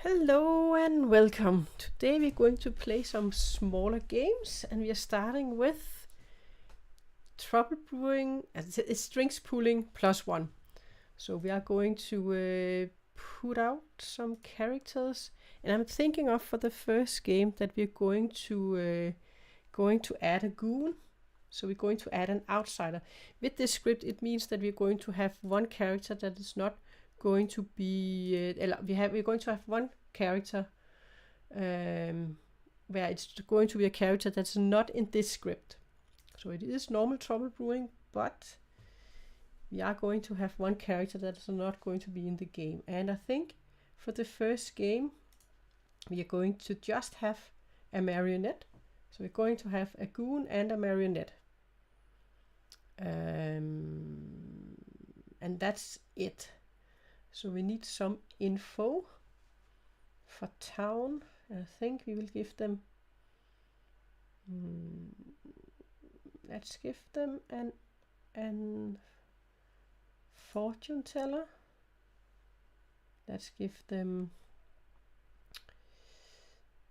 Hello and welcome. Today we're going to play some smaller games, and we are starting with trouble brewing, it's strings pooling +1. So we are going to put out some characters, and I'm thinking of for the first game that we're going to add a goon. So we're going to add an outsider. With this script, it means that we're going to have one character that is not going to be we're going to have one character where it's going to be a character that's not in this script. So it is normal trouble brewing, but we are going to have one character that is not going to be in the game. And I think for the first game we are going to just have a marionette. So we're going to have a goon and a marionette. And that's it. So we need some info for town. I think we will give them let's give them an fortune teller. Let's give them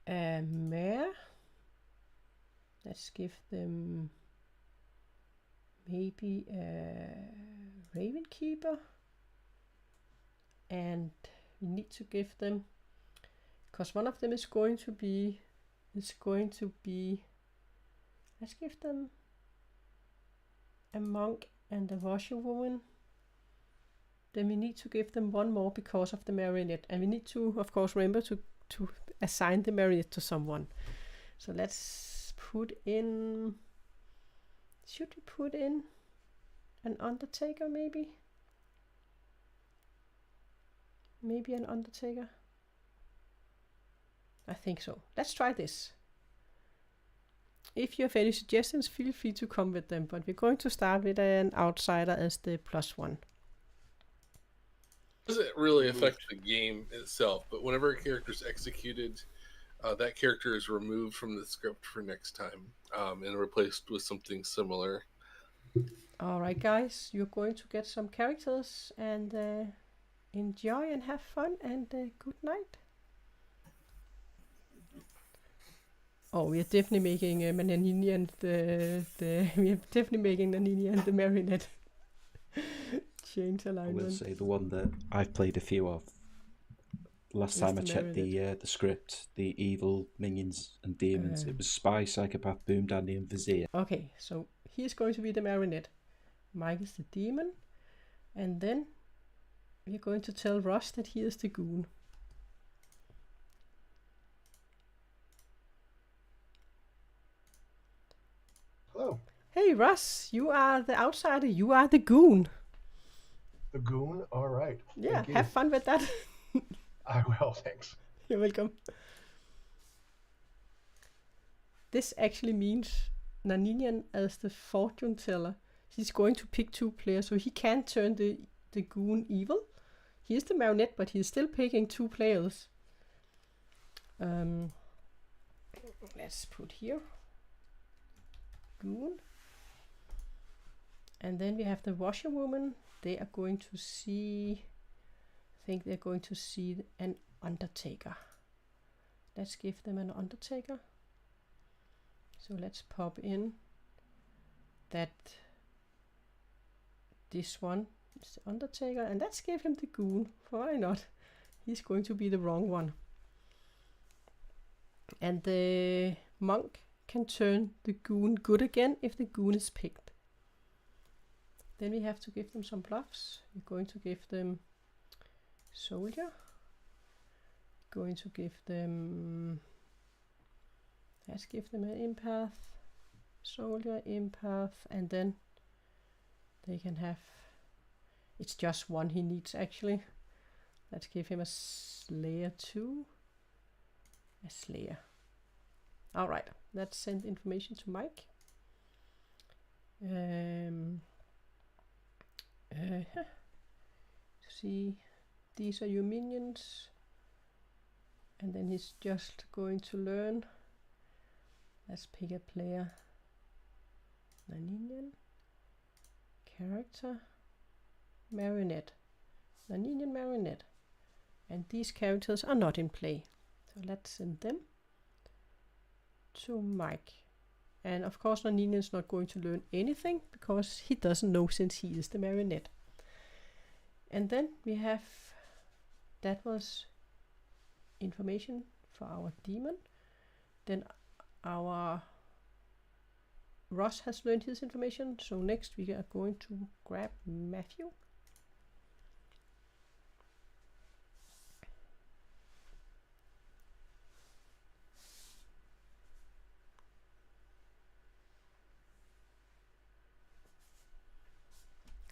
a mayor. Let's give them maybe a raven keeper. And we need to give them, because one of them is going to be, let's give them a monk and a washerwoman. Then we need to give them one more because of the marionette, and we need to, of course, remember to assign the marionette to someone. So let's put in, should we put in an undertaker maybe? Maybe an undertaker? I think so. Let's try this. If you have any suggestions, feel free to come with them, but we're going to start with an outsider as the +1. Doesn't really affect the game itself, but whenever a character is executed, that character is removed from the script for next time and replaced with something similar. Alright guys, you're going to get some characters, and enjoy and have fun, and good night. Oh, we are definitely making Nanini and we are definitely making Nanini and the marionette change I will alignment. say the one that I've played a few of. Last Is time I the checked the script, the evil minions and demons, it was Spy, Psychopath, Boom Dandy, and Vizier. Okay, so he's going to be the marionette. Mike is the demon, and then we're going to tell Ross that he is the goon. Hello. Hey Ross, you are the outsider, you are the goon. The goon? All right. Yeah, have fun with that. I will, thanks. You're welcome. This actually means Naninian as the fortune teller. He's going to pick 2 players, so he can't turn the goon evil. He is the marionette, but he's still picking 2 players. Let's put here goon. And then we have the washerwoman. They are going to see, I think they're going to see an undertaker. Let's give them an undertaker. So let's pop in that this one is the undertaker, and let's give him the goon. Why not? He's going to be the wrong one. And the monk can turn the goon good again if the goon is picked. Then we have to give them some bluffs. We're going to give them soldier. Going to give them, let's give them an empath, soldier, empath, and then they can have, it's just one he needs actually. Let's give him a slayer too. A slayer. Alright, let's send information to Mike. See, these are your minions. And then he's just going to learn. Let's pick a player. Naninian. Character. Marionette. Naninian marionette. And these characters are not in play. So let's send them to Mike. And of course Noninian's not going to learn anything because he doesn't know since he is the marionette. And then we have, that was information for our demon. Then our Ross has learned his information. So next we are going to grab Matthew.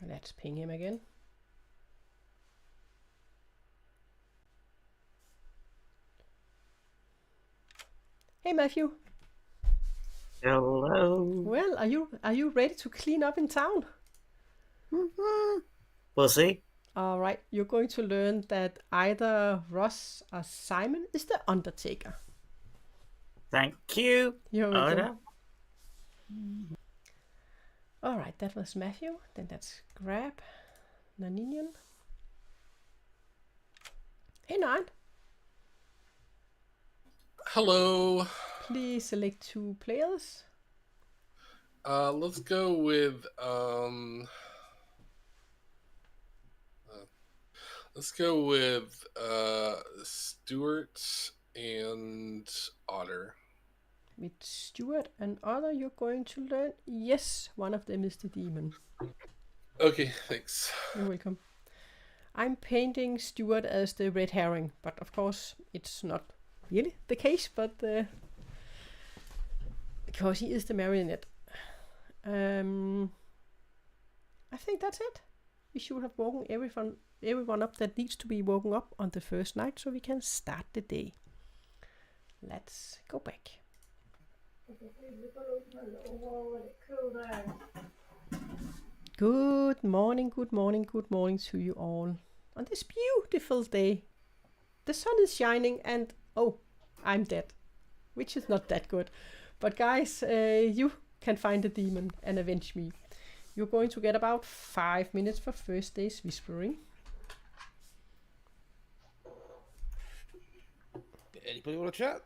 Let's ping him again. Hey Matthew. Hello. Well, are you ready to clean up in town? We'll see. All right, you're going to learn that either Ross or Simon is the Undertaker. Thank you. You're welcome. Oda. All right, that was Matthew. Then let's grab Noninian. Hey, Nine. Hello. Please select 2 players. Let's go with Stuart and Otter. With Stuart and Otter, you're going to learn, yes, one of them is the demon. Okay, thanks. You're welcome. I'm painting Stuart as the red herring, but of course it's not really the case, but because he is the marionette. I think that's it. We should have woken everyone up that needs to be woken up on the first night, so we can start the day. Let's go back. Good morning, good morning, good morning to you all. On this beautiful day. The sun is shining and, oh, I'm dead. Which is not that good. But guys, you can find the demon and avenge me. You're going to get about 5 minutes for first day's whispering. Anybody want to chat?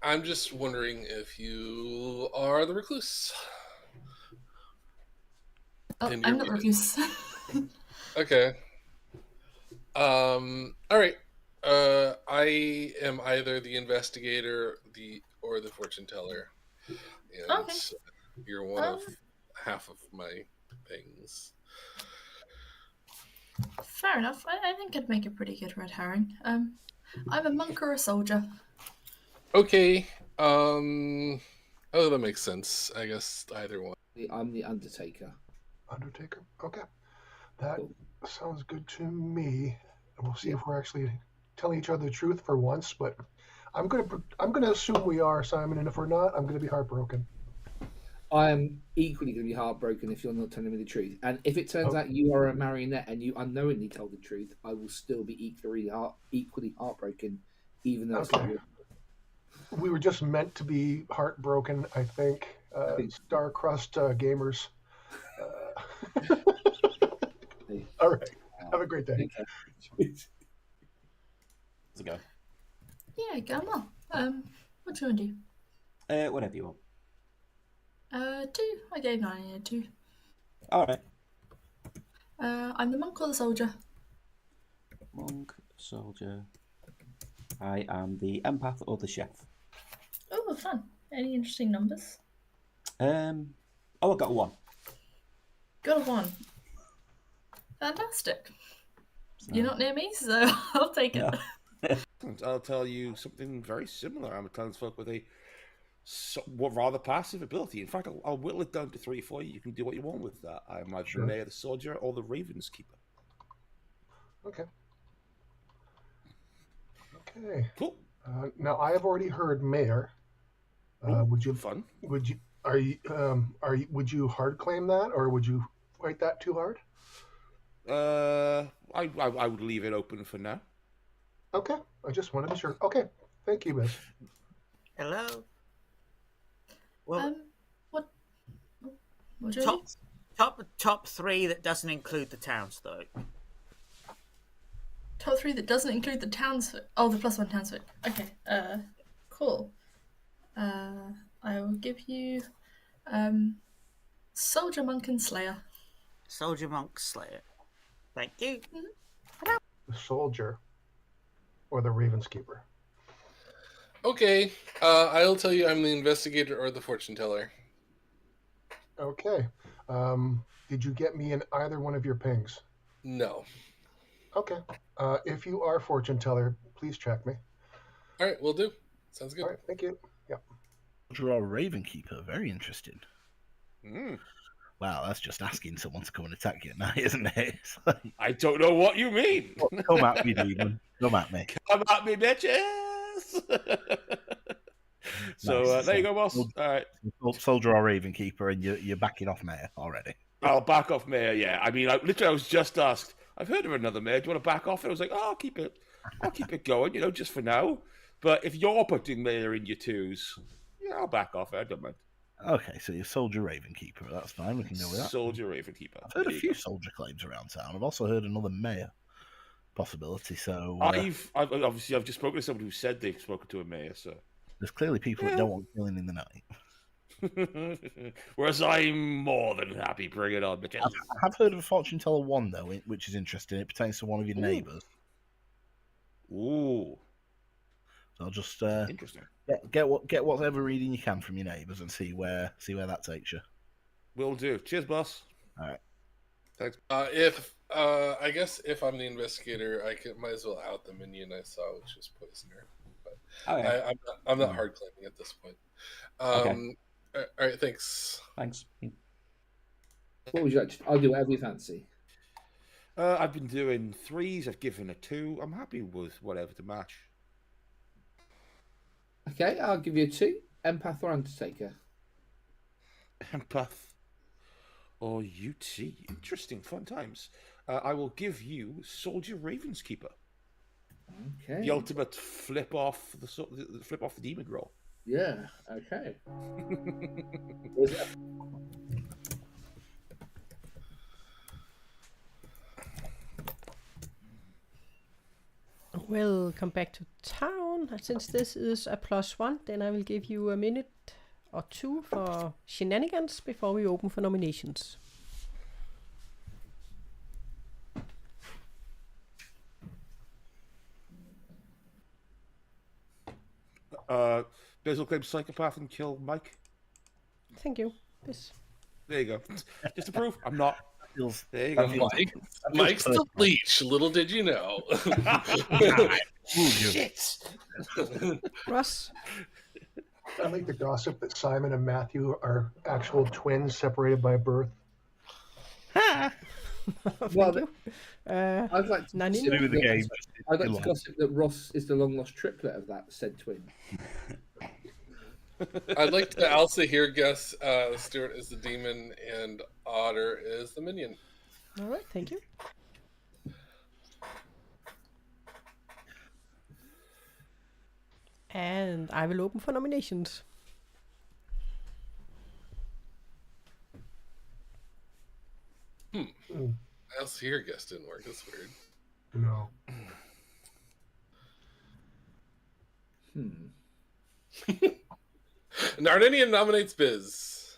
I'm just wondering if you are the recluse. Oh, I'm not recluse. Okay. All right. I am either the investigator, or the fortune teller, and Okay. you're one of half of my things. Fair enough. I think I'd make a pretty good red herring. I'm a monk or a soldier. Okay. Oh, that makes sense. I guess either one. I'm the Undertaker. Undertaker. Okay. That sounds good to me. We'll see if we're actually telling each other the truth for once, but I'm gonna assume we are, Simon, and if we're not, I'm gonna be heartbroken. I am equally going to be heartbroken if you're not telling me the truth. And if it turns out you are a marionette and you unknowingly told the truth, I will still be equally heartbroken, even though it's not real. We were just meant to be heartbroken, I think. Star-crust gamers. All right. Have a great day. Let's go. Yeah, go on. What do you want to do? Whatever you want. 2. I gave 9 a 2. Alright. I'm the monk or the soldier? Monk, soldier. I am the empath or the chef. Oh, fun. Any interesting numbers? I got 1. Got a 1. Fantastic. You're not near me, so I'll take it. Yeah. I'll tell you something very similar. I'm a townsfolk with a rather passive ability. In fact, I'll whittle it down to 3 for you. You can do what you want with that. I'm either the mayor, the soldier, or the Ravens keeper. Okay. Okay. Cool. Now I have already heard mayor. Would you fun? Would you would you hard claim that, or would you fight that too hard? I would leave it open for now. Okay. I just wanted to be sure. Okay. Thank you, miss. Hello. Well, What? What do you top three that doesn't include the townsfolk. Top 3 that doesn't include the townsfolk. Oh, the +1 townsfolk. Okay. Cool. I will give you, Soldier, Monk, and Slayer. Soldier, Monk, Slayer. Thank you. The soldier or the Raven's Keeper? Okay, I'll tell you I'm the investigator or the fortune teller. Okay. Did you get me in either one of your pings? No. Okay. If you are fortune teller, please check me. All right, we'll do. Sounds good. All right, thank you. Yep. Draw Ravenkeeper. Very interesting. Mm. Wow, that's just asking someone to come and attack you at night, isn't it? It's like, I don't know what you mean. come at me, demon. Come at me. Come at me, bitches. So Nice. there you go, boss. Soldier- All right. Soldier or Ravenkeeper, and you're backing off Mayor already. I'll back off Mayor, yeah. I mean, I was just asked, I've heard of another Mayor. Do you want to back off? And I was like, oh, I'll keep it going, just for now. But if you're putting Mayor in your twos, yeah, I'll back off. I don't mind. Okay, so you're Soldier Ravenkeeper. That's fine. We can go with that. Soldier Ravenkeeper. I've heard a There you few go. soldier claims around town. I've also heard another Mayor possibility. So I've obviously I've just spoken to somebody who said they've spoken to a Mayor, so. there's clearly people that don't want killing in the night. Whereas I'm more than happy. Bring it on, bitches. I have heard of a fortune teller one though, which is interesting. It pertains to one of your neighbours. Ooh, So I'll just interesting. get whatever reading you can from your neighbours and see where that takes you. Will do. Cheers, boss. All right. Thanks. I guess if I'm the investigator, might as well out the minion I saw, which was Poisoner. But Okay. I'm not hard claiming at this point. Okay. All right, thanks. Thanks. What would you like? I'll do whatever you fancy. I've been doing 3s. I've given a 2. I'm happy with whatever to match. Okay, I'll give you a 2. Empath or Undertaker? Empath or UT. Interesting, fun times. I will give you Soldier Raven's Keeper. Okay. The ultimate flip off the demon roll. Yeah. Okay. Was it- We'll come back to town. And since this is a +1, then I will give you a minute or 2 for shenanigans before we open for nominations. Bizzle claim psychopath and kill Mike. Thank you. This. There you go. Just to prove I'm not. There you That go. feels- Mike's the leech. Little did you know. Shit. Russ. I like the gossip that Simon and Matthew are actual twins separated by birth. Well, you. I'd like to Nani? to do with the game. I'd like to gossip that Ross is the long lost triplet of that said twin. I'd like to also here guess Stuart is the demon and Otter is the minion. All right, thank you. And I will open for nominations. I also here guess didn't work. That's weird. No. Nardinian nominates Biz.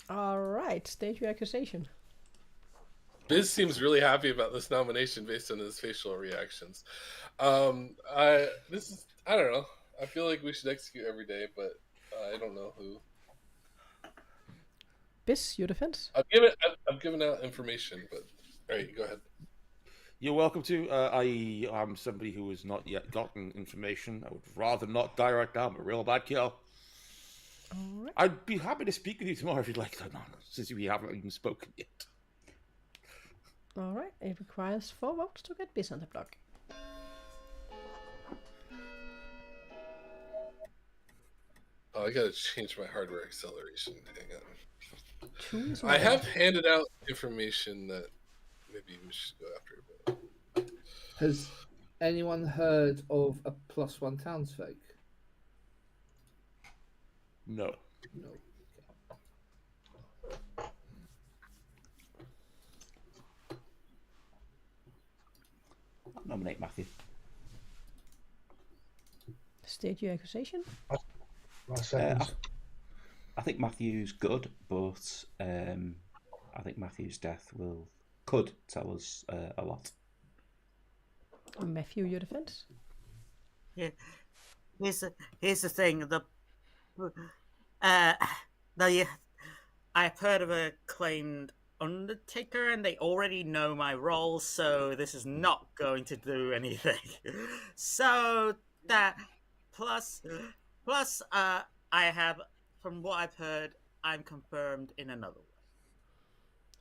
All right, state your accusation. Biz seems really happy about this nomination based on his facial reactions. I don't know. I feel like we should execute every day, but I don't know who. Bis, your defense. I've given out information, but all right, go ahead. You're welcome to. I am somebody who has not yet gotten information. I would rather not direct. I'm a real bad kill. All right. I'd be happy to speak with you tomorrow if you'd like, since we haven't even spoken yet. All right. It requires 4 votes to get Bis on the block. Oh, I gotta change my hardware acceleration. Hang on. 2 is I not have handed out information that maybe we should go after. But Has anyone heard of a +1 townsfolk? No. No. I'll nominate Matthew. State your accusation. Ross seconds. I think Matthew's good, but I think Matthew's death could tell us a lot. Matthew, your defense. Yeah. Here's the thing. I've heard of a claimed Undertaker, and they already know my role, so this is not going to do anything. So that plus, I have, from what I've heard, I'm confirmed in another way.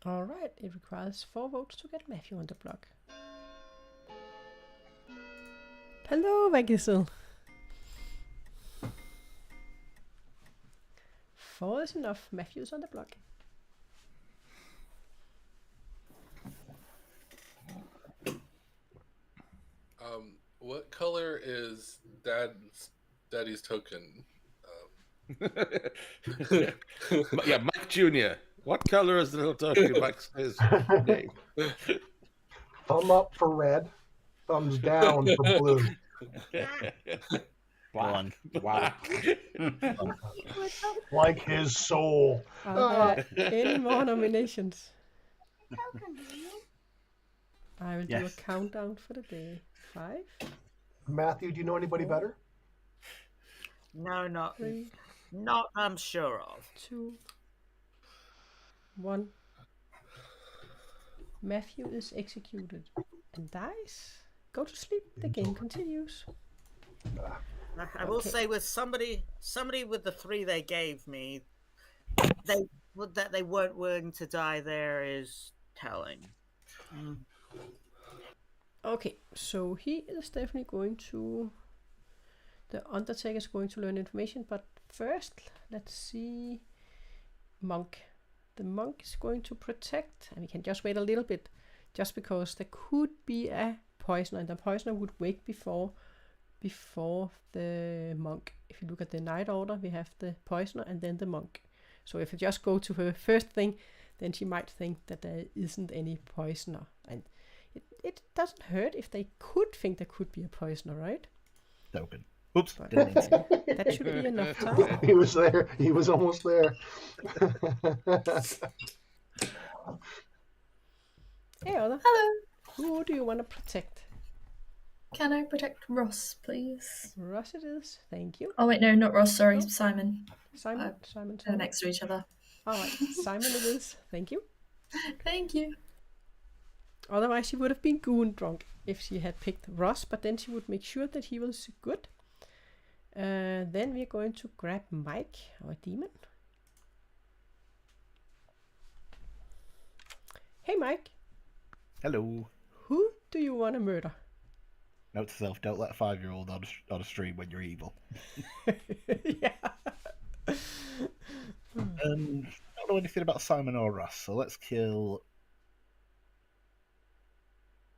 All right. It requires 4 votes to get Matthew on the block. Hello, Vagisel. 4 is enough. Matthew's on the block. What color is Daddy's token? Yeah, Mike Jr. What color is the little token Mike's his name? Thumb up for red, thumbs down for blue. One. Wow. Like his soul. Are there any more nominations? I will do a Yes. countdown for the day. 5, Matthew, do you know anybody better? No, not 3, I'm sure of. 2, 1. Matthew is executed and dies. Go to sleep. The game continues. I will Okay. say, with somebody with the 3 they gave me, that they weren't willing to die there is telling. Okay, so he is definitely going to... The Undertaker is going to learn information, but first, let's see... Monk. The monk is going to protect, and we can just wait a little bit, just because there could be a poisoner, and the poisoner would wake before the monk. If you look at the Night Order, we have the poisoner and then the monk. So if you just go to her first thing, then she might think that there isn't any poisoner. And it doesn't hurt if they could think there could be a poisoner, right? Token. Oops. But Didn't mean to. that should be enough time. He was there. He was almost there. Hey, Oda. Hello. Who do you want to protect? Can I protect Ross, please? Ross it is. Thank you. Oh wait, no, not Ross. Sorry, No. Simon. Simon. Uh, Simon. They're next to each other. All right. Simon it is. Thank you. Thank you. Otherwise, she would have been goon drunk if she had picked Ross, but then she would make sure that he was good. Then we're going to grab Mike, our demon. Hey, Mike. Hello. Who do you want to murder? Note to self: don't let a 5-year-old on a stream when you're evil. Yeah. I don't know anything about Simon or Ross, so let's kill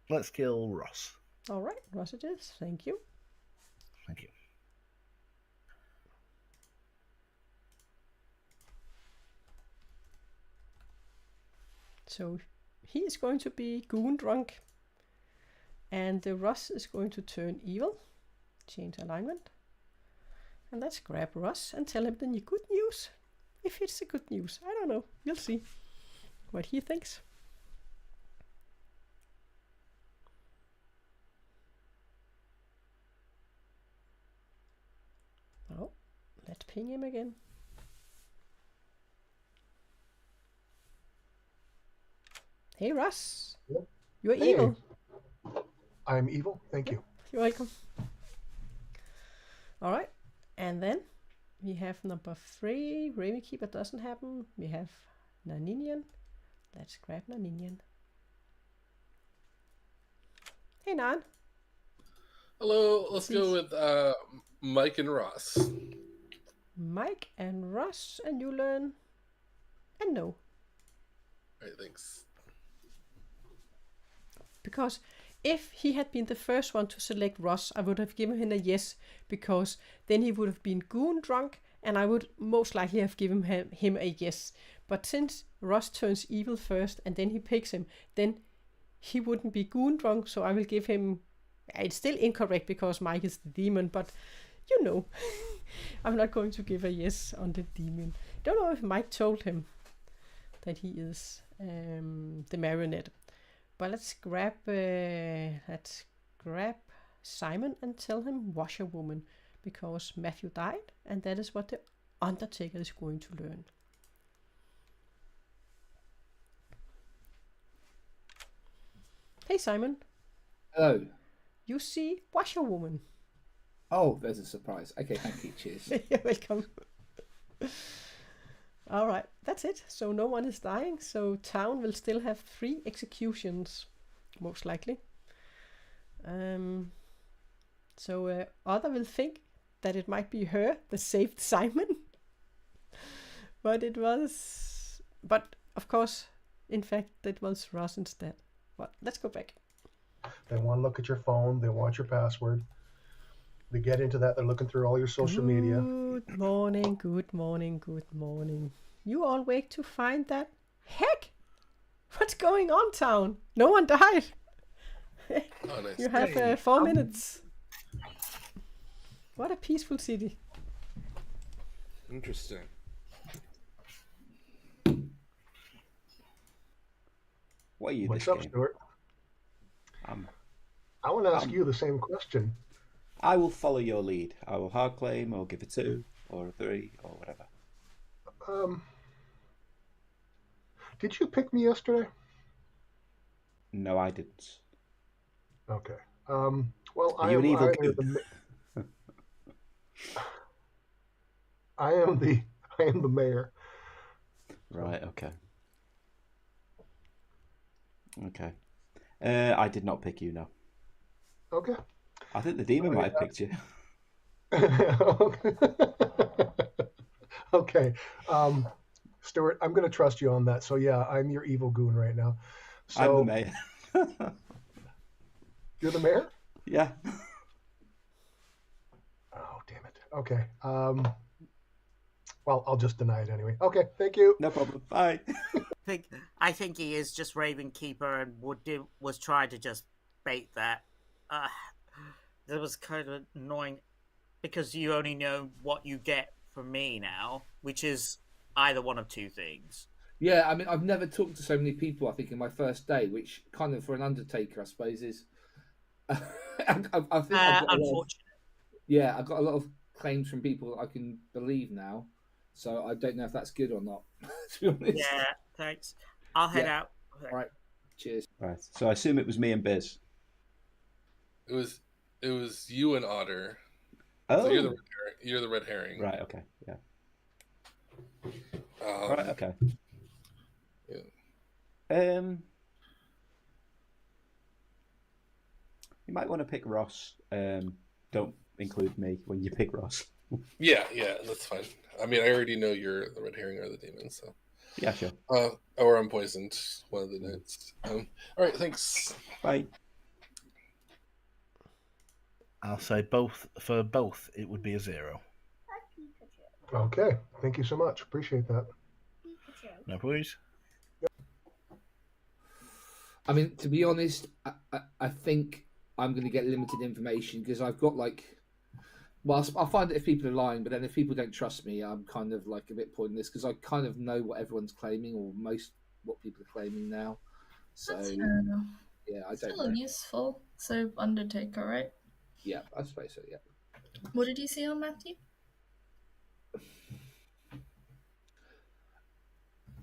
Ross. All right, Ross it is. Thank you. Thank you. So he is going to be goon drunk, and the Ross is going to turn evil. Change alignment. And let's grab Ross and tell him the good news. If it's the good news, I don't know. We'll see what he thinks. Oh, let's ping him again. Hey, Ross. Yep. You're Hey. evil. I'm evil. Thank you. You're welcome. All right, and then we have number 3. Raven Keeper doesn't happen. We have Naninian. Let's grab Naninian. Hey, Nan. Hello, let's go with Mike and Ross. Mike and Ross, and you learn. And no, All right, thanks. because if he had been the first one to select Ross, I would have given him a yes, because then he would have been goon drunk, and I would most likely have given him a yes. But since Ross turns evil first and then he picks him, then he wouldn't be goon drunk, so I will give him... It's still incorrect because Mike is the demon, but you know, I'm not going to give a yes on the demon. Don't know if Mike told him that he is the marionette. But let's grab Simon and tell him washerwoman, because Matthew died, and that is what the Undertaker is going to learn. Hey Simon. Hello. You see washerwoman. Oh, there's a surprise. Okay, thank you. Cheers. You're welcome. All right, that's it. So no one is dying. So town will still have 3 executions, most likely. So Other will think that it might be her that saved Simon. But of course, in fact, it was Ross instead. But let's go back. They want to look at your phone. They want your password. They get into that. They're looking through all your social media. Good morning, good morning, good morning. You all wake to find that? Heck! What's going on, town? No one died. Oh, nice. You have 4 minutes. What a peaceful city. Interesting. What are you What's this up, game? Stuart? I want to ask you the same question. I will follow your lead. I will hard claim or give a 2 or a 3 or whatever. Did you pick me yesterday? No, I didn't. Okay. Well, Are I you am an evil either goon? I am the mayor. Right, okay. Okay. I did not pick you, no. Okay. I think the demon might have picked you. Okay. Stuart, I'm going to trust you on that. So yeah, I'm your evil goon right now. So, I'm the mayor. You're the mayor? Yeah. Oh, damn it. Okay. Well, I'll just deny it anyway. Okay, thank you. No problem. Bye. I think he is just Raven Keeper and was trying to just bait that. That was kind of annoying because you only know what you get from me now, which is either one of 2 things. Yeah, I mean, I've never talked to so many people, I think, in my first day, which kind of, for an Undertaker, I suppose, is... I think I've got unfortunate. I've got a lot of claims from people that I can believe now, so I don't know if that's good or not, to be honest. Yeah, thanks. I'll head out. All right, cheers. Right, so I assume it was me and Biz. It was you and Otter. Oh, So you're the red herring. Right, okay, yeah. Right, okay. Yeah. You might want to pick Ross. Don't include me when you pick Ross. Yeah, that's fine. I mean, I already know you're the red herring or the demon, so. Yeah, sure. Or I'm poisoned, one of the nights. All right, thanks. Bye. I'll say both. For both, it would be a 0. Okay, thank you so much. Appreciate that. No worries. I mean, to be honest, I think I'm going to get limited information because I've got well, I'll find it if people are lying, but then if people don't trust me, I'm kind of like a bit pointless because I kind of know what everyone's claiming or most what people are claiming now. So, That's fair enough. yeah, I don't Still know. useful. So Undertaker, right? Yeah, I suppose so, yeah. What did you see on Matthew?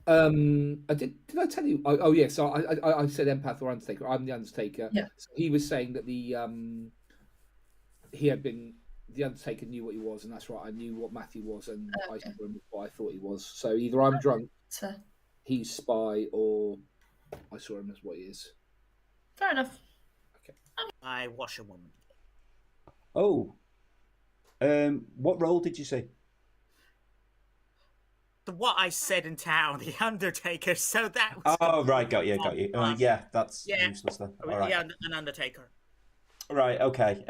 Did I tell you? Oh yeah. So I said empath or Undertaker. I'm the Undertaker. Yeah. So he was saying that the Undertaker knew what he was, and that's right. I knew what Matthew was, and I saw him what I thought he was. So either I'm drunk, he's spy, or I saw him as what he is. Fair enough. Okay. I wash a woman. Oh. What role did you say? What I said in town, the Undertaker. So that was. Oh, right, got you. Yeah, that's useless then. All right. Yeah, an Undertaker. Right, okay.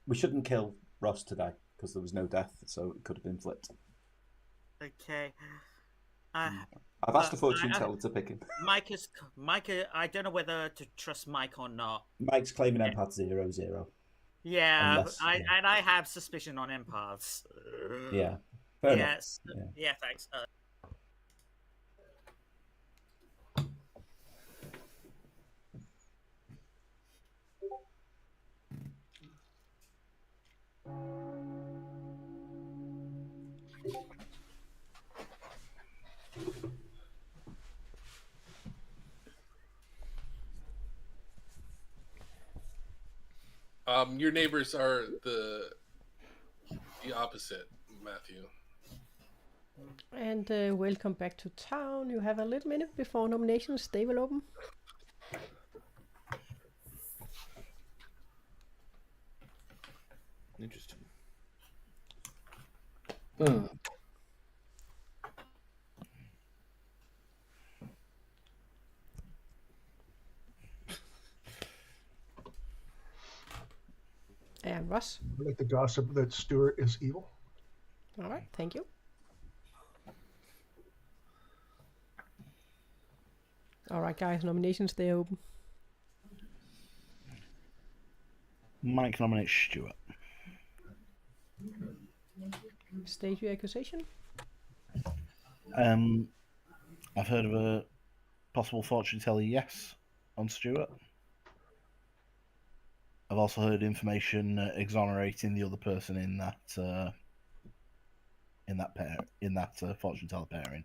We shouldn't kill Ross today because there was no death, so it could have been flipped. Okay. I've asked the fortune teller to pick him. Mike, I don't know whether to trust Mike or not. Mike's claiming empath 0-0. Yeah, Unless, and I have suspicion on empaths. Yeah. Fair Yes. enough. Yeah, thanks. Your neighbors are the opposite, Matthew. And welcome back to town. You have a little minute before nominations. They will open. Interesting. And Russ. I like the gossip that Stuart is evil. All right, thank you. All right, guys, nominations, they open. Mike nominates Stuart. State your accusation. I've heard of a possible fortune teller yes on Stuart. I've also heard information exonerating the other person in that fortune teller pairing.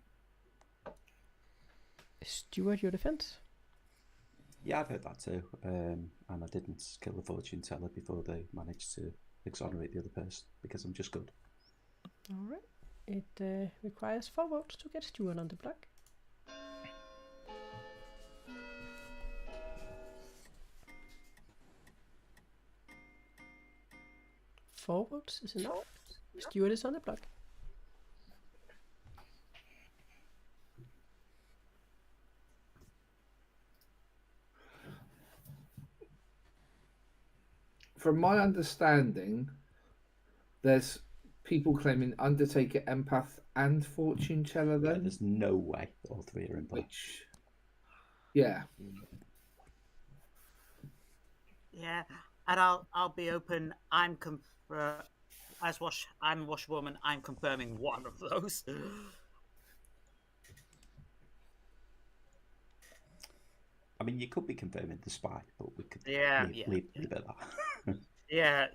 Stuart, your defense. Yeah, I've heard that too. And I didn't kill the fortune teller before they managed to exonerate the other person because I'm just good. All right. It requires 4 votes to get Stuart on the block. Four votes is enough. Stuart is on the block. From my understanding, there's people claiming Undertaker, Empath, and Fortune Teller. Yeah, Then there's no way all three are in play. which, yeah, Yeah, and I'll be open. I'm Washwoman. I'm confirming one of those. I mean, you could be confirming the spy, but we could leave it at that. Yeah.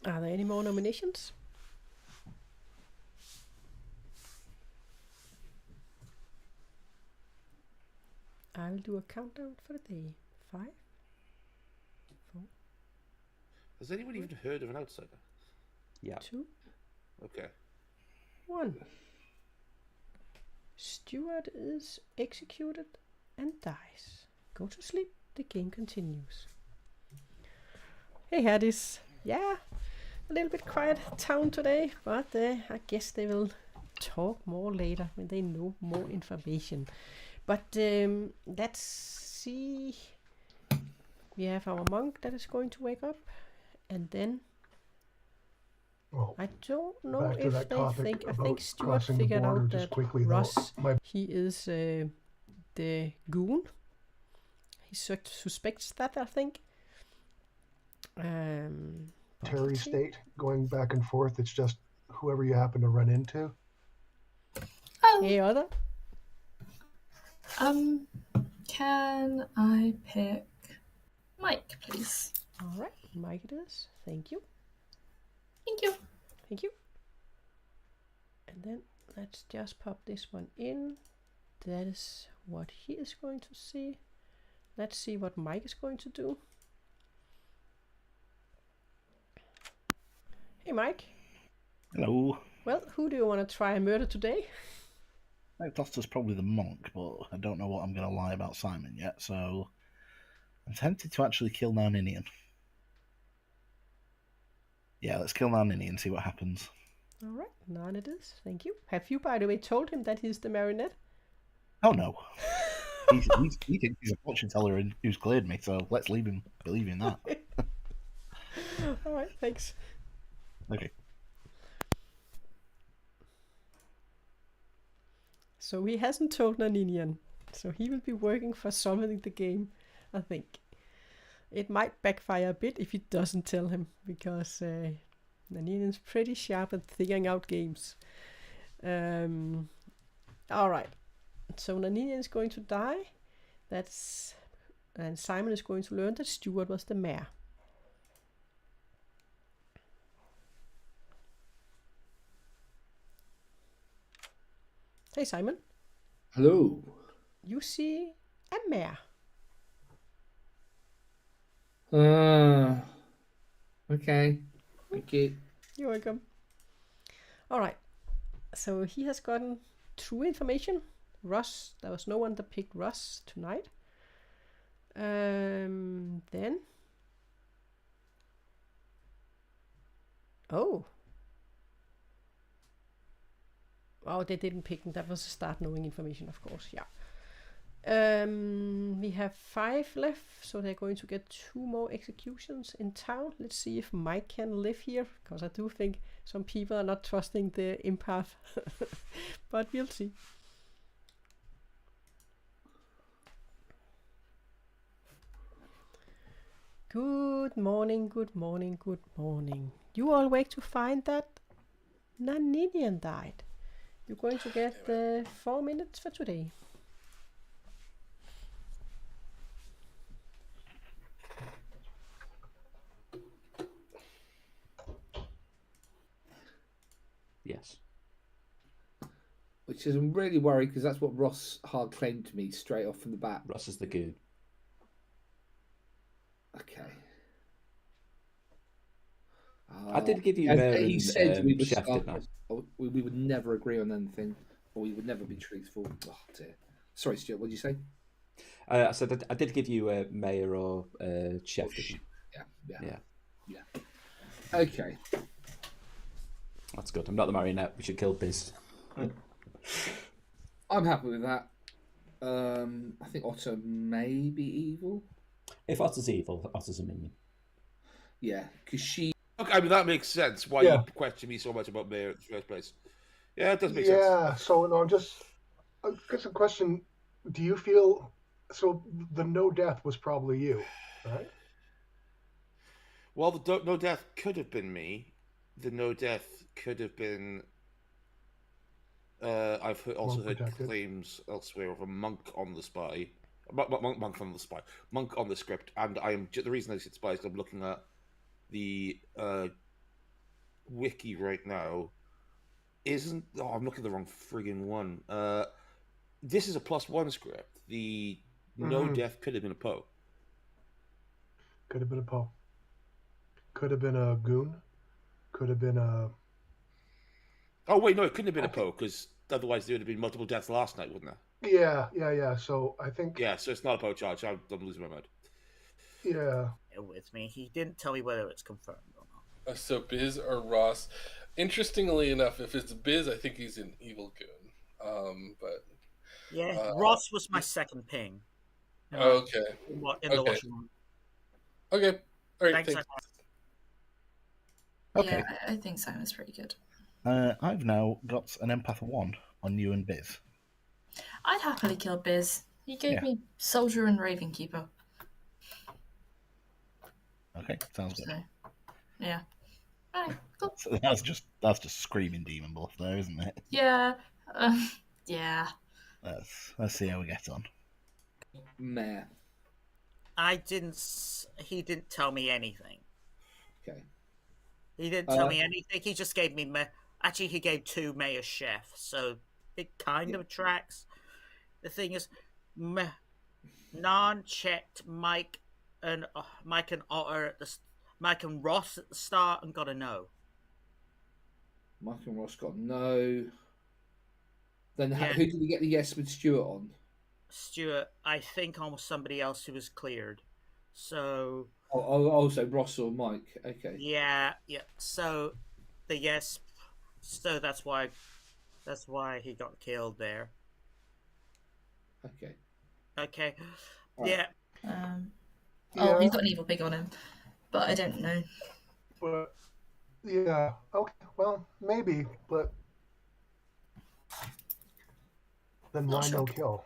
Are there any more nominations? I will do a countdown for the day. 5, 4. Has anyone even heard of an outsider? Yeah. 2, Okay. 1. Stuart is executed and dies. Go to sleep. The game continues. Hey, Haddies. Yeah, a little bit quiet town today, but I guess they will talk more later when they know more information. But let's see. We have our monk that is going to wake up, and then Well, I don't know back to if that they topic think. I about think Stuart crossing the figured border out just that quickly, though, Ross, my- he is the goon. He suspects that, I think. But Terry let's see. State going back and forth. It's just whoever you happen to run into. Hey, other. Can I pick Mike, please? All right, Mike it is. Thank you. Thank you. Thank you. And then let's just pop this one in. That is what he is going to see. Let's see what Mike is going to do. Hey, Mike. Hello. Well, who do you want to try and murder today? I thought was probably the monk, but I don't know what I'm going to lie about Simon yet, so I'm tempted to actually kill now Ninian. Yeah, let's kill now Ninian and see what happens. All right, none it is. Thank you. Have you, by the way, told him that he's the marionette? Oh no. he thinks he's a fortune teller and who's cleared me, so let's leave him believing that. All right, thanks. Okay. So he hasn't told Naninian. So he will be working for solving the game, I think. It might backfire a bit if he doesn't tell him, because Naninian's pretty sharp at figuring out games. Alright. So Naninian is going to die. And Simon is going to learn that Stuart was the mayor. Hey Simon. Hello. You see a mayor. Okay. Thank you. You're welcome. Alright. So he has gotten true information. Russ, there was no one that picked Russ tonight. Then. Oh, they didn't pick him. That was a start knowing information, of course. Yeah. We have 5 left, so they're going to get 2 more executions in town. Let's see if Mike can live here, because I do think some people are not trusting the empath. But we'll see. Good morning, good morning, good morning. You all awake to find that Naninian died. You're going to get 4 minutes for today. Yes. Which is, I'm really worried because that's what Ross hard claimed to me straight off from the bat. Ross is the goon. Okay. I did give you He said we were Chef, didn't I? we would never agree on anything, or we would never be truthful. Oh dear. Sorry, Stuart. What did you say? I said I did give you Mayor or Chef. Yeah. Okay. That's good. I'm not the marionette. We should kill Biz. I'm happy with that. I think Otto may be evil. If Otter's evil, Otter's a minion. Yeah, because she. Okay, I mean, that makes sense why you question me so much about Mayor in the first place. Yeah, it does make sense. Yeah, so no, just I guess a question. Do you feel so the no death was probably you, right? Well, the no death could have been me. The no death could have been. I've also heard claims elsewhere of a monk on the spy. Monk on the spy. Monk on the script. And the reason I said spy is I'm looking at the wiki right now. I'm looking at the wrong friggin' one. This is a +1 script. The no death could have been a Poe. Could have been a Poe. Could have been a goon. Could have been a. Oh wait, no, it couldn't have been a Poe because otherwise there would have been multiple deaths last night, wouldn't there? Yeah. So I think. Yeah, so it's not a Poe charge. I'm losing my mind. Yeah. With me, he didn't tell me whether it's confirmed or not. So Biz or Ross? Interestingly enough, if it's Biz, I think he's an evil goon. But yeah, Ross was my second ping. Okay. In the washing room. Okay. All right. Thanks. Okay. Yeah, I think Simon's pretty good. I've now got an empath 1 on you and Biz. I'd happily kill Biz. He gave me Soldier and Raven Keeper. Okay, sounds good. So, yeah. Alright, cool. So that's just screaming demon bluff there, isn't it? Yeah. Yeah. Let's see how we get on. Meh. He didn't tell me anything. Okay. He didn't tell me anything. He just gave me. Actually, he gave 2 Mayor Chef, so it kind of tracks. The thing is, Nan checked Mike and Otter at Mike and Ross at the start and got a no. Mike and Ross got no. Then who did we get the yes with Stuart on? Stuart, I think almost somebody else who was cleared. So. So Ross or Mike. Okay. Yeah. So the yes. So that's why he got killed there. Okay. Okay. Right. Yeah. Oh, he's got an evil pig on him, but I don't know. But Yeah. Okay. Well, maybe, but then Not why sure. no kill?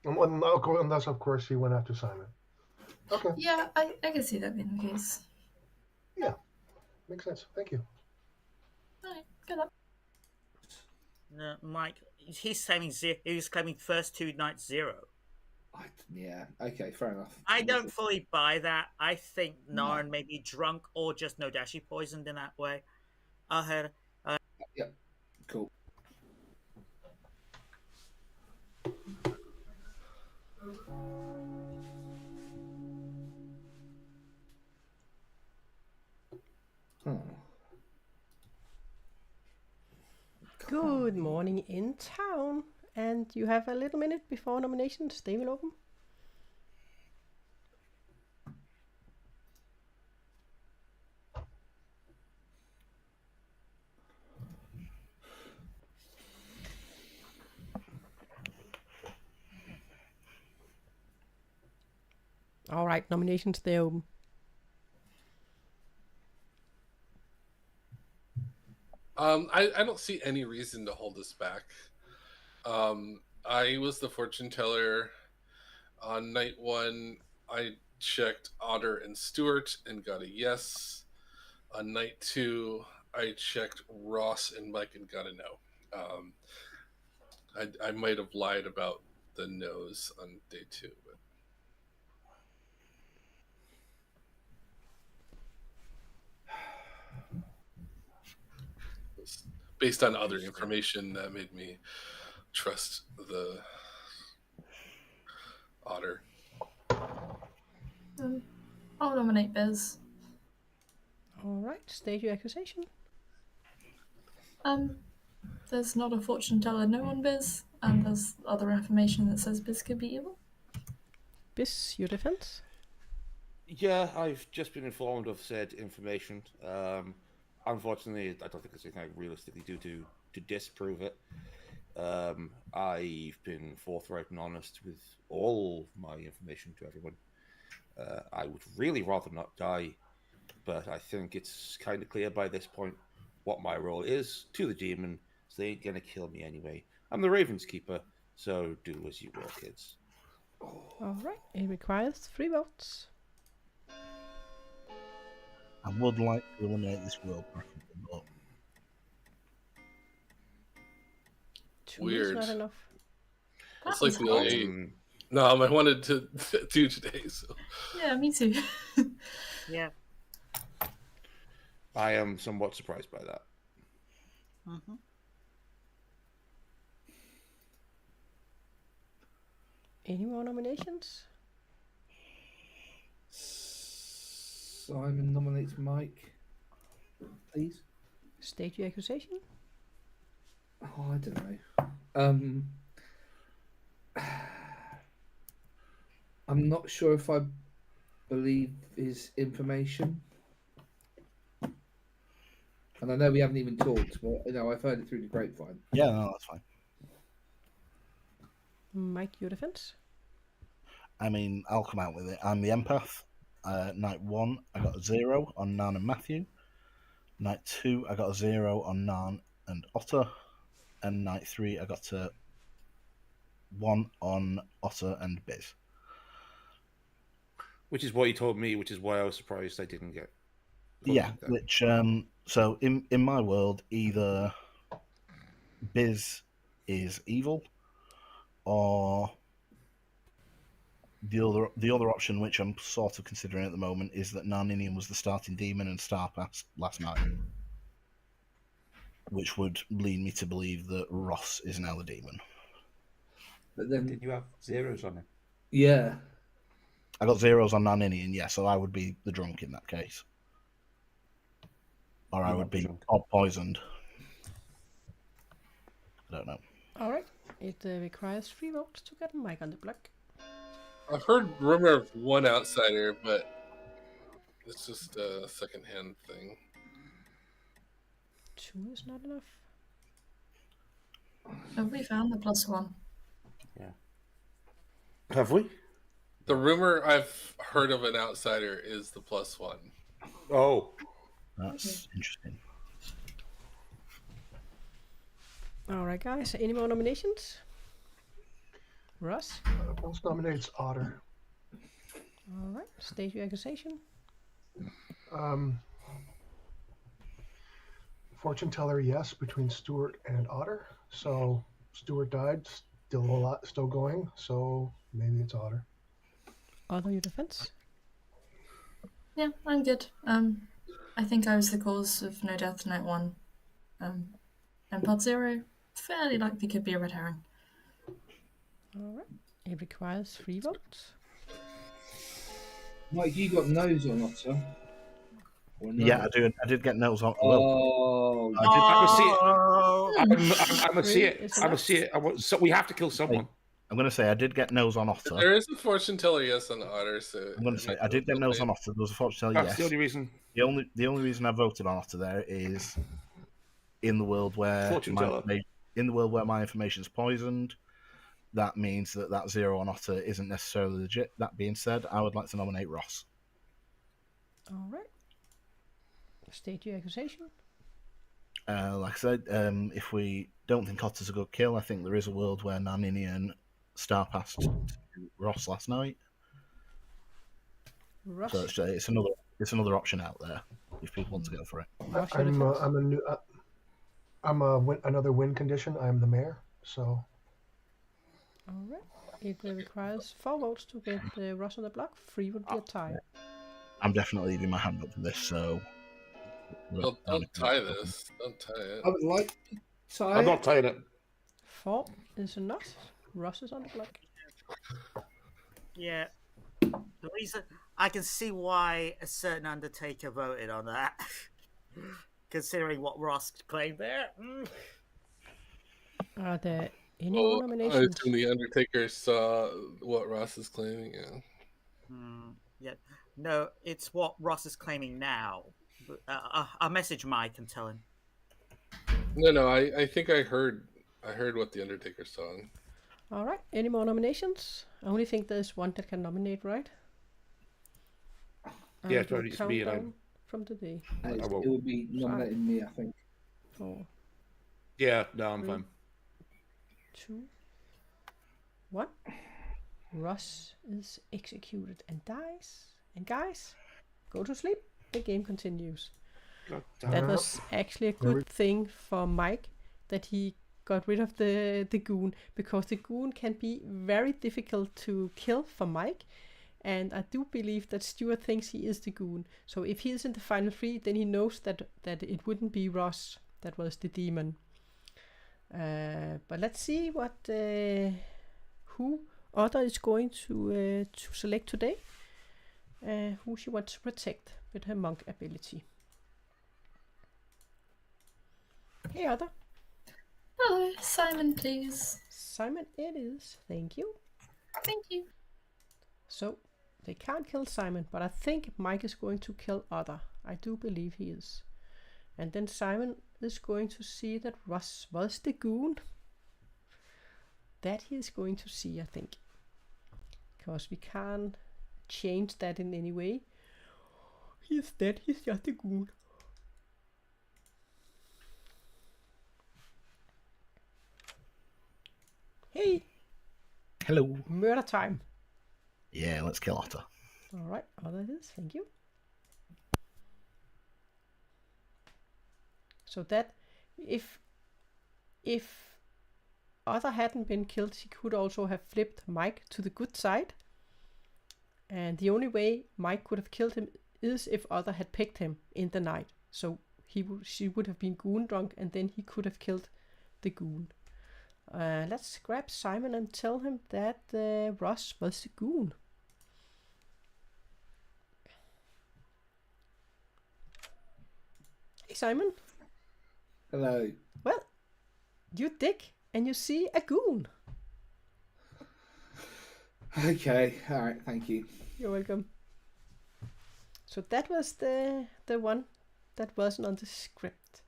Unless, of course, he went after Simon. Okay. Yeah, I can see that being the case. Yeah. Makes sense. Thank you. Alright, good luck. No, Mike, he's claiming he's claiming first 2 nights 0. Yeah. Okay. Fair enough. I don't fully buy that. I think No. Naren may be drunk or just Nodashi poisoned in that way. I heard. Yep. Cool. Oh. Good morning in town. And you have a little minute before nominations. They will open. All right, nominations, they're open. I don't see any reason to hold this back. I was the fortune teller on night 1. I checked Otter and Stewart and got a yes. On night 2, I checked Ross and Mike and got a no. I might have lied about the no's on day 2, but based on other information that made me trust the Otter. I'll nominate Biz. All right, state your accusation. There's not a fortune teller no on Biz, and there's other information that says Biz could be evil. Biz, your defense. Yeah, I've just been informed of said information. Unfortunately, I don't think there's anything I realistically do to disprove it. I've been forthright and honest with all my information to everyone. I would really rather not die, but I think it's kind of clear by this point what my role is to the demon, so they ain't gonna kill me anyway. I'm the Raven's Keeper, so do as you will, kids. All right, it requires 3 votes. I would like to eliminate this world, preferably, but 2 Weird. is not enough. It's That like was the hard. only nom I wanted to do today. So Yeah, me too. Yeah. I am somewhat surprised by that. Mm-hmm. Any more nominations? Simon nominates Mike. Please. State your accusation. Oh, I don't know. I'm not sure if I believe his information. And I know we haven't even talked, but I've heard it through the grapevine. yeah, no, that's fine. Mike, your defense. I mean, I'll come out with it. I'm the empath. Night 1, I got a 0 on Nan and Matthew. Night 2, I got a 0 on Nan and Otter. And night 3, I got a 1 on Otter and Biz. Which is what you told me, which is why I was surprised I didn't get. Yeah, which so in my world, either Biz is evil, or the other option, which I'm sort of considering at the moment, is that Narninian was the starting demon and star passed last night, which would lead me to believe that Ross is now the demon. But then did you have zeros on him? Yeah. I got zeros on Narninian, yeah, so I would be the drunk in that case. Or I would be poisoned. I don't know. All right, it requires 3 votes to get Mike on the block. I've heard rumor of 1 outsider, but it's just a secondhand thing. 2 is not enough. Have we found the +1? Yeah. Have we? The rumor I've heard of an outsider is the +1. Oh. That's interesting. All right, guys. Any more nominations? Russ? Most nominates Otter. All right. State your accusation. Fortune teller, yes, between Stuart and Otter. So Stuart died, still going. So maybe it's Otter. Other your defense? Yeah, I'm good. I think I was the cause of no death night 1. And part 0, fairly likely could be a red herring. All right. It requires 3 votes. Mike, you got nose on Otter? Or no? Yeah, I do. I did get notes on. Oh, I did. I see it. Oh, I'm a see it. Is I'm a enough. see it. So we have to kill someone. I'm going to say I did get nose on Otter. There is a fortune teller yes on Otter, so I'm going to say I did get nose on Otter. There was a fortune teller, That's yes. the only reason. The only reason I voted on Otter there is in the world where Fortune teller. my information is poisoned. That means that 0 on Otter isn't necessarily legit. That being said, I would like to nominate Ross. All right. State your accusation. Like I said, if we don't think Otter's a good kill, I think there is a world where Naninian star passed to Ross last night. Russ? So it's another option out there if people want to go for it. Russ, your defense? I'm another win condition. I'm the mayor, so All right. It requires 4 votes to get Russ on the block. 3 would be a tie. I'm definitely leaving my hand up for this, so... Don't tie this. Don't tie it. I would like to tie I'm not tying it. 4 is enough. Russ is on the block. yeah. The reason I can see why a certain Undertaker voted on that, considering what Ross claimed there. Are there any Well, more I nominations? assume the Undertaker saw what Ross is claiming. Yeah. Yeah. No, it's what Ross is claiming now. I'll message Mike and tell him. No. I think I heard what the Undertaker saw. All right. Any more nominations? I only think there's one that can nominate, right? Yeah, And we'll it's me and count I. down from today. it will be nominating me, I think. 4, Yeah, no, I'm 3, fine. 2, 1. Russ is executed and dies. And guys, go to sleep. The game continues. That was actually a good thing for Mike that he got rid of the goon, because the goon can be very difficult to kill for Mike, and I do believe that Stuart thinks he is the goon. So if he is in the final 3, then he knows that it wouldn't be Ross that was the demon. But let's see what who Otter is going to select today. Who she wants to protect with her monk ability. Hey Otter. Hello, Simon, please. Simon it is. Thank you. Thank you. So, they can't kill Simon, but I think Mike is going to kill Otter. I do believe he is. And then Simon is going to see that Russ was the goon. That he is going to see, I think. Because we can't change that in any way. He's dead, he's just a goon. Hey! Hello. Murder time. Yeah, let's kill Otter. Alright, Otter it is, thank you. So that if Otter hadn't been killed, he could also have flipped Mike to the good side. And the only way Mike could have killed him is if Otter had picked him in the night. So she would have been goon drunk, and then he could have killed the goon. Let's grab Simon and tell him that Ross was the goon. Hey Simon. Hello. Well, you dig and you see a goon. Okay, alright, thank you. You're welcome. So that was the one that wasn't on the script.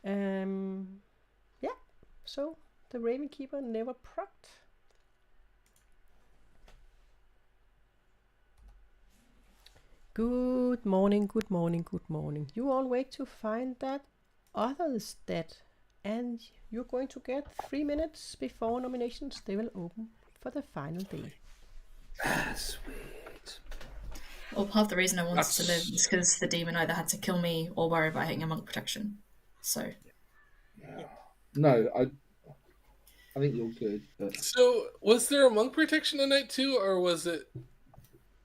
Yeah, so the Raven Keeper never procced. Good morning, good morning, good morning. You all wake to find that Other is dead, and you're going to get 3 minutes before nominations. They will open for the final day. Sweet. Well, part of the reason I wanted to live That's- is because the demon either had to kill me or worry about hitting a monk protection. So No, I think you're good, but So, was there a monk protection on night 2, or was it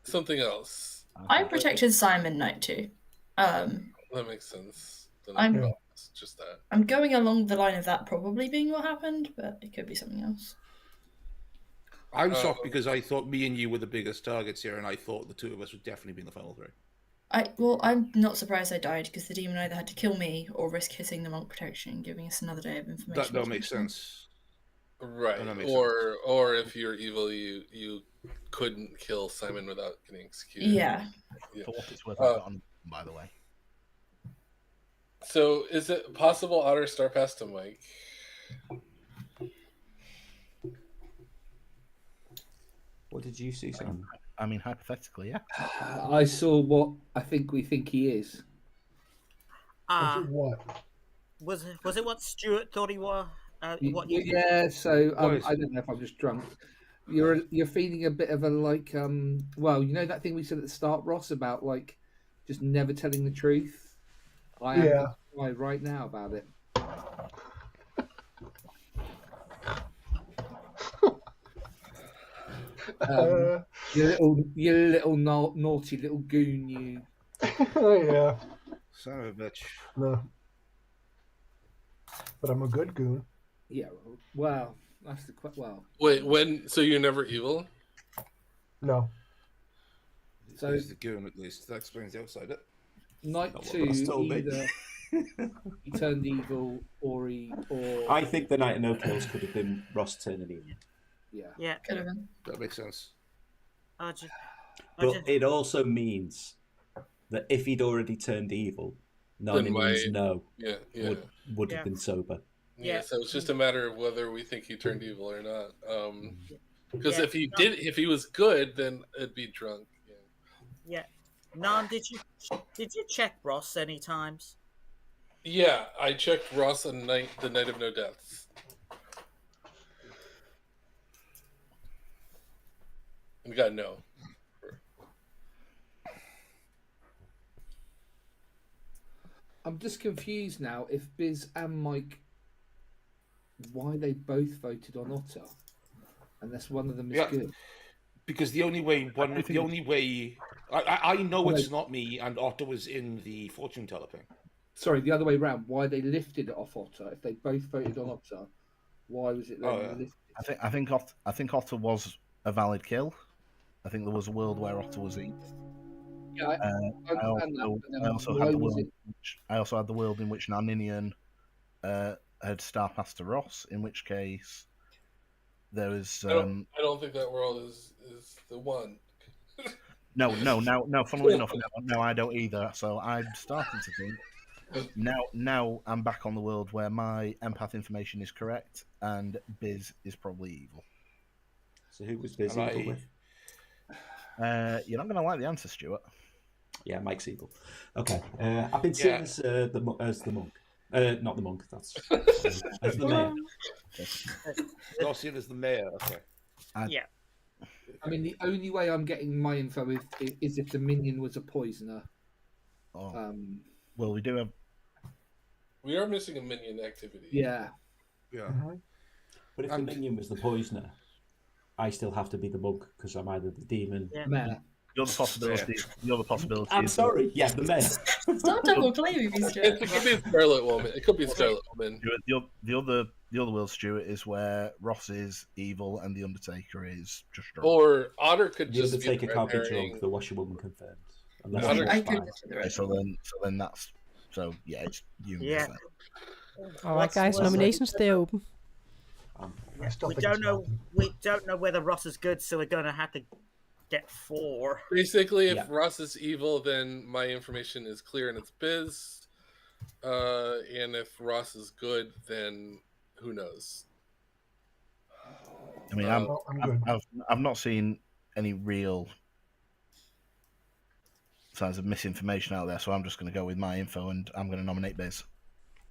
something else? I protected Simon night 2. That makes sense. Then I'm- well, it's just that. I'm going along the line of that probably being what happened, but it could be something else. I'm shocked because I thought me and you were the biggest targets here, and I thought the two of us would definitely be in the final three. I'm not surprised I died because the demon either had to kill me or risk hitting the monk protection and giving us another day of information. That makes sense. Right. That makes Or if you're evil, you couldn't kill Simon without getting executed. Yeah. For what it's worth, I've got on, by the way. So, is it possible Otter star pass to Mike? What did you see, Simon? I mean, hypothetically, yeah. I saw what I think we think he is. What? Was it what Stuart thought he was? What you Yeah, so What is I don't know if I'm just drunk. You're feeling a bit of a like well, you know that thing we said at the start, Ross, about like just never telling the truth. I am Yeah. right now about it. You little naughty little goon, you. Yeah. Son of a bitch. No. But I'm a good goon. Yeah, well, that's the well. Wait, so you're never evil? No. So He's the goon, at least. That explains the outside it. night Not what 2, Ross told me. either he turned evil or I think the night of no kills could have been Ross turning evil. Yeah. Could have been. That makes sense. But it also means that if he'd already turned evil, none Then means no Yeah. would Yeah. have been sober. Yeah, so it's just a matter of whether we think he turned evil or not. Because Yeah. if he was good, then it'd be drunk. Yeah. Nan, did you check Ross any times? Yeah, I checked Ross on the night of no deaths. And got no. I'm just confused now if Biz and Mike, why they both voted on Otter, unless one of them is good. Because the only way I know it's not me, and Otto was in the fortune teller thing. Sorry, the other way around. Why they lifted it off Otter? If they both voted on Otter, why was it then lifted? I think Otter was a valid kill. I think there was a world where Otter was evil. Yeah, I also had the world in which Nanninian had star passed to Ross, in which case there is. I don't think that world is the one. No. Funnily enough, no, I don't either. So I'm starting to think now I'm back on the world where my empath information is correct and Biz is probably evil. So who was Biz evil with? You're not going to like the answer, Stuart. Yeah, Mike's evil. Okay, I've been seen as the monk. Not the monk. That's as the mayor. Not seen as the mayor. Okay. Yeah. I mean, the only way I'm getting my info is if the minion was a poisoner. Well, we are missing a minion activity. Yeah. But if the minion was the poisoner, I still have to be the monk because I'm either the demon. Mayor. The other possibility. I'm sorry. Yeah, the mayor. Stop double claiming me, Stuart. It could be Scarlet Woman. It could be Scarlet Woman. The other world, Stuart, is where Ross is evil and the Undertaker is just drunk. Or Otter could The just Undertaker be can't be drunk. The Washerwoman confirmed. Unless Otter- she's I could fine. get to the right. So it's you. Yeah. All right, guys, nominations they're open. I still We think don't it's know. Malcolm. We don't know whether Ross is good, so we're gonna have to get 4. Basically, if Ross is evil, then my information is clear and it's Biz. And if Ross is good, then who knows? I mean, I'm good. I've not seen any real signs of misinformation out there, so I'm just going to go with my info and I'm going to nominate Biz.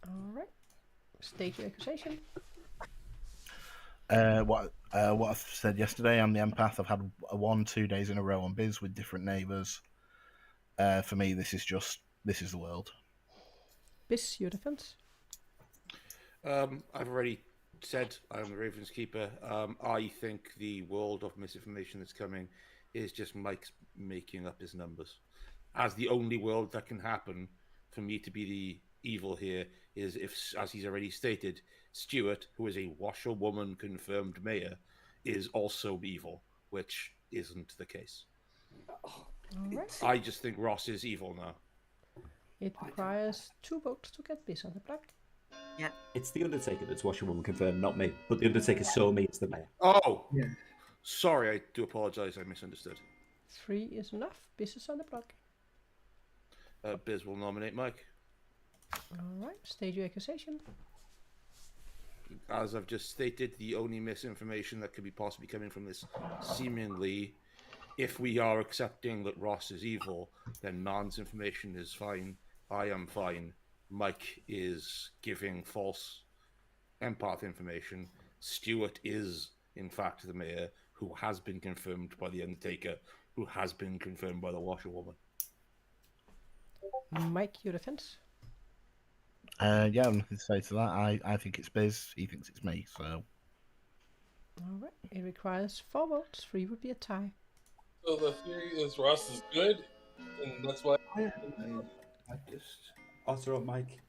All right. State your accusation. What I said yesterday, I'm the empath. I've had 1-2 days in a row on Biz with different neighbours. For me, this is the world. Biz, your defense. I've already said I'm the Ravens keeper. I think the world of misinformation that's coming is just Mike's making up his numbers. As the only world that can happen for me to be the evil here is if, as he's already stated, Stuart, who is a washerwoman confirmed mayor, is also evil, which isn't the case. All right. I just think Ross is evil now. It requires 2 votes to get Biz on the block. Yeah. It's the Undertaker that's washerwoman confirmed, not me. But the Undertaker saw me as the mayor. Oh, Yeah. Sorry, I do apologise. I misunderstood. 3 is enough. Biz is on the block. Biz will nominate Mike. All right. State your accusation. As I've just stated, the only misinformation that could be possibly coming from this, seemingly, if we are accepting that Ross is evil, then Man's information is fine. I am fine. Mike is giving false empath information. Stuart is, in fact, the mayor, who has been confirmed by the Undertaker, who has been confirmed by the washerwoman. Mike, your defense. Yeah, I'm nothing to say to that. I think it's Biz. He thinks it's me. So. All right. It requires 4 votes. 3 would be a tie. So the theory is Ross is good, and that's why. I just Otter up, Mike.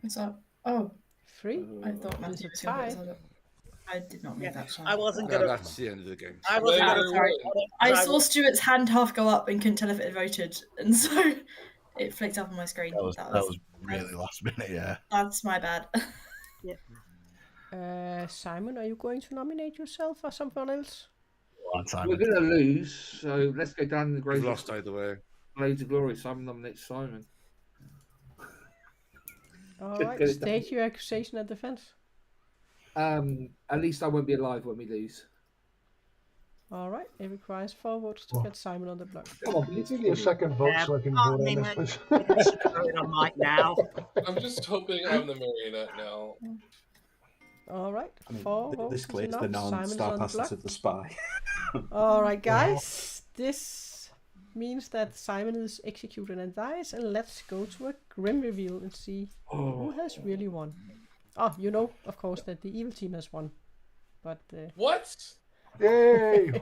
What's up? Oh, 3. I thought It's Matthew a was going tie. to I did not make that choice. I wasn't No, gonna. that's the end of the game. I wasn't Later gonna. sorry. I I saw Stuart's hand half go up and couldn't tell if it had voted, and so it flicked up on my screen. That was really last minute, yeah. That's my bad. Simon, are you going to nominate yourself or someone else? We're going to lose, so let's go down in the We've grave lost either way. blades of glory. Simon nominates Simon. All Just right. get it done. State your accusation and defense. At least I won't be alive when we lose. All right. It requires 4 votes to get Simon on the block. Come on, Can you please. give me a second vote so I can Yeah, vote on I mean, this, please? I should throw it on Mike now. I'm just hoping I'm the marionette now. All right. I mean, 4 votes this is clears enough. the Simon's non-star on the passes block. of the spy. All right, guys. This means that Simon is executed and dies, and let's go to a grim reveal and see who has really won. Oh, you know, of course, that the evil team has won. But What? Yay!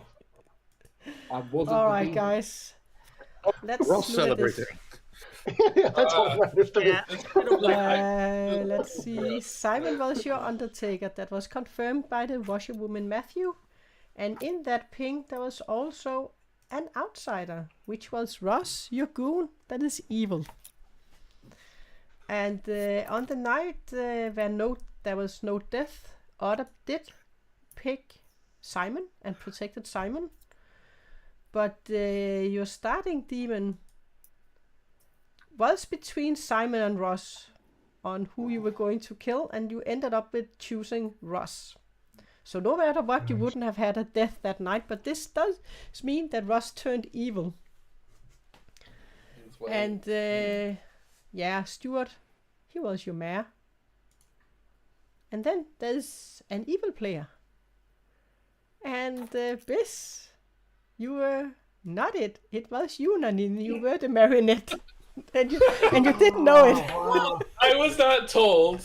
I wasn't. all right, redeemed. guys. Let's Ross look at this. celebrating. Yeah, that's all right. Yeah. It's kind of like Let's see. Simon was your Undertaker. That was confirmed by the washerwoman Matthew. And in that ping, there was also an outsider, which was Ross, your goon, that is evil. And on the night where there was no death, Otter did pick Simon and protected Simon. But your starting demon was between Simon and Ross on who you were going to kill, and you ended up with choosing Ross. So no matter what, you wouldn't have had a death that night, but this does mean that Ross turned evil. And yeah, Stuart, he was your mayor. And then there's an evil player. And Biz, you were not it. It was you, Nanine. You were the marionette. and you didn't know it. I was not told,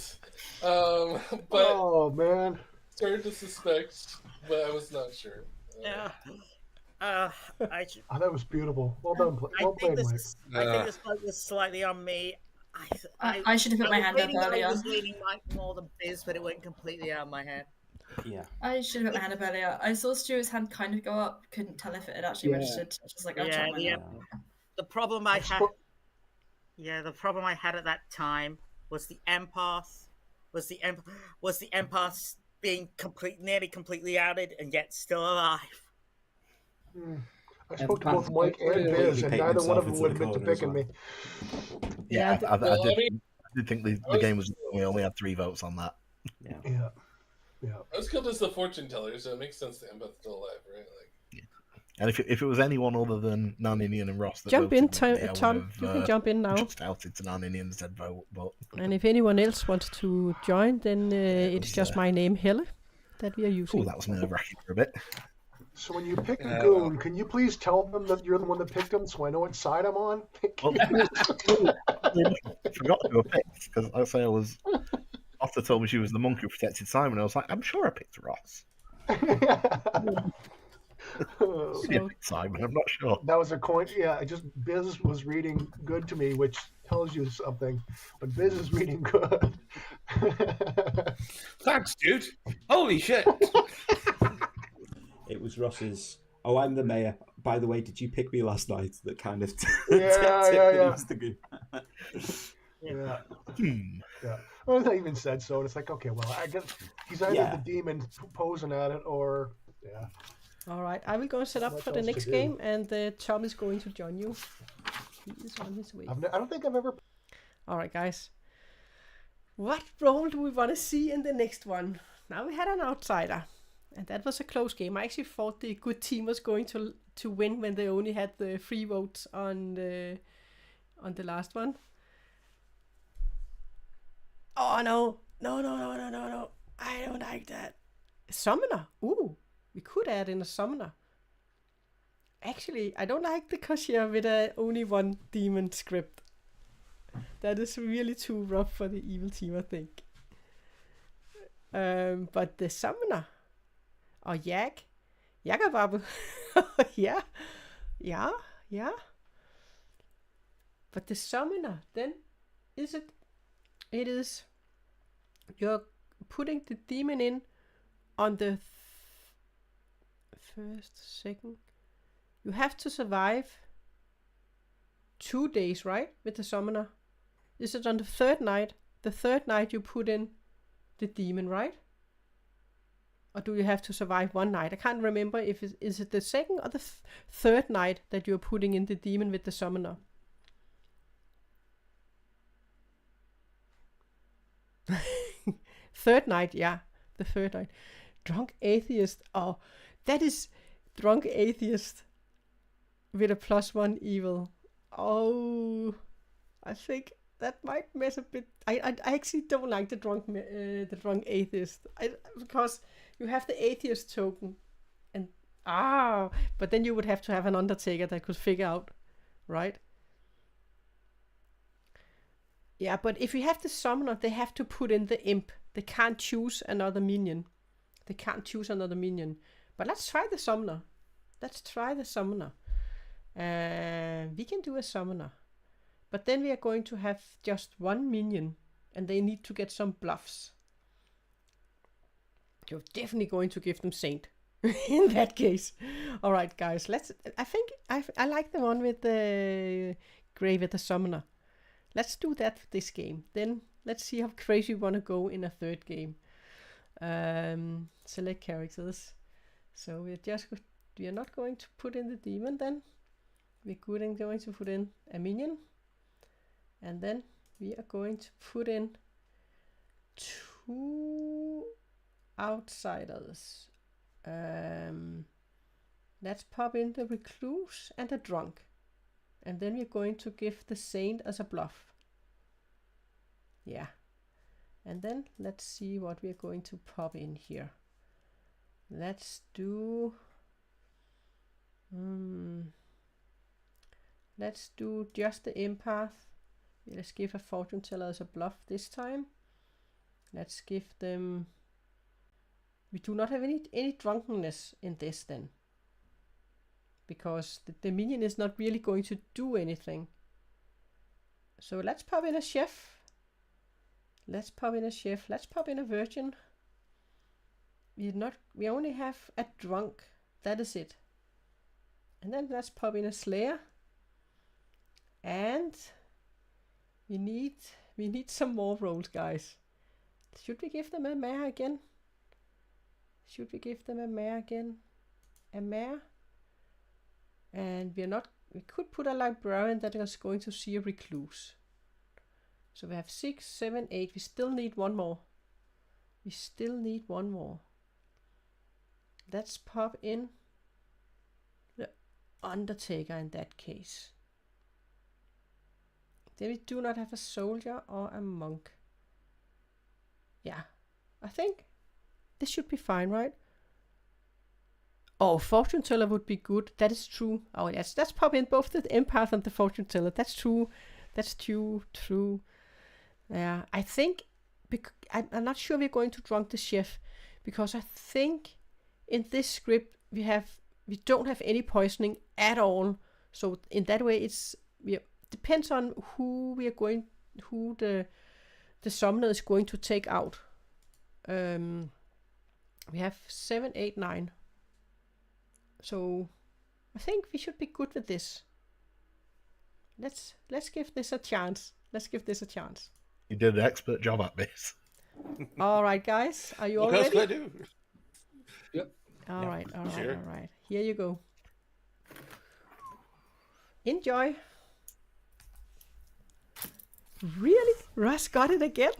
but Oh man. started to suspect, but I was not sure. Yeah. I should. Oh, that was beautiful. Well done. I Well think played, this Mike. is. I think this vote was slightly on me. I should have put my hand up I earlier. was leaning Mike more than Biz, but it went completely out of my head. Yeah. I should have put my hand up earlier. I saw Stuart's hand kind of go up. Couldn't tell if it had actually Yeah. registered. I was just like, I'll Yeah, check my yeah. hand. The problem I had. Spo- Yeah, the problem I had at that time was the empath. Was the empath being nearly completely outed and yet still alive. I spoke to both Mike and Biz, and neither one of them would admit to picking me. Yeah, Yeah, I I did think the game was. We only had 3 votes on that. Yeah. Yeah. Yeah. I was killed as the fortune teller, so it makes sense the empath's still alive, right? Like, And if it was anyone other than Naninian and Ross that Jump voted in, with me, I would Tom. have You can jump in now. just outed to Naninian and said vote. But And if anyone else wants to join, then it's just my name, Helle, that we are using. Oh, that was nerve-wracking for a bit. So when you pick a goon, can you please tell them that you're the one that picked him so I know what side I'm on? Well, I forgot who I picked because I say I was. Otter told me she was the monk who protected Simon. I was like, I'm sure I picked Ross. So, Simon, I'm not sure. that was a coin. Yeah, Biz was reading good to me, which tells you something. But Biz is reading good. Thanks, dude. Holy shit. It was Ross's. Oh, I'm the mayor. By the way, did you pick me last night? That kind of Yeah. the goon. Yeah. Yeah. Well, they even said so, and it's like, okay, well, I guess he's either the demon posing at it, or All right, I will go set up for the next game, and Tom is going to join you. He is on his way. I don't think I've ever. All right, guys. What role do we want to see in the next one? Now we had an outsider, and that was a close game. I actually thought the good team was going to win when they only had the 3 votes on the last one. Oh no! I don't like that. Summoner. Ooh, we could add in a summoner. Actually, I don't like the Kashir with only 1 demon script. That is really too rough for the evil team, I think. But the summoner. Oh, Jagababu. Yeah. But the summoner, then it is you're putting the demon in on the first, second. You have to survive 2 days, right? With the summoner. Is it on the 3rd night? The 3rd night you put in the demon, right? Or do you have to survive 1 night? I can't remember if is it the 2nd or the 3rd night that you're putting in the demon with the summoner. Third night, yeah. The 3rd night. Drunk Atheist. Oh, that is Drunk Atheist with a +1 evil. Oh, I think that might mess a bit. I actually don't like the drunk atheist. Because you have the atheist token, and but then you would have to have an undertaker that could figure out, right? Yeah, but if you have the summoner, they have to put in the imp. They can't choose another minion. But let's try the summoner. We can do a summoner. But then we are going to have just 1 minion, and they need to get some bluffs. You're definitely going to give them Saint in that case. All right, guys. I think I like the one with the Grey with the summoner. Let's do that for this game. Then let's see how crazy we want to go in a 3rd game. Select characters. So we are not going to put in the demon then. We're going to put in a minion. And then we are going to put in 2 outsiders. Let's pop in the recluse and the drunk. And then we're going to give the saint as a bluff. Yeah. And then let's see what we're going to pop in here. Let's do just the empath. Let's give a fortune teller as a bluff this time. Let's give them. We do not have any drunkenness in this then, because the minion is not really going to do anything. So let's pop in a chef. Let's pop in a virgin. We only have a drunk. That is it. And then let's pop in a slayer. And we need some more rolls, guys. Should we give them a mare again? A mare? And we could put a librarian that is going to see a recluse. So we have 6, 7, 8. We still need one more. Let's pop in the Undertaker in that case. Then we do not have a soldier or a monk. Yeah, I think this should be fine, right? Oh, fortune teller would be good. That is true. Oh yes, let's pop in both the empath and the fortune teller. That's true. That's true. Yeah, I think I'm not sure we're going to drunk the chef, because I think in this script we don't have any poisoning at all. So in that way, depends on who the summoner is going to take out. We have 7, 8, 9. So I think we should be good with this. Let's give this a chance. You did an expert job at this. All right, guys, are you all What else ready? can I do? Yep. All right. Sure. All right. Here you go. Enjoy. Really? Russ got it again?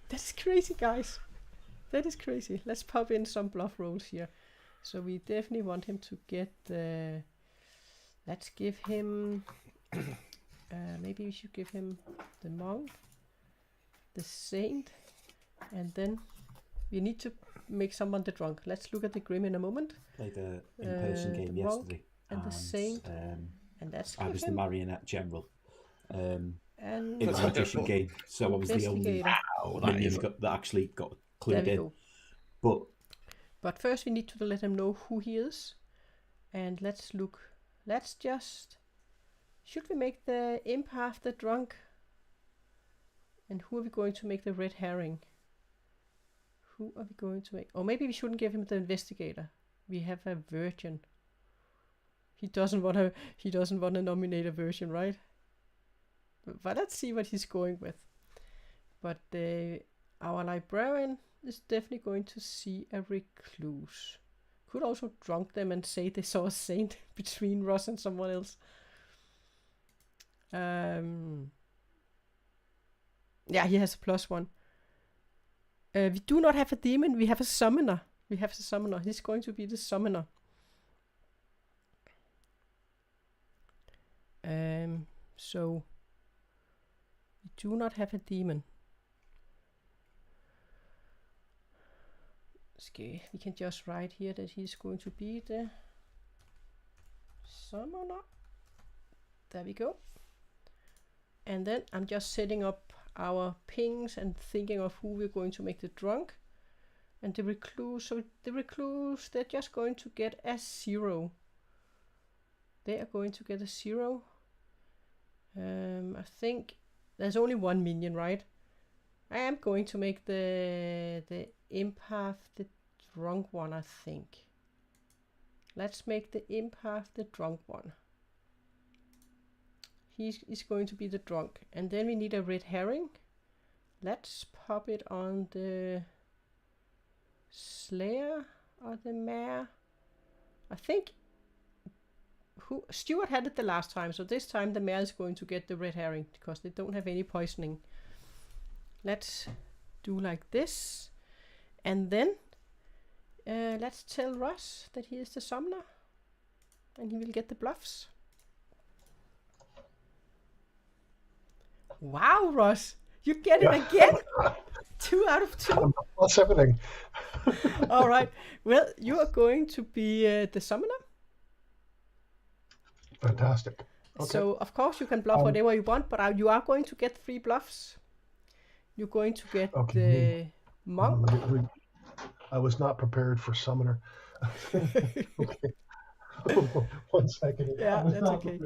That's crazy, guys. That is crazy. Let's pop in some bluff rolls here. So we definitely want him to get the... Let's give him... maybe we should give him the monk, the saint, and then we need to make someone the drunk. Let's look at the grim in a moment. Played an in-person game the monk yesterday. and the saint. And that's I was the marionette general. And it was a magician game, so I was the only minion that actually got clued in. But first we need to let him know who he is. And let's look. Let's just... Should we make the empath the drunk? And who are we going to make the red herring? Who are we going to make? Or maybe we shouldn't give him the investigator. We have a virgin. He doesn't want to nominate a virgin, right? But let's see what he's going with. But our librarian is definitely going to see a recluse. Could also drunk them and say they saw a saint between Ross and someone else. Yeah, he has a +1. We do not have a demon. We have a summoner. He's going to be the summoner. So we do not have a demon. Okay, we can just write here that he's going to be the summoner. There we go. And then I'm just setting up our pings and thinking of who we're going to make the drunk. And the recluse, so the recluse, they're just going to get a 0. They are going to get a 0. I think there's only one minion, right? I am going to make the empath the drunk one, I think. Let's make the empath the drunk one. He's going to be the drunk. And then we need a red herring. Let's pop it on the Slayer or the Mare. I think Stuart had it the last time, so this time the Mare is going to get the red herring because they don't have any poisoning. Let's do like this. And then let's tell Ross that he is the summoner and he will get the bluffs. Wow, Ross, you get it again. 2 out of 2. What's happening? All right. Well, you are going to be the summoner. Fantastic. Okay. So, of course, you can bluff whatever you want, but you are going to get 3 bluffs. You're going to get the monk. I was not prepared for summoner. Okay. 1 second. Yeah, that's okay.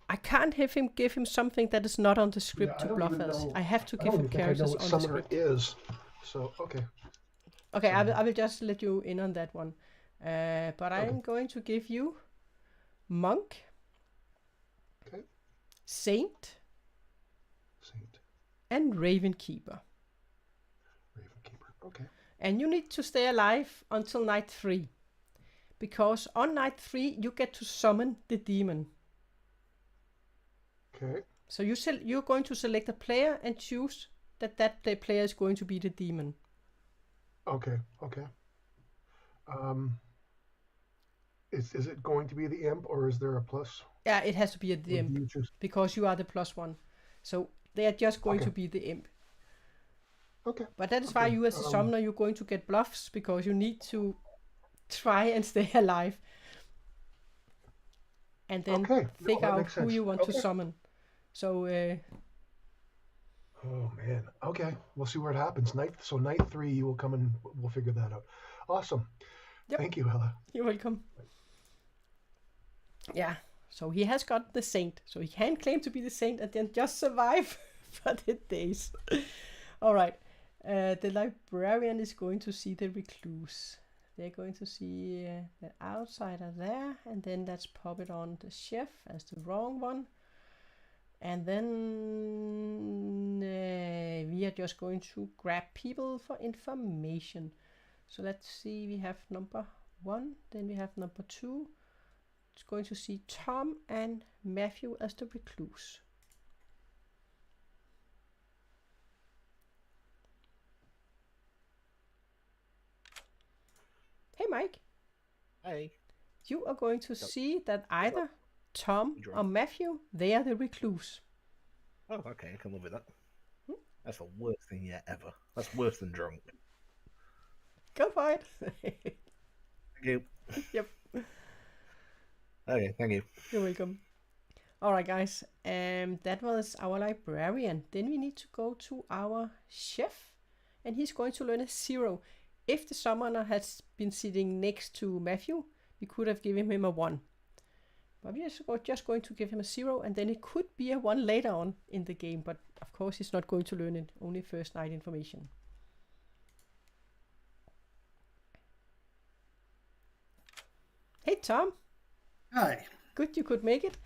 I can't give him something that is not on the script to bluff us. I have to give him characters on the script. Is. So, okay. Okay, I will just let you in on that one. But I'm going to give you monk, saint, and ravenkeeper. Okay. And you need to stay alive until night 3. Because on night 3, you get to summon the demon. Okay. So you're going to select a player and choose that player is going to be the demon. Okay. Is it going to be the imp, or is there a plus? Yeah, it has to be a Or the imp do you choose? because you are the +1. So they are just going Okay. to be the imp. Okay. But that is why Okay, you as a summoner, you're going to get bluffs because you need to try and stay alive. And then Okay, no, figure that out makes who sense. you want to Okay. summon. So Oh man. Okay, we'll see where it happens. Night 3, you will come and we'll figure that out. Awesome. Yep. Thank you, Ella. You're welcome. Yeah. So he has got the saint. So he can claim to be the saint and then just survive for the days. All right. The librarian is going to see the recluse. They're going to see the outsider there, and then let's pop it on the chef as the wrong one. And then we are just going to grab people for information. So let's see, we have number 1, then we have number 2. It's going to see Tom and Matthew as the recluse. Hey Mike. Hey. You are going to see that either Tom or Matthew, they are the recluse. Oh, okay, I can live with that. That's the worst thing yet ever. That's worse than drunk. Go for it. Thank you. Yep. Okay, thank you. You're welcome. Alright guys, that was our librarian. Then we need to go to our chef, and he's going to learn a 0. If the summoner has been sitting next to Matthew, we could have given him a 1. But we're just going to give him a 0, and then it could be a 1 later on in the game, but of course he's not going to learn it, only first night information. Hey Tom. Hi. Good you could make it.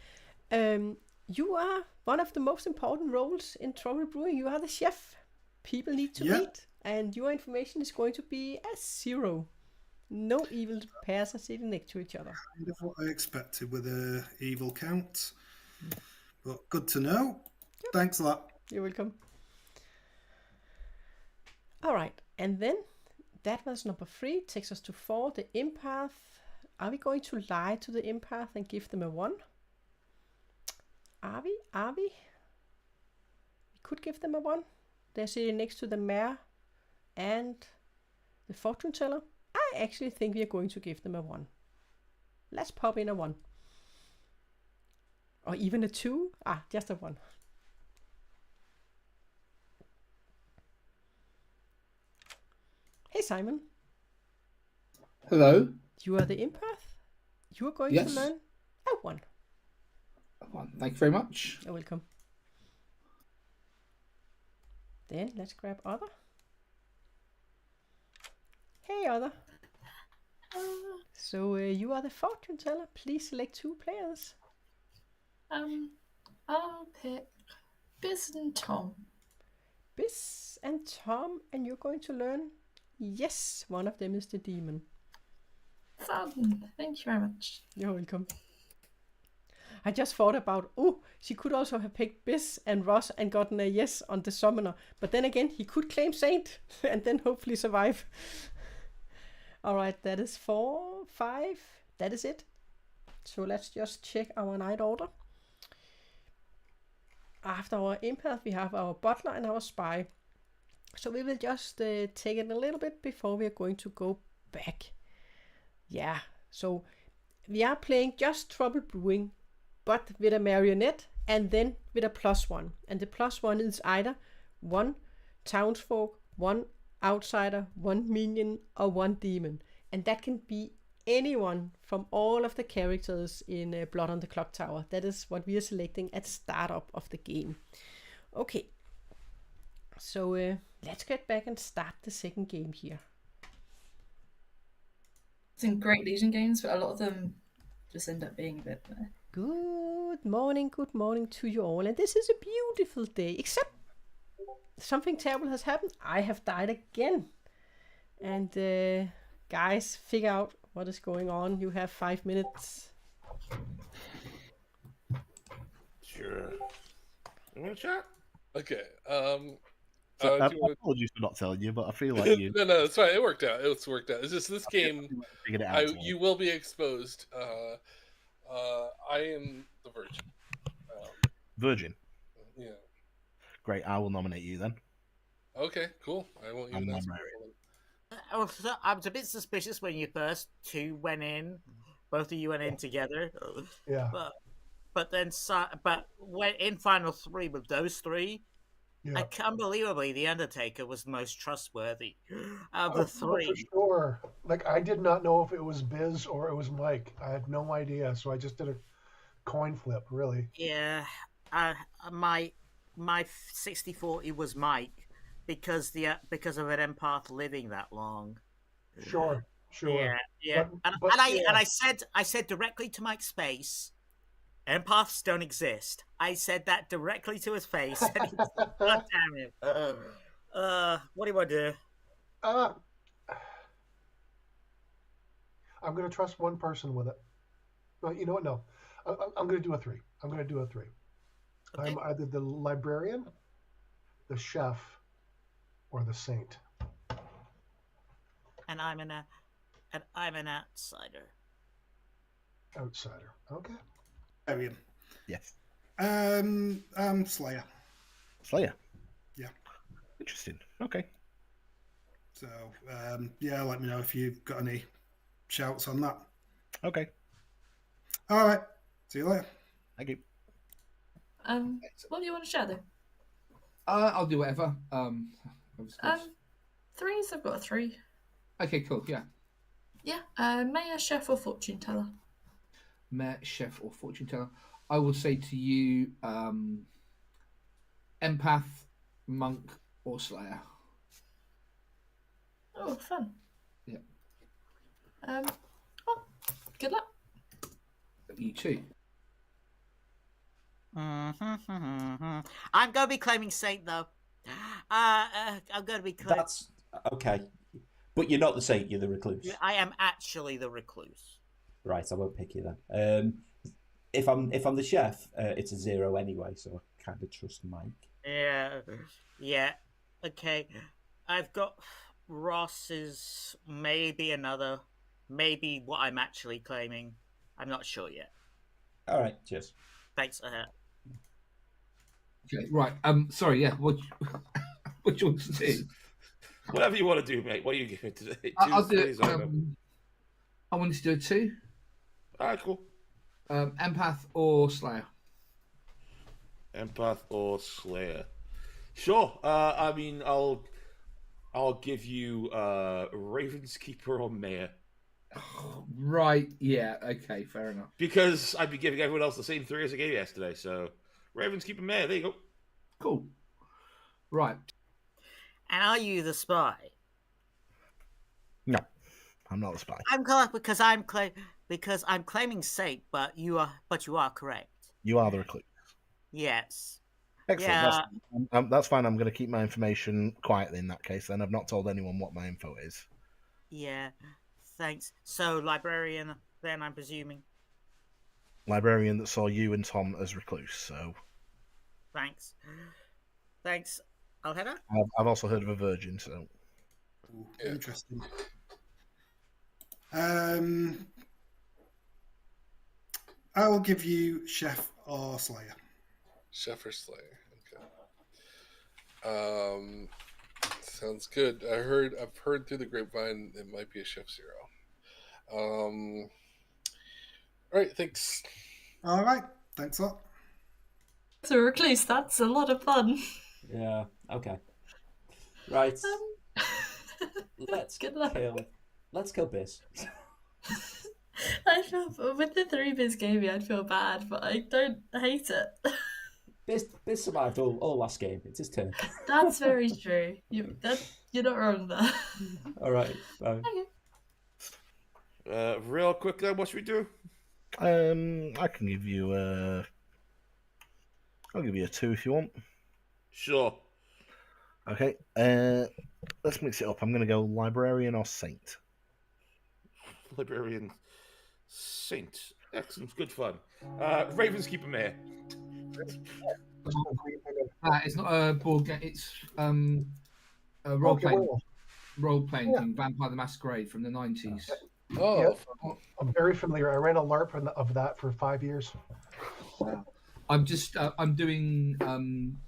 You are one of the most important roles in Trouble Brewing. You are the chef. People need to eat, and your information is going to be a 0. No evil pairs are sitting next to each other. Kind of what I expected with a evil count, but good to know. Yep. Thanks a lot. You're welcome. All right, and then that was number 3. Takes us to 4. The empath. Are we going to lie to the empath and give them a 1? Are we? We could give them a 1. They're sitting next to the mayor and the fortune teller. I actually think we are going to give them a 1. Let's pop in a 1. Or even a 2. Just a 1. Hey Simon. Hello. You are the empath. You are going to learn a 1. A 1. Thank you very much. You're welcome. Then let's grab Other. Hey Other. So you are the fortune teller. Please select 2 players. I'll pick Biz and Tom. Biz and Tom, and you're going to learn. Yes, one of them is the demon. Fun. Thank you very much. You're welcome. I just thought about, she could also have picked Biz and Ross and gotten a yes on the summoner. But then again, he could claim Saint and then hopefully survive. Alright, that is 4, 5. That is it. So let's just check our night order. After our empath, we have our butler and our spy. So we will just take it a little bit before we are going to go back. Yeah, so we are playing just Trouble Brewing, but with a marionette and then with a +1. And the +1 is either 1 townsfolk, 1 outsider, 1 minion, or 1 demon. And that can be anyone from all of the characters in Blood on the Clocktower. That is what we are selecting at startup of the game. Okay, so let's get back and start the second game here. Some great Legion games, but a lot of them just end up being a bit Good morning to you all. And this is a beautiful day, except something terrible has happened. I have died again. And guys, figure out what is going on. You have 5 minutes. Sure. You want to chat? Okay. So, do you wanna... apologies for not telling you, but I feel like you no, it's fine. It worked out. It's worked out. It's just this game. figured it out. You will be exposed. I am the virgin. Virgin. Yeah. Great. I will nominate you then. Okay. Cool. I won't I'm even ask. I was a bit suspicious when you first two went in. Both of you went in together. Yeah. But then, but when in final three with those three, Yeah. unbelievably, the Undertaker was the most trustworthy of the three. For sure. Like, I did not know if it was Biz or it was Mike. I had no idea, so I just did a coin flip, really. Yeah, my 60-40 was Mike because of an empath living that long. Sure. Yeah. But I said directly to Mike's face, empaths don't exist. I said that directly to his face. And he said, God damn it. What do you want to do? I'm going to trust one person with it. Well, you know what? No. I'm going to do a 3. Okay. I'm either the librarian, the chef, or the saint. And I'm an outsider. Outsider. Okay. Arian. Yes. Slayer. Slayer. Yeah. Interesting. Okay. So yeah, let me know if you've got any shouts on that. Okay. All right. See you later. Thank you. What do you want to share though? I'll do whatever. Threes. I've got a 3. Okay, cool. Yeah. Yeah. Mayor, chef, or fortune teller. Mayor, chef, or fortune teller. I will say to you, empath, monk, or slayer. Oh, fun. Yeah. Well, good luck. You too. I'm going to be claiming saint though. I'm going to be claiming. That's okay. But you're not the saint, you're the recluse. I am actually the recluse. Right, I won't pick you then. If I'm the chef, it's a 0 anyway, so I kind of trust Mike. Yeah. Okay. I've got Ross's, maybe another, maybe what I'm actually claiming. I'm not sure yet. All right, cheers. Thanks. Okay, right. Sorry. Yeah. What do you want to do? Whatever you want to do, mate. What are you giving today? I'll do it. I wanted to do a 2. All right, cool. Empath or Slayer? Empath or Slayer? Sure. I mean, I'll give you Raven's Keeper or Mayor. Right. Yeah. Okay. Fair enough. Because I'd be giving everyone else the same 3 as I gave yesterday. So Raven's Keeper, Mayor. There you go. Cool. Right. And are you the spy? No, I'm not the spy. I'm glad because I'm claiming saint, but you are correct. You are the recluse. Yes. Excellent. Yeah. That's fine. I'm going to keep my information quietly in that case. Then I've not told anyone what my info is. Yeah. Thanks. So librarian, then I'm presuming. Librarian that saw you and Tom as recluse. So. Thanks. I'll head out. I've also heard of a virgin. So. Ooh, interesting. I'll give you chef or slayer. Chef or slayer. Okay. Sounds good. I've heard through the grapevine it might be a chef 0. All right. Thanks. All right. Thanks a lot. So recluse. That's a lot of fun. Yeah. Okay. Right. Let's kill Biz. I feel with the 3 Biz gave me, I'd feel bad, but I don't hate it. Biz survived all last game. It's his turn. That's very true. You're not wrong there. All right. Bye. Okay. Real quick then, what should we do? I can give you I'll give you a 2 if you want. Sure. Okay. Let's mix it up. I'm going to go librarian or saint. Librarian, saint. Excellent. Good fun. Raven's Keeper, Mayor. It's not a board game. It's a role playing thing. Vampire the Masquerade from the 90s. Oh, yeah, I'm very familiar. I ran a LARP of that for 5 years. Wow. I'm doing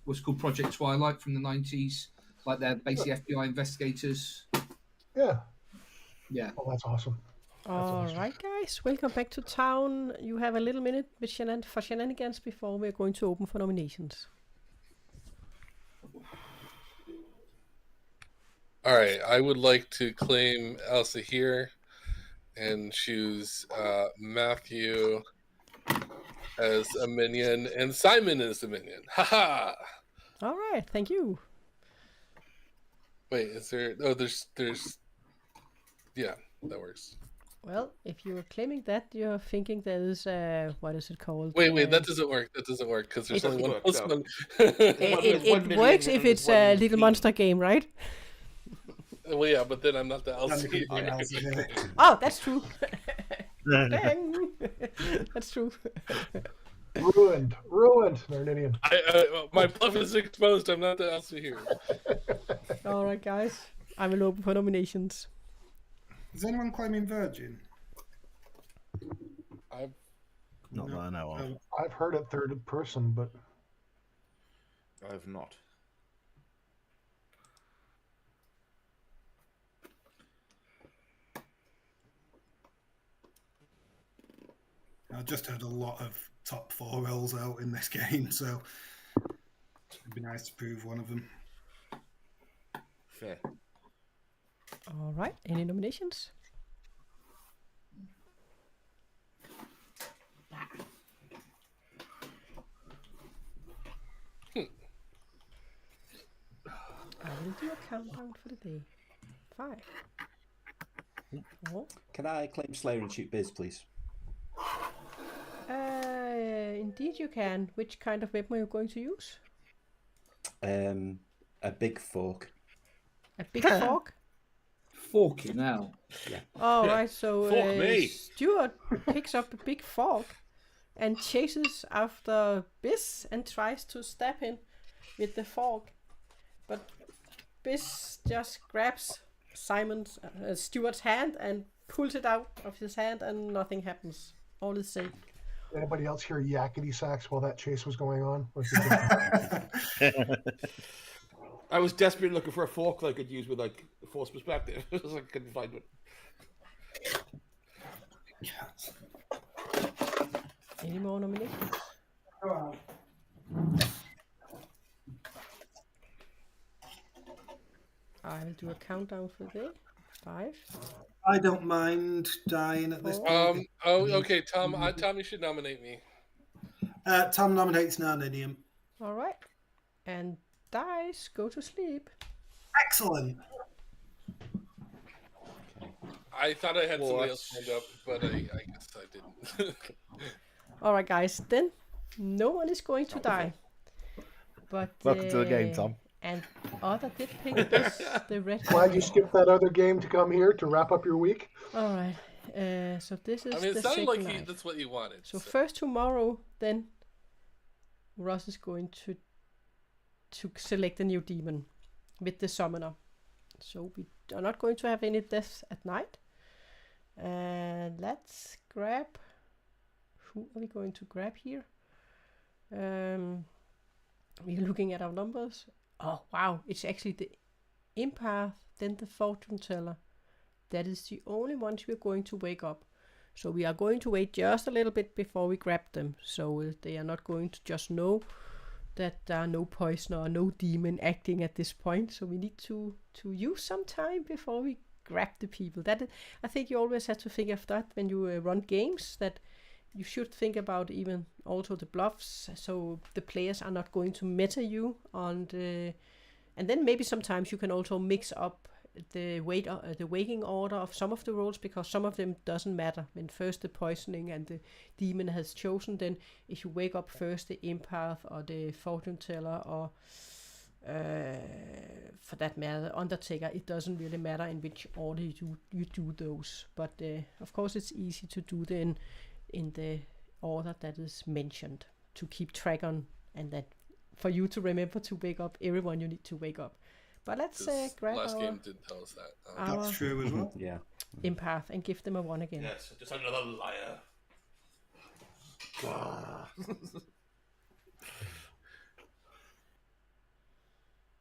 what's called Project Twilight from the 90s. Like they're basically FBI investigators. Yeah. Yeah. Oh, that's awesome. All right, guys, welcome back to town. You have a little minute with for shenanigans before we're going to open for nominations. all right. I would like to claim Elsa here and choose Matthew as a minion and Simon as a minion. Haha. All right, thank you. Wait, is there? Oh, there's. Yeah, that works. Well, if you're claiming that, you're thinking there is what is it called? Wait, that doesn't work. That doesn't work because there's only one work, no. postman. It works if it's a little monster game, right? Well, yeah, but then I'm not the Elsa. Oh, that's true. Dang. That's true. Ruined, Narninian. My bluff is exposed. I'm not the Elsa here. All right, guys. I will open for nominations. Is anyone claiming Virgin? Not that I know of. I've heard it third person, but I have not. I just had a lot of top 4 rolls out in this game, so it'd be nice to prove one of them. Fair. All right. Any nominations? I will do a countdown for the day. 5. 4. Can I claim Slayer and shoot Biz, please? Indeed you can. Which kind of weapon are you going to use? A big fork. A big fork? Forky now. Yeah. All right, so Fork me. Stuart picks up a big fork and chases after Biz and tries to stab him with the fork, but Biz just grabs Stuart's hand and pulls it out of his hand, and nothing happens. All is safe. Anybody else hear yakety sax while that chase was going on? I was desperately looking for a fork that I could use with like force perspective. I couldn't find one. Any more nominations? I will do a countdown for the 5. I don't mind dying at this point. Okay, Tom. Tom, you should nominate me. Tom nominates Narninium. All right, and dice, go to sleep. Excellent. I thought I had somebody else lined up, but I guess I didn't. All right, guys. Then no one is going to die. But Welcome to the game, Tom. And Other did pick this, the red. Glad you skipped that other game to come here to wrap up your week. All right. So this is. I mean, the it sounded like night. that's what you wanted. So first tomorrow, then Ross is going to select a new demon with the summoner. So we are not going to have any deaths at night. And let's grab. Who are we going to grab here? We're looking at our numbers. Oh wow! It's actually the empath, then the fortune teller. That is the only ones we're going to wake up. So we are going to wait just a little bit before we grab them. So they are not going to just know that there are no poison or no demon acting at this point. So we need to use some time before we grab the people. That is, I think you always have to think of that when you run games, that you should think about even also the bluffs, so the players are not going to meta you on the, and then maybe sometimes you can also mix up the waking order of some of the rolls, because some of them doesn't matter. When first the poisoning and the demon has chosen, then if you wake up first the empath or the fortune teller or for that matter undertaker, it doesn't really matter in which order you do those. But of course it's easy to do them in the order that is mentioned to keep track on, and that for you to remember to wake up everyone you need to wake up. But let's grab last our, game did tell us that. That's true as well. Yeah. empath and give them a 1 again. Yes, just another liar.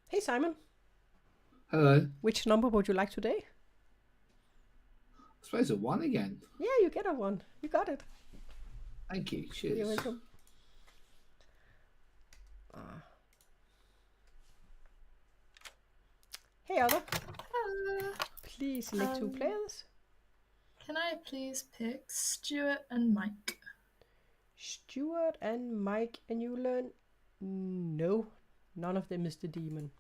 Hey Simon, Hello. which number would you like today? I suppose a 1 again. Yeah, you get a 1. You got it. Thank you. You're Cheers. welcome. Hey Otto, Hello. please select 2 players. Can I please pick Stuart and Mike? Stuart and Mike, and you learn no, none of them is the demon.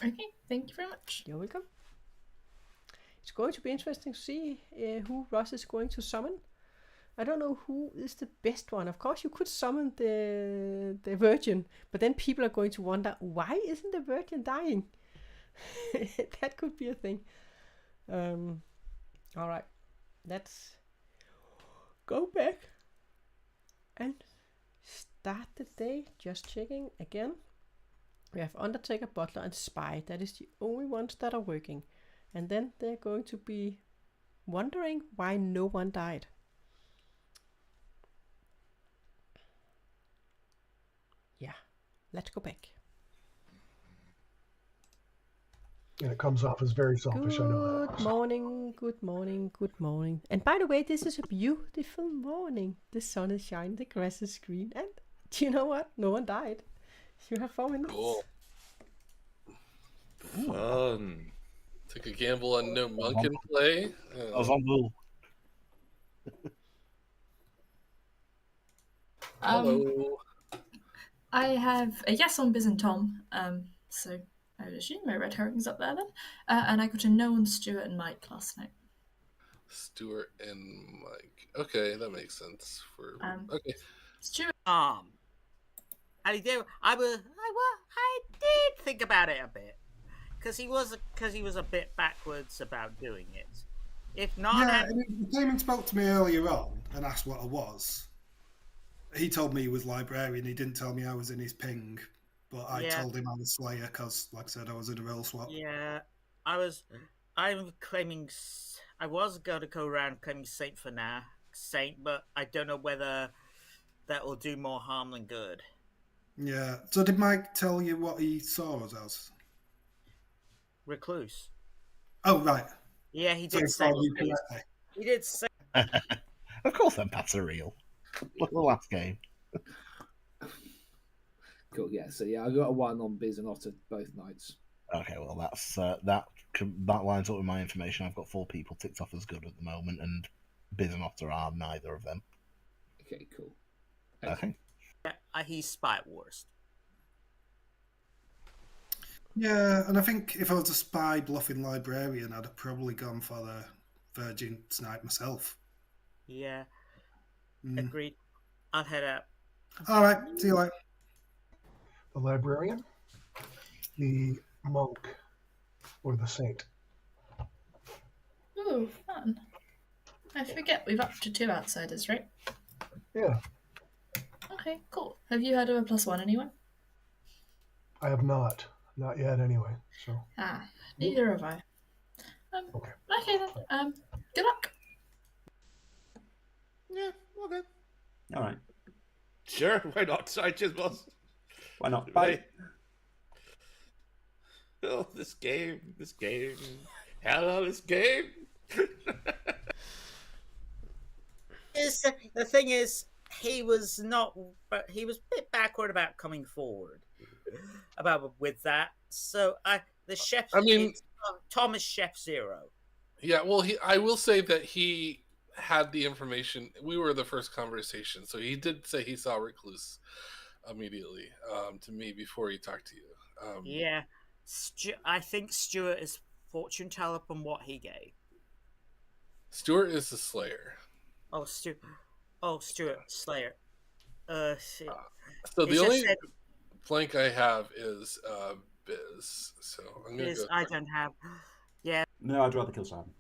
Okay, thank you very much. You're welcome. It's going to be interesting to see who Ross is going to summon. I don't know who is the best one. Of course, you could summon the Virgin, but then people are going to wonder, why isn't the Virgin dying? That could be a thing. All right, let's go back and start the day. Just checking again. We have Undertaker, Butler, and Spy. That is the only ones that are working. And then they're going to be wondering why no one died. Yeah, let's go back. And it comes off as very selfish, I know that. Good morning, good morning, good morning. And by the way, this is a beautiful morning. The sun is shining, the grass is green, and do you know what? No one died. You have 4 minutes. Cool. Fun. Take a gamble on no monk in play. Ensemble. Hello. I have a yes on Biz and Tom, so I would assume my red herring's up there then. And I got a no on Stuart and Mike last night. Stuart and Mike. Okay, that makes sense. Okay. Stuart. How do you do? I did think about it a bit because he was a bit backwards about doing it. If not, Yeah, he came and spoke to me earlier on and asked what I was. He told me he was librarian. He didn't tell me I was in his ping, but I told him I was Slayer because, like I said, I was in a role swap. Yeah, I'm claiming. I was going to go around claiming Saint for now, Saint, but I don't know whether that will do more harm than good. Yeah. So did Mike tell you what he saw us as? Recluse. Oh, right. Yeah, he So did he say. told you correctly. He did say. Of course, empaths are real. Look at the last game. Cool. Yeah. So yeah, I got a 1 on Biz and Otter both nights. Okay, well that's that lines up with my information. I've got 4 people ticked off as good at the moment, and Biz and Otter are neither of them. Okay. Cool. Okay. He's spy at worst. Yeah, and I think if I was a spy bluffing librarian, I'd have probably gone for the Virgin Snipe myself. Yeah. Agreed. I'll head out. All right. See you later. The librarian, the monk, or the saint. Ooh, fun. I forget we've up to 2 outsiders, right? Yeah, Okay, cool. Have you heard of a +1 anyone? I have not yet anyway. So Neither have I. Okay then. Good luck. Yeah, okay. All right. Sure, why not? Side boss. Why not? Bye. Oh, this game. Hello, this game. The thing is, he was a bit backward about coming forward with that. So the chef. I mean, Thomas Chef Zero. Yeah, well, I will say that he had the information. We were the first conversation, so he did say he saw Recluse immediately to me before he talked to you. Yeah, I think Stuart is fortune teller from what he gave. Stuart is the Slayer. Oh, Stuart Slayer. So the only flank I have is Biz. So I'm gonna go. I don't have. Yeah. No, I'd rather kill Simon.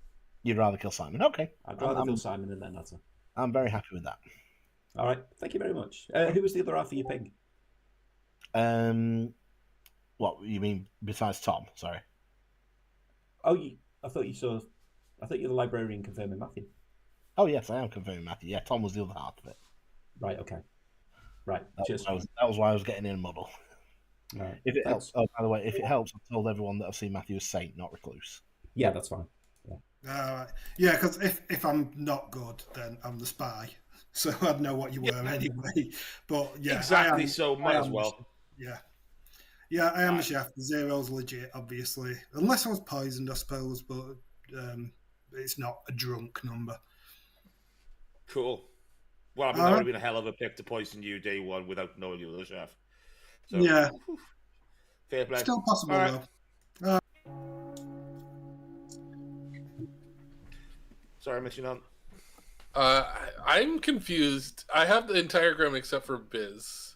You'd rather kill Simon. Okay. I'd rather kill Simon and then Otter. I'm very happy with that. All right. Thank you very much. Who was the other half of your ping? What you mean besides Tom? Sorry. Oh, I thought you're the librarian confirming Matthew. Oh yes, I am confirming Matthew. Yeah, Tom was the other half of it. Right. Okay. Right. That was why I was getting in a muddle. Right. If it helps, oh, by the way, if it helps, I've told everyone that I've seen Matthew as Saint, not Recluse. Yeah, that's fine. Yeah, because if I'm not good, then I'm the spy, so I'd know what you were anyway. But yeah, exactly. So might as well. Yeah, I am a chef. The zero's legit, obviously, unless I was poisoned, I suppose. But it's not a drunk number. Cool. Well, I mean, that would have been a hell of a pick to poison you day one without knowing you were the chef. So, yeah, fair play. Still possible though. Sorry, Mr. Nunn. I'm confused. I have the entire gram except for Biz.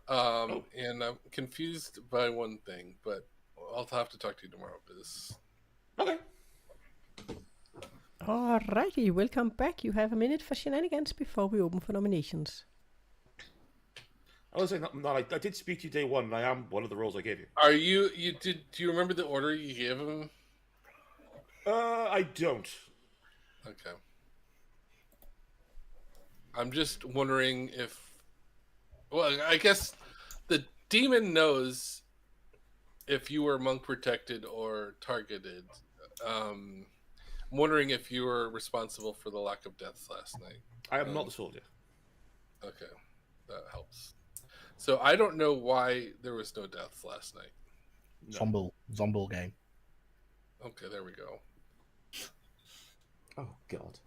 And I'm confused by one thing, but I'll have to talk to you tomorrow, Biz. Okay. Alrighty, welcome back. You have a minute for shenanigans before we open for nominations. I was saying, no, I did speak to you day one, and I am one of the roles I gave you. Are you? Do you remember the order you gave him? I don't. Okay. I'm just wondering if. Well, I guess the demon knows if you were monk protected or targeted. I'm wondering if you were responsible for the lack of deaths last night. I am not the soldier. Okay, that helps. So I don't know why there was no deaths last night. No. Zomble game. Okay, there we go. Oh God.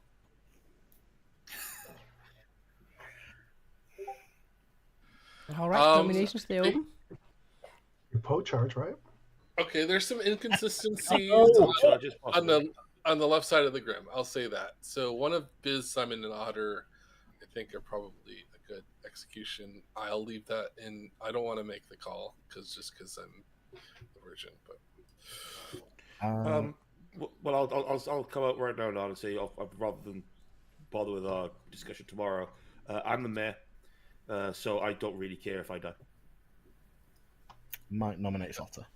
All right, nominations, they open. Your poach charge, right? Okay, there's some inconsistencies on the left side of the grim. I'll say that. So one of Biz, Simon, and Otter, I think, are probably a good execution. I'll leave that in. I don't want to make the call because I'm the virgin. But well, I'll come out right now and say rather than bother with our discussion tomorrow, I'm the mayor, so I don't really care if I die. Might nominate Otter.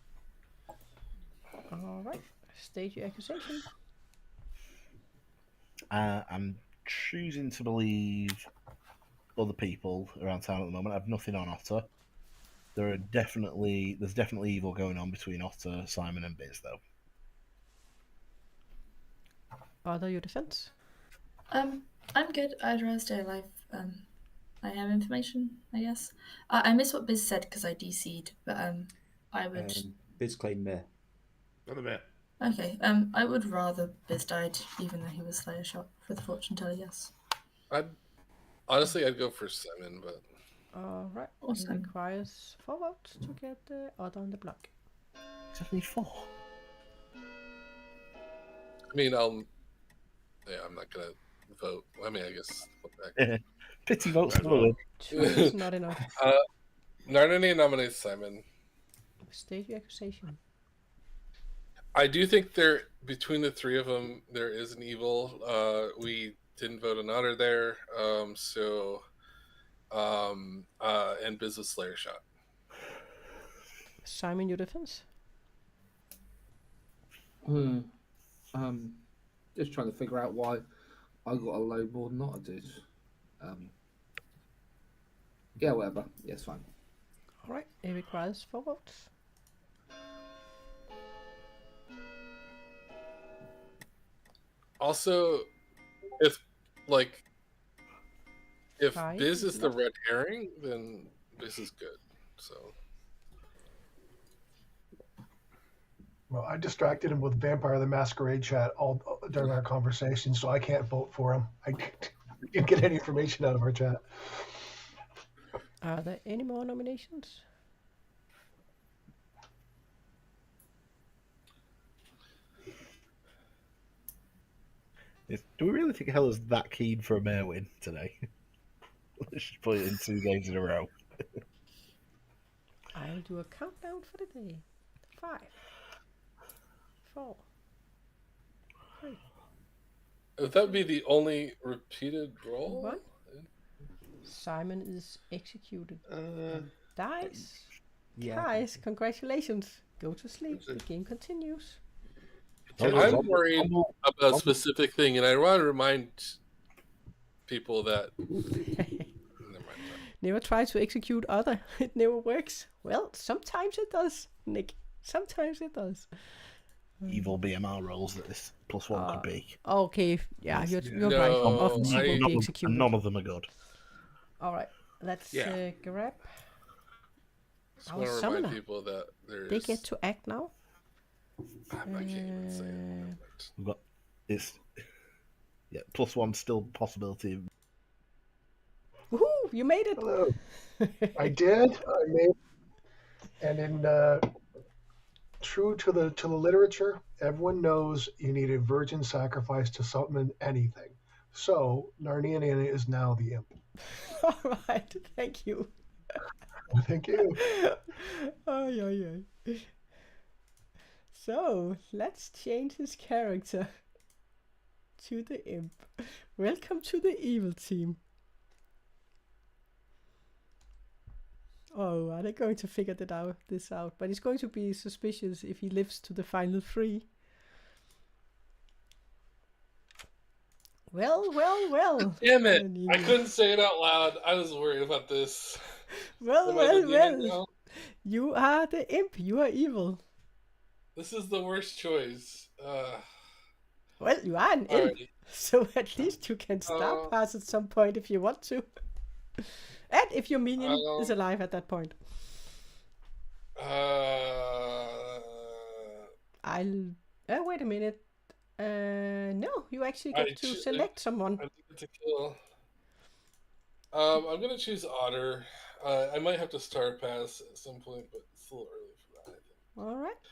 All right, state your accusation. I'm choosing to believe other people around town at the moment. I have nothing on Otter. There's definitely evil going on between Otter, Simon, and Biz, though. Otter, your defense? I'm good. I'd rather stay alive. I have information, I guess. I missed what Biz said because I DC'd, but I would. Biz claimed mayor. I'm the mayor. Okay. I would rather Biz died, even though he was Slayer shot for the fortune teller. Yes. I'd go for Simon, but. All right. Awesome. It requires 4 votes to get the Otter on the block. Just need 4. I mean, I'm not gonna vote. I mean, I guess. What the heck? Pity votes for the 2 is not enough. Narnini nominates Simon. State your accusation. I do think between the 3 of them, there is an evil. We didn't vote an Otter there, and Biz was Slayer shot. Simon, your defense? Just trying to figure out why I got a low more than I did. Yeah, whatever. Yeah, it's fine. All right. It requires 4 votes. Also, if Five Biz is the left. red herring, then Biz is good. So. Well, I distracted him with Vampire the Masquerade chat all during our conversation, so I can't vote for him. I didn't get any information out of our chat. Are there any more nominations? Do we really think Hella's that keen for a mayor win today? Let's just put it in 2 games in a row. I'll do a countdown for the day. 5, 4, 3. Would that be the only repeated roll? 1. Simon is executed. Dice. Yeah. Guys, congratulations. Go to sleep. The game continues. I'm worried about a specific thing, and I want to remind people that never try to execute other. It never works. Well, sometimes it does, Nick. Sometimes it does. Evil BMR rolls that this +1 could be. Okay, yeah, you're No, right. Often she will be executed. None of them are good. All right, let's grab just our want to summoner. remind people that there's... They get to act now. I can't even say it. But it's +1 still possibility. Woohoo! You made it. Hello. I did. I made, and in true to the literature, everyone knows you need a virgin sacrifice to summon anything. So Narnia Nana is now the imp. All right. Thank you. Thank you. Oh. So let's change his character to the imp. Welcome to the evil team. Oh, are they going to figure this out? But it's going to be suspicious if he lives to the final 3. Well. Damn it! I couldn't say it out loud. I was worried about this. Well. You are the imp. You are evil. This is the worst choice. Well, you are an imp, right. so at least you can start pass at some point if you want to. And if your minion is alive at that point. Wait a minute. No, you actually get to select someone. I think it's a kill. I'm gonna choose Otter. I might have to star pass at some point, but it's a little early for that, I think. All right.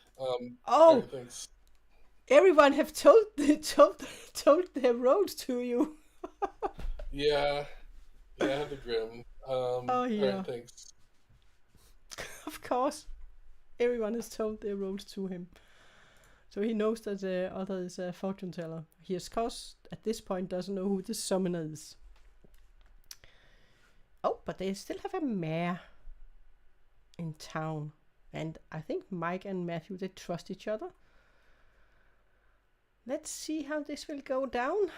Alright, thanks. Everyone have told their roles to you. Yeah, I have the Grim. Yeah. Alright, thanks. Of course, everyone has told their roles to him, so he knows that the other is a fortune teller. He, of course, at this point doesn't know who the summoner is. Oh, but they still have a mayor in town, and I think Mike and Matthew, they trust each other. Let's see how this will go down.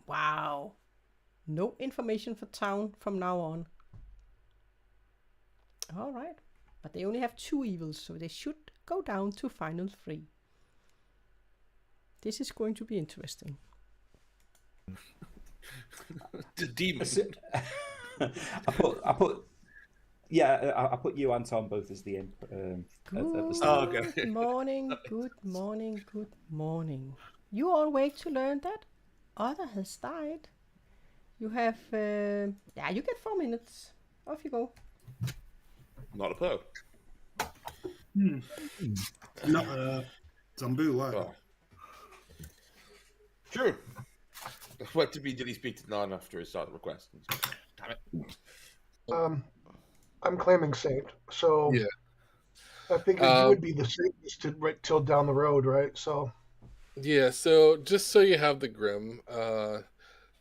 Wow. No information for town from now on. All right. But they only have 2 evils, so they should go down to final 3. This is going to be interesting. The demon. I put you and Tom both as the imp. Good morning. You all wait to learn that Other has died. You have, you get 4 minutes. Off you go. Not a Poe. Not Zambu, Oh. Sure. What did he speak to Nan after his start request? Damn it. I'm claiming Saint, so yeah. I figured you would be the safest to right till down the road, right? So yeah. So just so you have the Grim,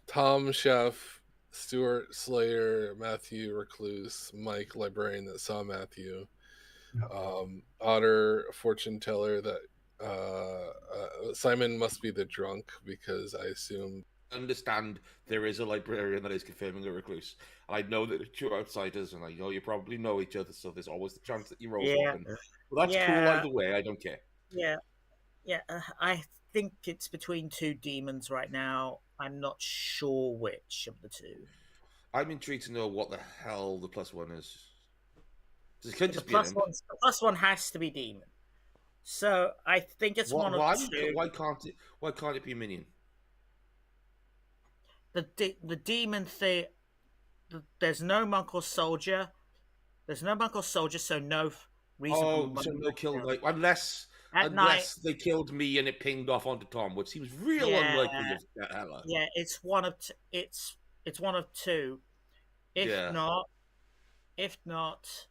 Tom Chef, Stuart Slayer, Matthew Recluse, Mike Librarian that saw Matthew, Otter Fortune Teller that Simon must be the drunk because I assume. Understand there is a librarian that is confirming a recluse. I know that you're outsiders, and I know you probably know each other, so there's always the chance that you roll something. Well, that's cool either way. I don't care. Yeah. I think it's between 2 demons right now. I'm not sure which of the 2. I'm intrigued to know what the hell the +1 is. It could just be the +1 has to be demon. So I think it's one of 2. Why can't it be minion? The demon thing. There's no monk or soldier. So no reason. So no kill, like unless they killed me and it pinged off onto Tom, which seems real unlikely of that hella. Yeah, it's one of it's one of 2. If not.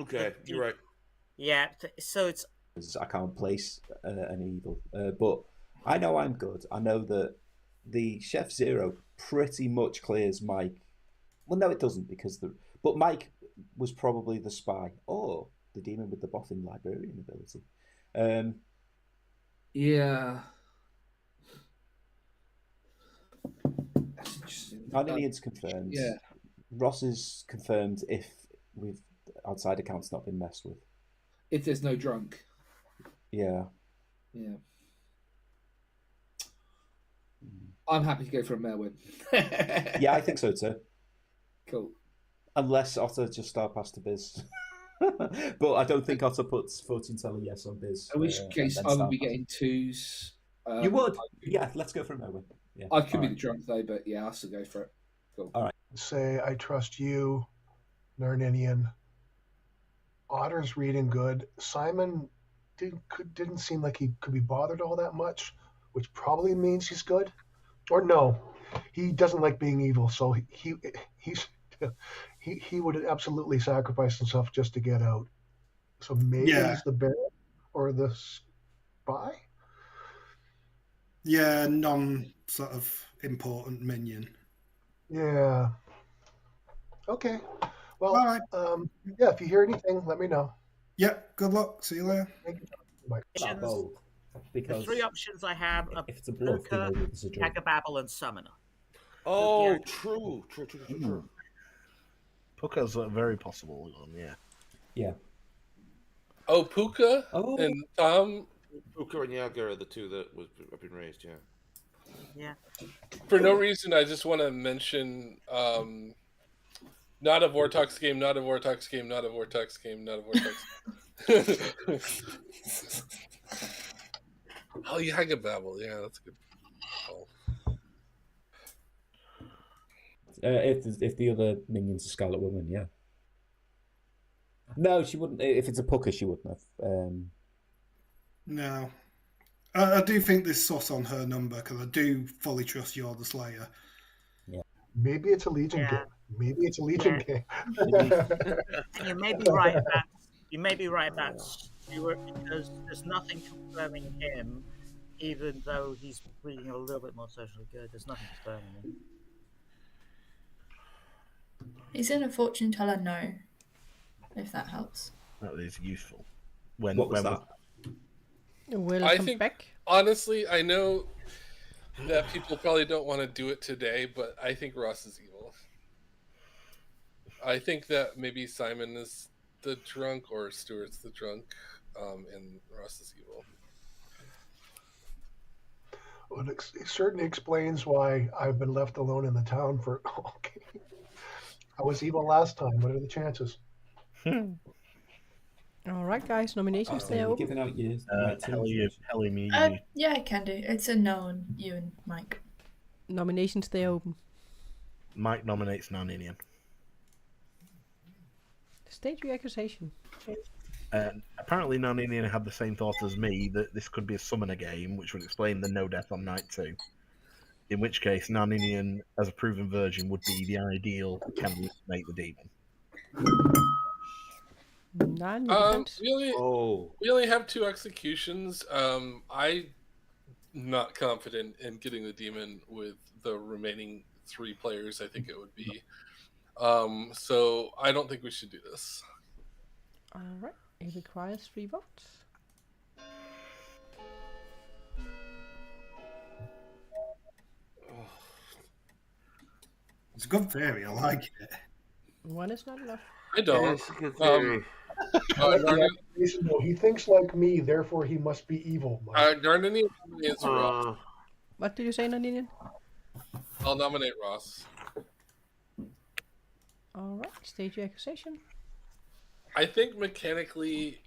Okay, you're right. Yeah, so it's. I can't place an evil, but I know I'm good. I know that the Chef Zero pretty much clears Mike Well, no, it doesn't because but Mike was probably the spy or the demon with the boffin librarian ability. Yeah. That's interesting. Arninian's confirmed. Yeah. Ross is confirmed if we've outside account's not been messed with. If there's no drunk. Yeah. Yeah. I'm happy to go for a Merwin. Yeah, I think so too. Cool. Unless Otter just star past to Biz. But I don't think Otter puts fortune teller yes on Biz. In which case, I would be getting twos. You would? Yeah, let's go for a Merwin. Yeah. I could be the drunk though, but yeah, I'll still go for it. Cool. All right. Say, I trust you, Narninian. Otter's reading good. Simon didn't seem like he could be bothered all that much, which probably means he's good. Or no, he doesn't like being evil, so he would absolutely sacrifice himself just to get out. So maybe he's the bear or the spy? Yeah, non sort of important minion. Yeah. Okay. Well, all right. Yeah, if you hear anything, let me know. Yep, good luck. See you later. Thank you. The three options I have are if it's a bluff, Puka, Jagababble, and Summoner. Oh, Yeah. true. Puka's a very possible one, yeah. Yeah. Oh, Puka and Tom. Puka and Yaga are the two that have been raised, yeah. Yeah. For no reason, I just want to mention not a Vortex game, not a Vortex game, not a Vortex game, not a Vortex game. Oh, Yagababble. Yeah, that's a good call. If the other minion's a Scarlet Woman, yeah. No, she wouldn't. If it's a Puka, she wouldn't have. No. I do think there's sus on her number because I do fully trust you're the Slayer. Yeah. Maybe it's a Legion game. Maybe it's a Legion game. You may be right about Stuart because there's nothing confirming him, even though he's reading a little bit more socially good. There's nothing confirming him. He's in a fortune teller, no. If that helps. That is useful. What was that? Welcome back. Honestly, I know that people probably don't want to do it today, but I think Ross is evil. I think that maybe Simon is the drunk or Stuart's the drunk, and Ross is evil. Well, it certainly explains why I've been left alone in the town for. Okay. I was evil last time. What are the chances? All right, guys. Nominations there. Giving out years. Helly me. Yeah, I can do. It's a no on you and Mike. Nominations there open. Mike nominates Narninian. State your accusation. Apparently, Narninian had the same thought as me that this could be a summoner game, which would explain the no death on night 2. In which case, Narninian, as a proven virgin, would be the ideal candidate to make the demon. We only have 2 executions. I'm not confident in getting the demon with the remaining 3 players. I think it would be. So I don't think we should do this. All right. It requires 3 votes. It's a good theory. I like it. 1 is not enough. I don't. Yeah, it's a good theory. He thinks like me, therefore he must be evil. Narninian is Ross. What did you say, Narninian? I'll nominate Ross. All right. State your accusation. I think mechanically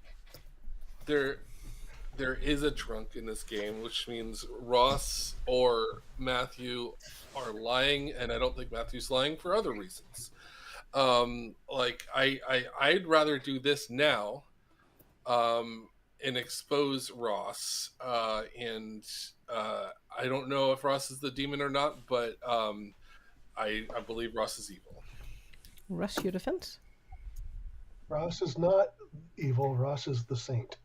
there is a drunk in this game, which means Ross or Matthew are lying, and I don't think Matthew's lying for other reasons. I'd rather do this now and expose Ross, and I don't know if Ross is the demon or not, but I believe Ross is evil. Ross, your defense? Ross is not evil. Ross is the saint.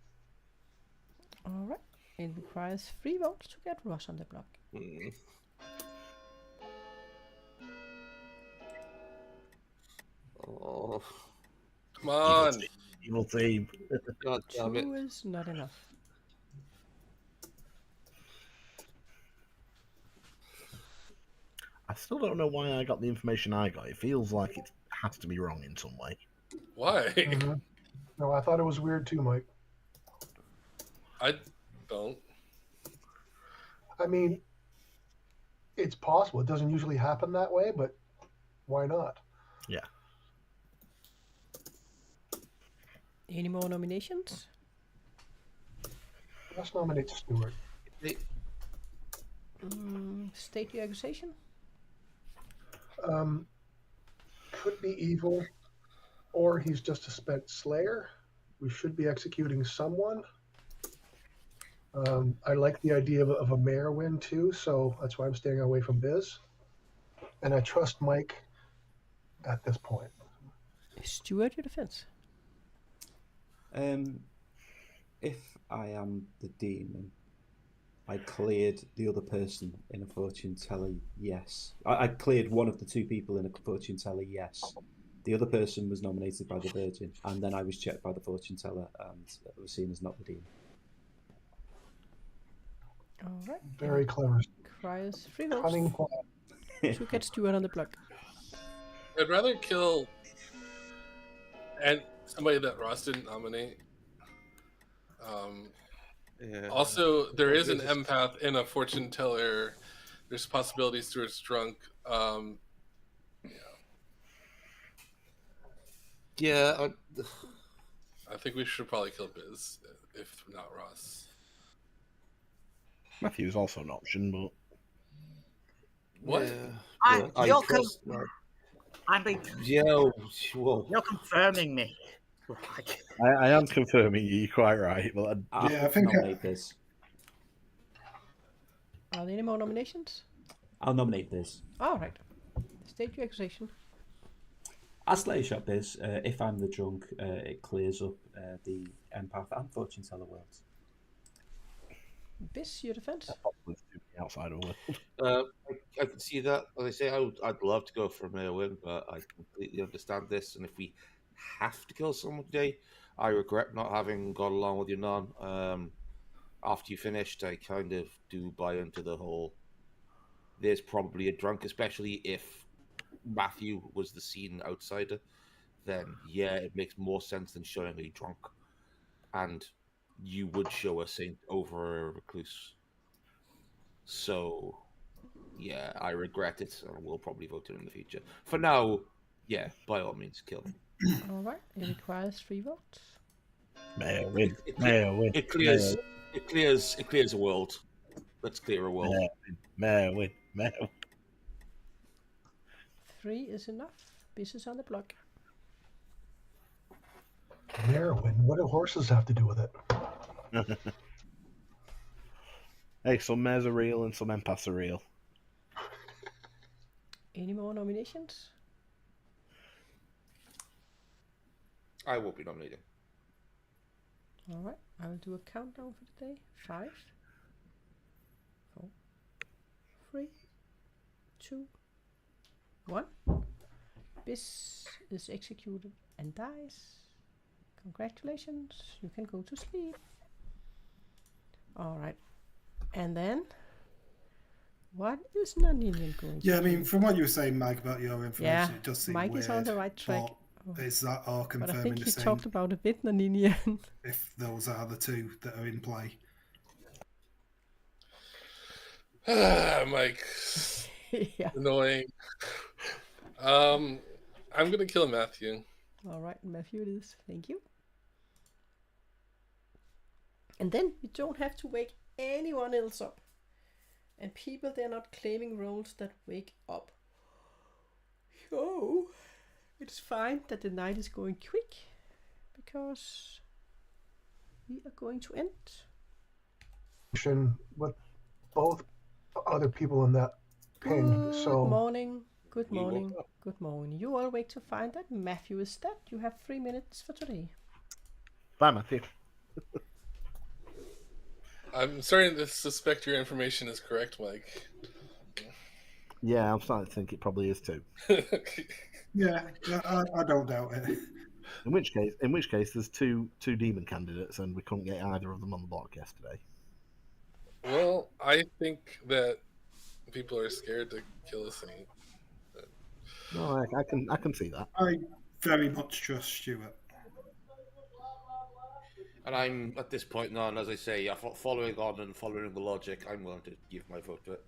All right. It requires 3 votes to get Ross on the block. Oh, Come on. Evil team. God damn it. 2 is not enough. I still don't know why I got the information I got. It feels like it has to be wrong in some way. Why? Mhm. No, I thought it was weird too, Mike. I don't. I mean, it's possible. It doesn't usually happen that way, but why not? Yeah. Any more nominations? Let's nominate Stuart. State your accusation. Could be evil, or he's just a spent slayer. We should be executing someone. I like the idea of a mayor win too, so that's why I'm staying away from Biz. And I trust Mike at this point. Stuart, your defense. If I am the demon, I cleared the other person in a fortune teller, yes. I cleared one of the 2 people in a fortune teller, yes. The other person was nominated by the Virgin, and then I was checked by the fortune teller and was seen as not the demon. All right. Very clever. Requires 3 votes Cunning plan. to get Stuart on the block. I'd rather kill and somebody that Ross didn't nominate. Yeah. Also, there is an empath in a fortune teller. There's possibilities Stuart's drunk. Yeah. I think we should probably kill Biz, if not Ross. Matthew's also an option, but What? Yeah. You're trust- I mean, Yeah, well, you're confirming me. I am confirming you're quite right. But I'll Yeah, I think nominate Biz. Are there any more nominations? I'll nominate Biz. All right. State your accusation. I'll slay shot Biz. If I'm the drunk, it clears up the empath and fortune teller worlds. Biz, your defense. outside of world. I can see that. As I say, I'd love to go for a mayor win, but I completely understand this. And if we have to kill someone today, I regret not having got along with you, Nan. After you finished, I kind of do buy into the whole. There's probably a drunk, especially if Matthew was the scene outsider. Then yeah, it makes more sense than showing a drunk, and you would show a saint over a recluse. So, yeah, I regret it, and we'll probably vote it in the future. For now, yeah, by all means, kill him. All right. It requires 3 votes. Mayor win. Mayor win. It clears. It clears a world. Let's clear a world. Mayor win. Mayor win. 3 is enough. Biz is on the block. Heroin. What do horses have to do with it? Hey, some mares are real and some empaths are real. Any more nominations? I won't be nominating. All right. I will do a countdown for the day. 5, 4, 3, 2, 1. Biz is executed and dies. Congratulations. You can go to sleep. All right. And then, what is Naninian going to Yeah, I do? mean, from what you were saying, Mike, about your information, Yeah, it does seem Mike weird. is on the right track. But is that all But I confirming think the he same? talked about a bit Naninian. If those are the 2 that are in play. Mike. Yeah. Annoying. I'm gonna kill Matthew. All right, Matthew it is. Thank you. And then you don't have to wake anyone else up. And people, they're not claiming roles that wake up. So, it's fine that the night is going quick. Because we are going to end. With both other people in that ping. Good So morning. Good We woke morning. up. Good morning. You all wake to find that Matthew is dead. You have 3 minutes for today. Bye, Matthew. I'm starting to suspect your information is correct, Mike. Yeah, I'm starting to think it probably is too. Yeah, I don't doubt it. In which case, there's two demon candidates, and we couldn't get either of them on the block yesterday. Well, I think that people are scared to kill a saint. No, I can see that. I very much trust Stuart. And I'm at this point now, and as I say, following on and following the logic, I'm willing to give my vote to it.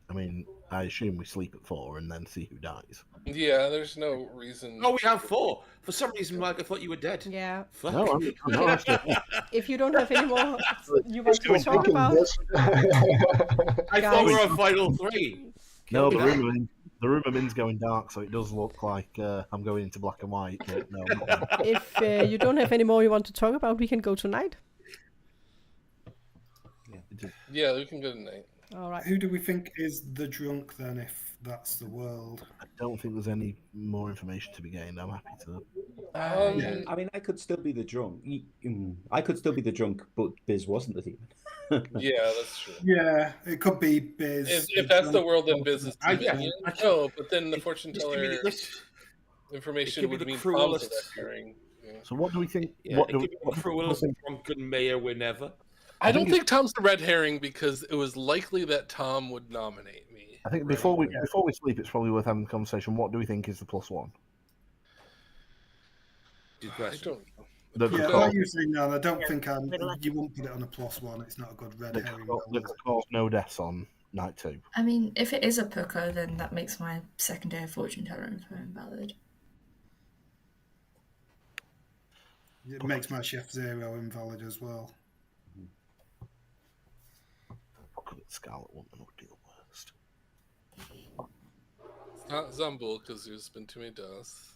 I mean, I assume we sleep at 4 and then see who dies. Yeah, there's no reason. Oh, we have 4. For some reason, Mike, I thought you were dead. Yeah. Fuck. No, I'm not actually. If you don't have any more you want to talk about, I thought we were on final 3. No, the rumor mill's going dark, so it does look like I'm going into black and white. But no, I'm not. if you don't have any more you want to talk about, we can go tonight. Yeah, we can go tonight. All right. Who do we think is the drunk then, if that's the world? I don't think there's any more information to be gained. I'm happy to. I mean, I could still be the drunk. I could still be the drunk, but Biz wasn't the demon. Yeah, that's true. Yeah, it could be Biz. If that's the world, then Biz is Yeah. demon. No, but then the fortune This could be teller information it could would be the mean cruelest- Tom's a red herring. Yeah. So what do we think? Yeah, what it do could we, be the cruelest drunken mayor win ever. I don't think Tom's the red herring because it was likely that Tom would nominate me. I think before we sleep, it's probably worth having the conversation. What do we think is the +1? Good I question. don't know. Yeah, Puka. like you say, no, I don't think you won't put it on a +1. It's not a good red herring. That could cause no deaths on night 2. I mean, if it is a Puka, then that makes my secondary fortune teller info invalid. It makes my Chef Zero invalid as well. Scarlet Woman would be the worst. It's not Zambul because there's been too many deaths.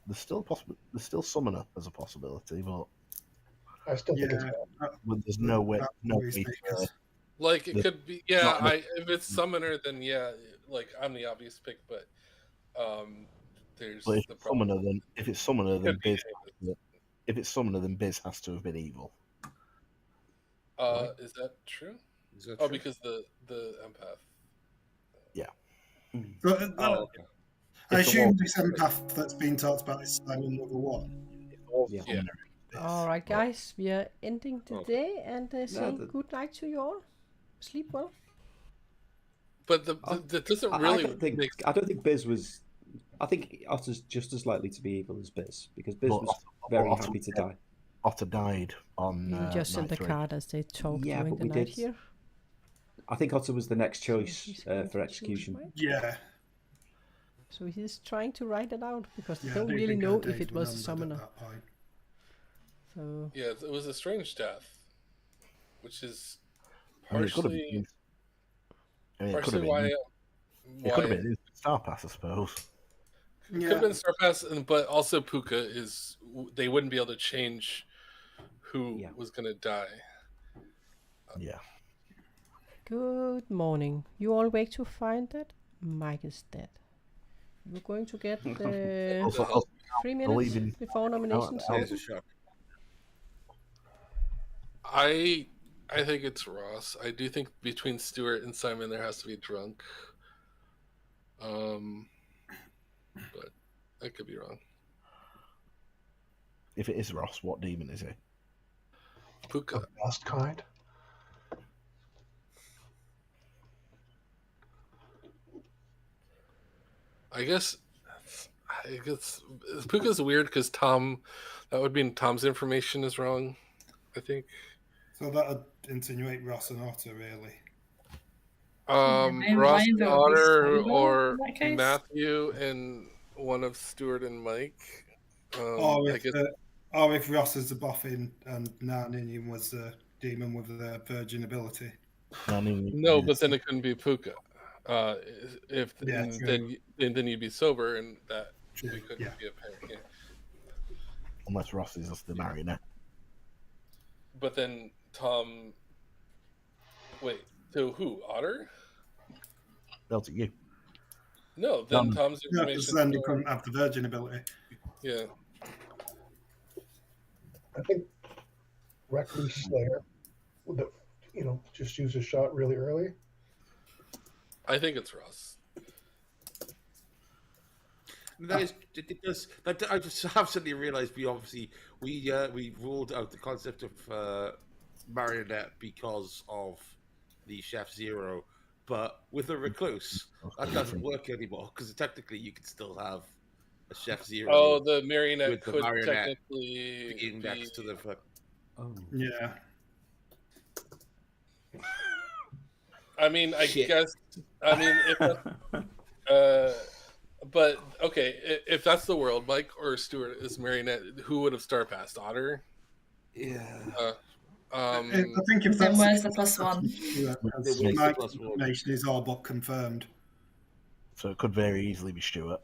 There's still possible. There's still Summoner as a possibility, but I still think it's there's no way. No Always way. because- Like it The- could be, yeah. not- If it's Summoner, then yeah, like I'm the obvious pick, but there's But the problem. if it's Summoner, then Could be Biz. If it's Summoner, then Biz has to have been evil. Is that true? Is that Oh, true? because the empath. But, Oh, okay. I If the assume wall- this empath that's been talked about is Simon number 1. Yeah. Yeah. All right, guys, we are ending Oh. today and saying the- good night to you all. Sleep well. But that doesn't I really don't think. make I don't think Biz was. I think Otter's just as likely to be evil as Biz because Biz But was very Otter- happy to die. Otter died on. You just sent night the 3. card as they talked Yeah, during but the we night did- here. I think Otter was the next So choice he's going for to choose execution. right. Yeah. So he's trying to write it out because they Yeah, don't I really think know our if days it were was a numbered at summoner. that point. So Yeah, it was a strange death, which is I mean, it could have partially been. I mean, it could have partially why. been. It could have been Star Pass, I suppose. Could Yeah. have been Star Pass, but also Puka is. They wouldn't be able to change who Yeah. was going to die. Yeah. good morning. You all wake to find that Mike is dead. We're going to get the Also, 3 believe minutes in- before nomination I'll- There's starts. a shock. I think it's Ross. I do think between Stuart and Simon there has to be drunk. But I could be wrong. if it is Ross, what demon is he? Puka. the best kind. I guess Puka's weird because Tom. That would mean Tom's information is wrong. I think. So that would insinuate Ross and Otter, really. Maybe Ross mine and that would be Otter sober or in that case. Matthew and one of Stuart and Mike. Or I if, guess Ross is the boffin and Narninian was the demon with the virgin ability. no, but then it couldn't be Puka. If Yeah, true. then you'd be sober, and that True, we couldn't yeah. be a pair. Yeah. Unless Ross is just the marionette. But then Tom. Wait, so who? Otter? That's you. No, then Tom's No, information. because then you couldn't have the virgin ability. Yeah. I think Reckless Slayer would the, just use a shot really early. I think it's Ross. That is, it does. That I just have suddenly realised we ruled out the concept of marionette because of the Chef Zero, but with a recluse that doesn't work anymore because technically you could still have a Chef Zero. Oh, the marionette with the could marionette technically being be next to the. Oh. Yeah. I mean, I Shit. guess. I mean, but okay, if that's the world, Mike or Stuart is marionette, who would have star passed? Otter. Yeah. I think if Then that's where's the +1? my information is all but confirmed. So it could very easily be Stuart.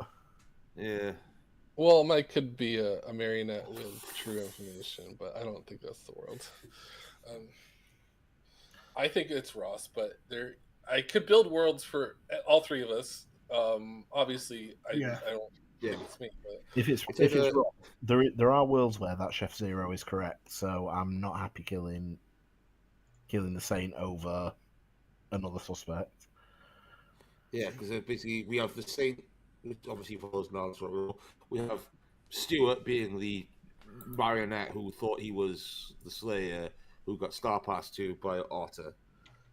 Yeah. Well, Mike could be a marionette with true information, but I don't think that's the world. I think it's Ross, but I could build worlds for all three of us. Obviously, I don't think it's me. But If it's wrong, there are worlds where that Chef Zero is correct, so I'm not happy killing the Saint over another suspect. Yeah, because basically we have the Saint, which obviously follows Niall's rule. We have Stuart being the marionette who thought he was the Slayer, who got star passed to by Otter,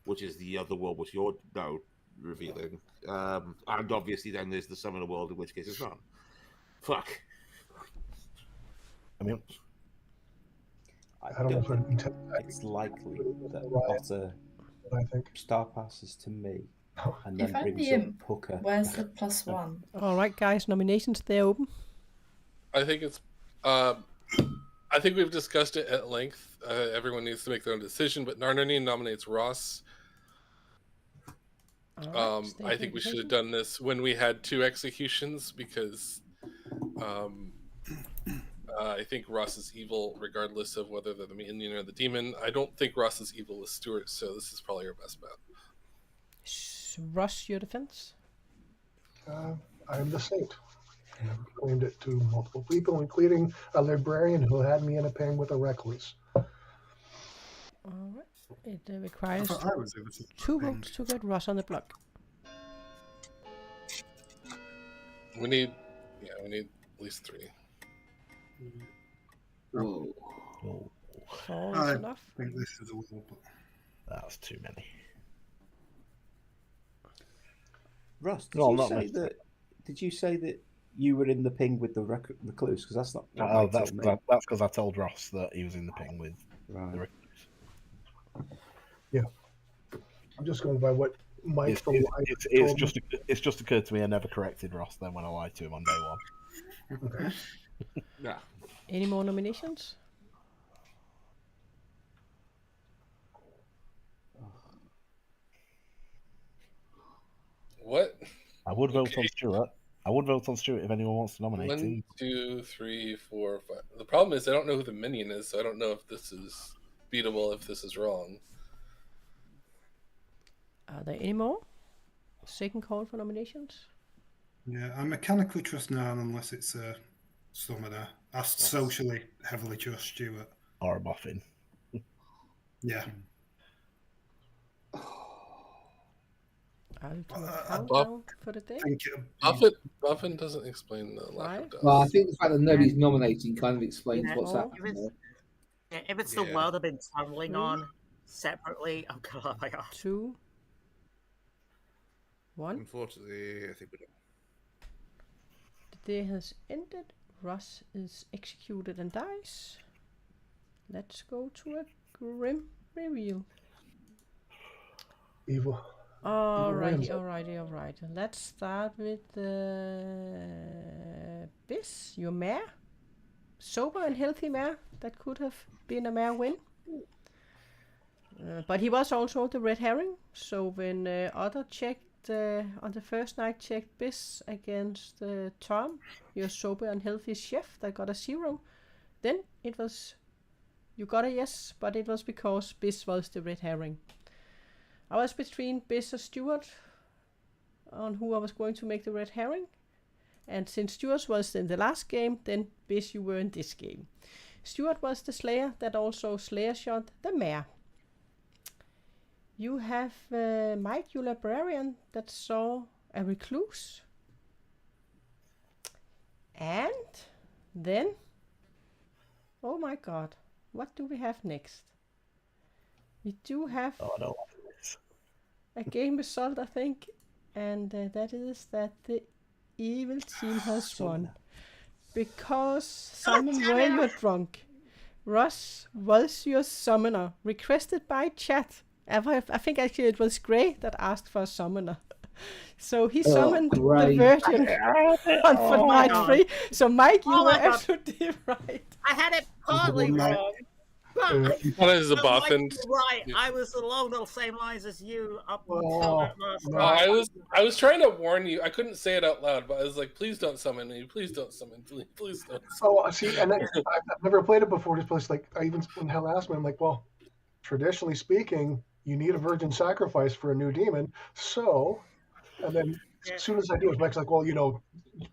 which is the other world which you're now revealing. And obviously then there's the Summoner world, in which case it's not. Fuck. I mean, I don't know if it's likely that Otter I think star passes to me and then If I'm brings the up imp, Hooker. where's the +1? All right, guys, nominations, they're open. I think it's. I think we've discussed it at length. Everyone needs to make their own decision, but Narnini nominates Ross. I think we should have done this when we had 2 executions because I think Ross is evil regardless of whether they're the minion or the demon. I don't think Ross is evil with Stuart, so this is probably our best bet. Ross, your defense? I'm the Saint. I've claimed it to multiple people, including a librarian who had me in a pen with a recluse. All right. It requires I was able to 2 votes to get Ross on the block. We need at least 3. Whoa. 4 I is enough. think this is a little bit. That's too many. Ross, No, I'm not listening. did you say that you were in the ping with the recluse? Because that's not. Oh, that's because I told Ross that he was in the ping with the recluse. Yeah, I'm just going by what Mike It's just occurred to me I never corrected Ross then when I lied to him on day 1. Okay. Yeah. Any more nominations? What? I would vote on Stuart. I would vote on Stuart if anyone wants to nominate 1, him. 2, 3, 4, 5. The problem is I don't know who the minion is, so I don't know if this is beatable if this is wrong. Are there any more? Second call for nominations? Yeah, I mechanically trust Nan unless it's a summoner. I socially heavily trust Stuart. Or a boffin. Yeah. I'll do a countdown for the day. Buffin doesn't explain the lack of death. Well, I think the fact that nobody's nominating kind of explains what's If happening. it's, if it's the world I've been traveling on separately, oh my god. 2, 1. Unfortunately, I think we don't. The day has ended. Ross is executed and dies. Let's go to a grim reveal. Evil. Alrighty. Let's start with Biss, your mare. Sober and healthy mare. That could have been a mare win. But he was also the red herring. So when Otter checked on the first night, checked Biss against Tom, your sober and healthy chef that got a 0. Then it was, you got a yes, but it was because Biss was the red herring. I was between Biss or Stuart on who I was going to make the red herring. And since Stuart was in the last game, then Biss, you were in this game. Stuart was the Slayer that also Slayer shot the Mare. You have Mike, you librarian, that saw a recluse. And then, oh my god, what do we have next? We do have a game result, I think, and that is that the evil team has won. Because Simon, were you drunk? Ross was your summoner, requested by chat. I think actually it was Gray that asked for a summoner. So he summoned the Virgin for night 3. So Mike, you were absolutely right. I had it partly wrong. That is a boffin. Right, I was along the same lines as you up until that last No, night. I was trying to warn you. I couldn't say it out loud, but I was like, "Please don't summon me. Please don't summon. Please don't." Oh, see, and I've never played it before. This place, like, I even when Hell asked me, I'm like, well, traditionally speaking, you need a virgin sacrifice for a new demon. So, and then as soon as I do it, Mike's like, well, you know,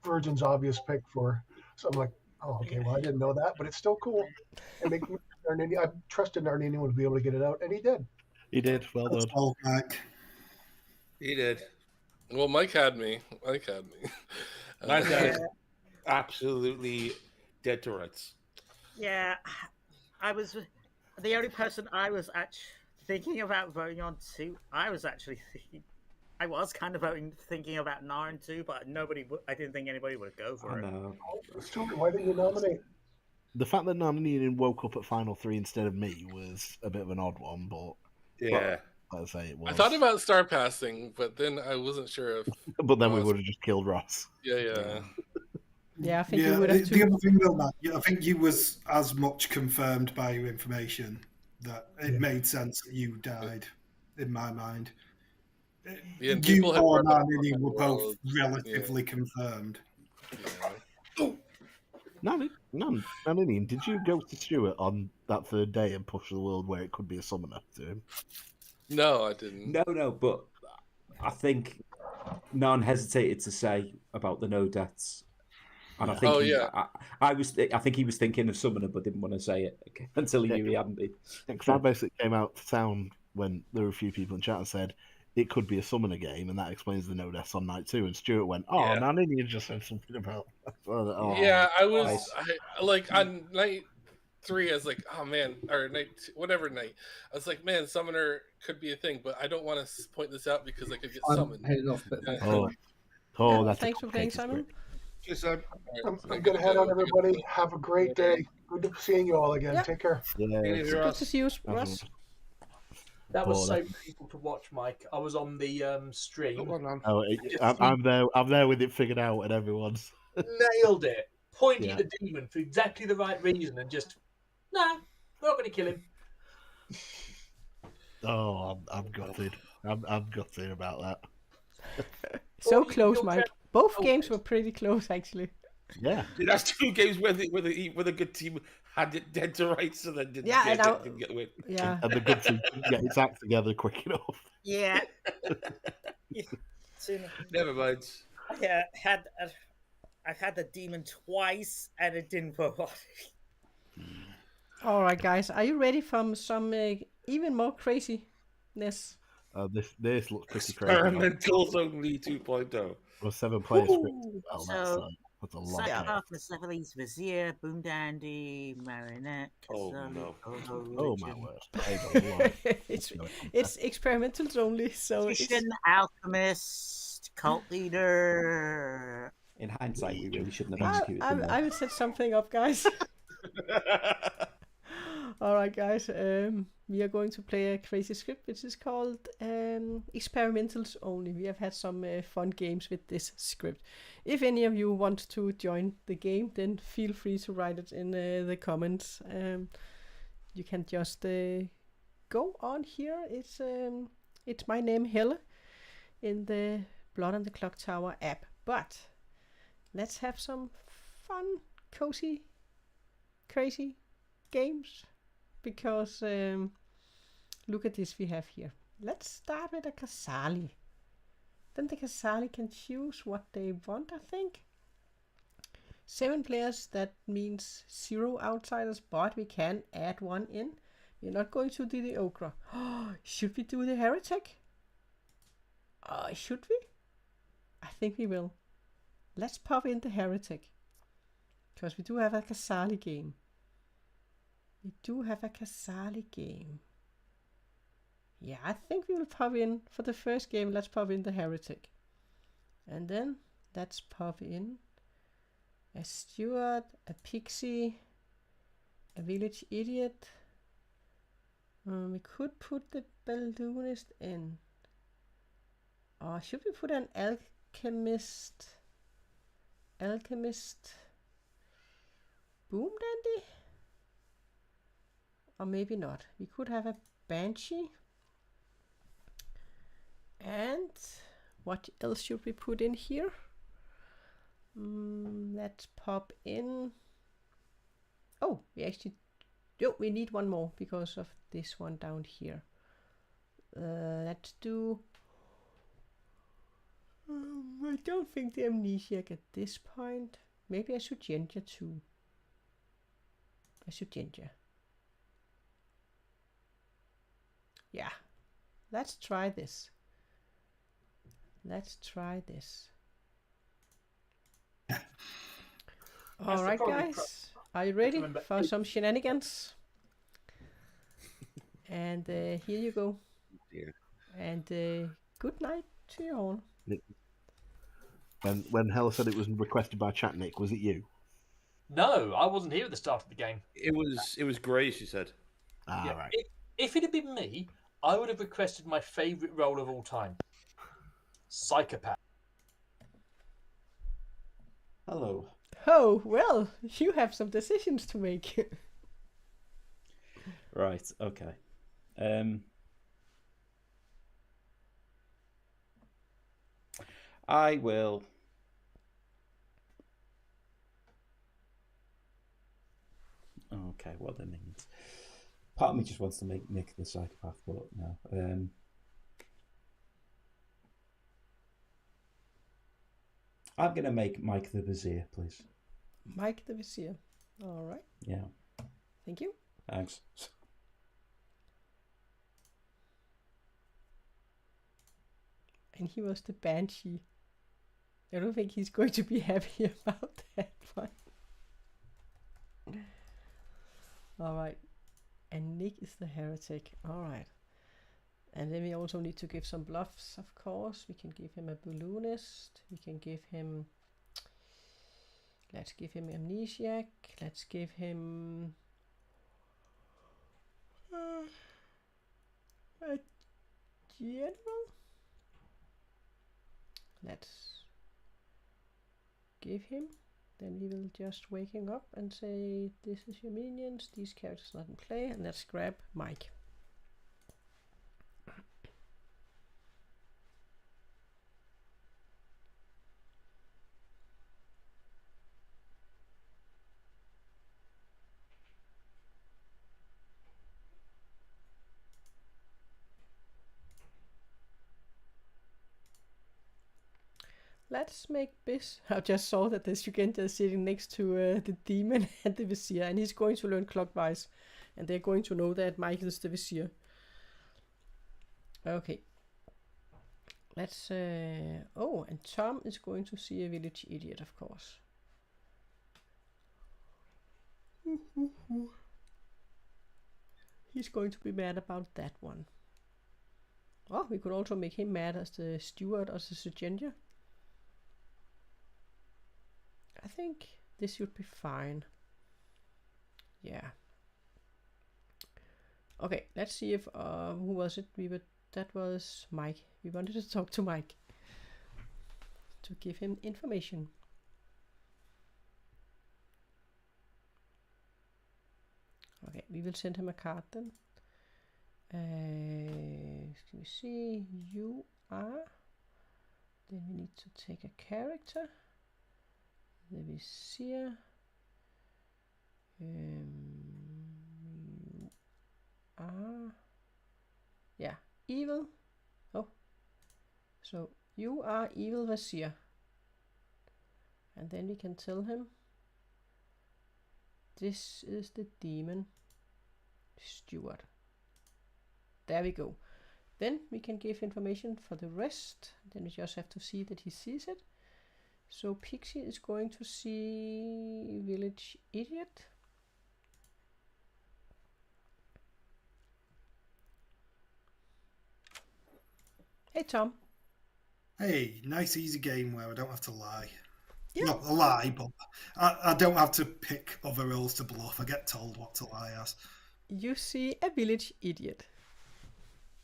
virgin's obvious pick for. So I'm like, oh, okay, well, I didn't know that, but it's still cool. And I trusted Arnini would be able to get it out, and he did. He did. Well done. Well, Mike. He did. Well, Mike had me. Mike had me. My dad absolutely dead to rights. Yeah, I was the only person I was actually thinking about voting on too. I was kind of thinking about Naren too, but I didn't think anybody would go for it. No. Stuart, why didn't you nominate? The fact that Nananin woke up at final 3 instead of me was a bit of an odd one, but yeah, let's say it was. I thought about star passing, but then I wasn't sure if. But then we would have just killed Ross. Yeah. Yeah, I think you would have too. The other thing though, Matt, I think you was as much confirmed by your information that it made sense that you died, in my mind. Yeah, and You people had or brought up Nani were both world. relatively confirmed. Nananin, did you go to Stuart on that third day and push the world where it could be a summoner to him? No, I didn't. No, but I think Nan hesitated to say about the no deaths. And I think I think he was thinking of summoner but didn't want to say it until he knew he hadn't been. Because I basically came out to town when there were a few people in chat and said it could be a summoner game, and that explains the no deaths on night 2. And Stuart went, "Oh, Nananin just said something about." Yeah, I was like on night 3. I was like, "Oh man," or night 2, whatever night. I was like, "Man, summoner could be a thing," but I don't want to point this out because I could get summoned. Heading off, but that's thanks for playing, Simon. I'm going to head out, everybody. Have a great day. Good seeing you all again. Yeah. Take care. Good to see you, Ross. That was so painful to watch, Mike. I was on the stream. I'm there with it figured out, and everyone's nailed it. Pointing at the demon for exactly the right reason, and just we're not going to kill him. Oh, I'm gutted. I'm gutted about that. So close, Mike. Both games were pretty close, actually. Yeah, that's 2 games where the good team had it dead to rights, and then didn't get the win. Yeah, and the good team didn't get its act together quick enough. Yeah. Never mind. Yeah, I've had the demon twice, and it didn't work. All right, guys, are you ready for some even more craziness? This looks pretty crazy. Experimentals only 2.0. Well, 7 players. That's a lot. Psychopath, Level's Vizier, Boom Dandy, Marionette. Oh no! Oh my word! It's experimentals only, so Magician, Alchemist, Cult Leader. In hindsight, we really shouldn't have executed them. I will set something up, guys. All right, guys. We are going to play a crazy script, which is called Experimentals Only. We have had some fun games with this script. If any of you want to join the game, then feel free to write it in the comments. You can just go on here. It's my name, Helle, in the Blood on the Clocktower app. But let's have some fun, cozy, crazy games. Because look at this we have here. Let's start with a Kasali. Then the Kasali can choose what they want, I think. 7 players, that means 0 outsiders, but we can add 1 in. We're not going to do the ogre. Should we do the heretic? Should we? I think we will. Let's pop in the heretic. Because we do have a Casali game. Yeah, I think we will pop in, for the first game, let's pop in the heretic. And then let's pop in a steward, a pixie, a village idiot. We could put the balloonist in. Or should we put an alchemist? Boom dandy? Or maybe not. We could have a banshee. And what else should we put in here? Let's pop in. Oh, we need one more because of this one down here. Let's do. I don't think the amnesiac at this point. Maybe I should ginger too. Yeah, let's try this. All right, guys, are you ready for some shenanigans? And here you go. Yeah. And good night to you all. When Hell said it was requested by Chat Nick, was it you? No, I wasn't here at the start of the game. It was Grace, she said. Right. If it had been me, I would have requested my favourite role of all time. Psychopath. Hello. Oh, well, you have some decisions to make. Right, okay. I will. Okay, what that means. Part of me just wants to make Nick the psychopath, but no. I'm going to make Mike the Vizier, please. Mike the Vizier. All right. Yeah. Thank you. Thanks. And he was the Banshee. I don't think he's going to be happy about that one. All right. And Nick is the heretic. All right. And then we also need to give some bluffs, of course. We can give him a balloonist. We can give him... Let's give him amnesiac. Let's give him... a general. Let's give him. Then we will just waking up and say, this is your minions, these characters not in play, and let's grab Mike. Let's make this. I just saw that the Sugenda is sitting next to the demon and the Vizier, and he's going to learn clockwise, and they're going to know that Mike is the Vizier. Okay. Let's. Oh, and Tom is going to see a village idiot, of course. He's going to be mad about that one. Oh, we could also make him mad as the steward or the Sugenda. I think this should be fine. Yeah. Okay, let's see if who was it? That was Mike. We wanted to talk to Mike to give him information. Okay, we will send him a card then. Let me see. You are. Then we need to take a character. The Vizier. You are. Yeah, evil. Oh. So you are evil Vizier. And then we can tell him this is the demon steward. There we go. Then we can give information for the rest. Then we just have to see that he sees it. So Pixie is going to see village idiot. Hey Tom. Hey, nice easy game where I don't have to lie. Yeah. Not a lie, but I don't have to pick other roles to bluff. I get told what to lie as. You see a village idiot.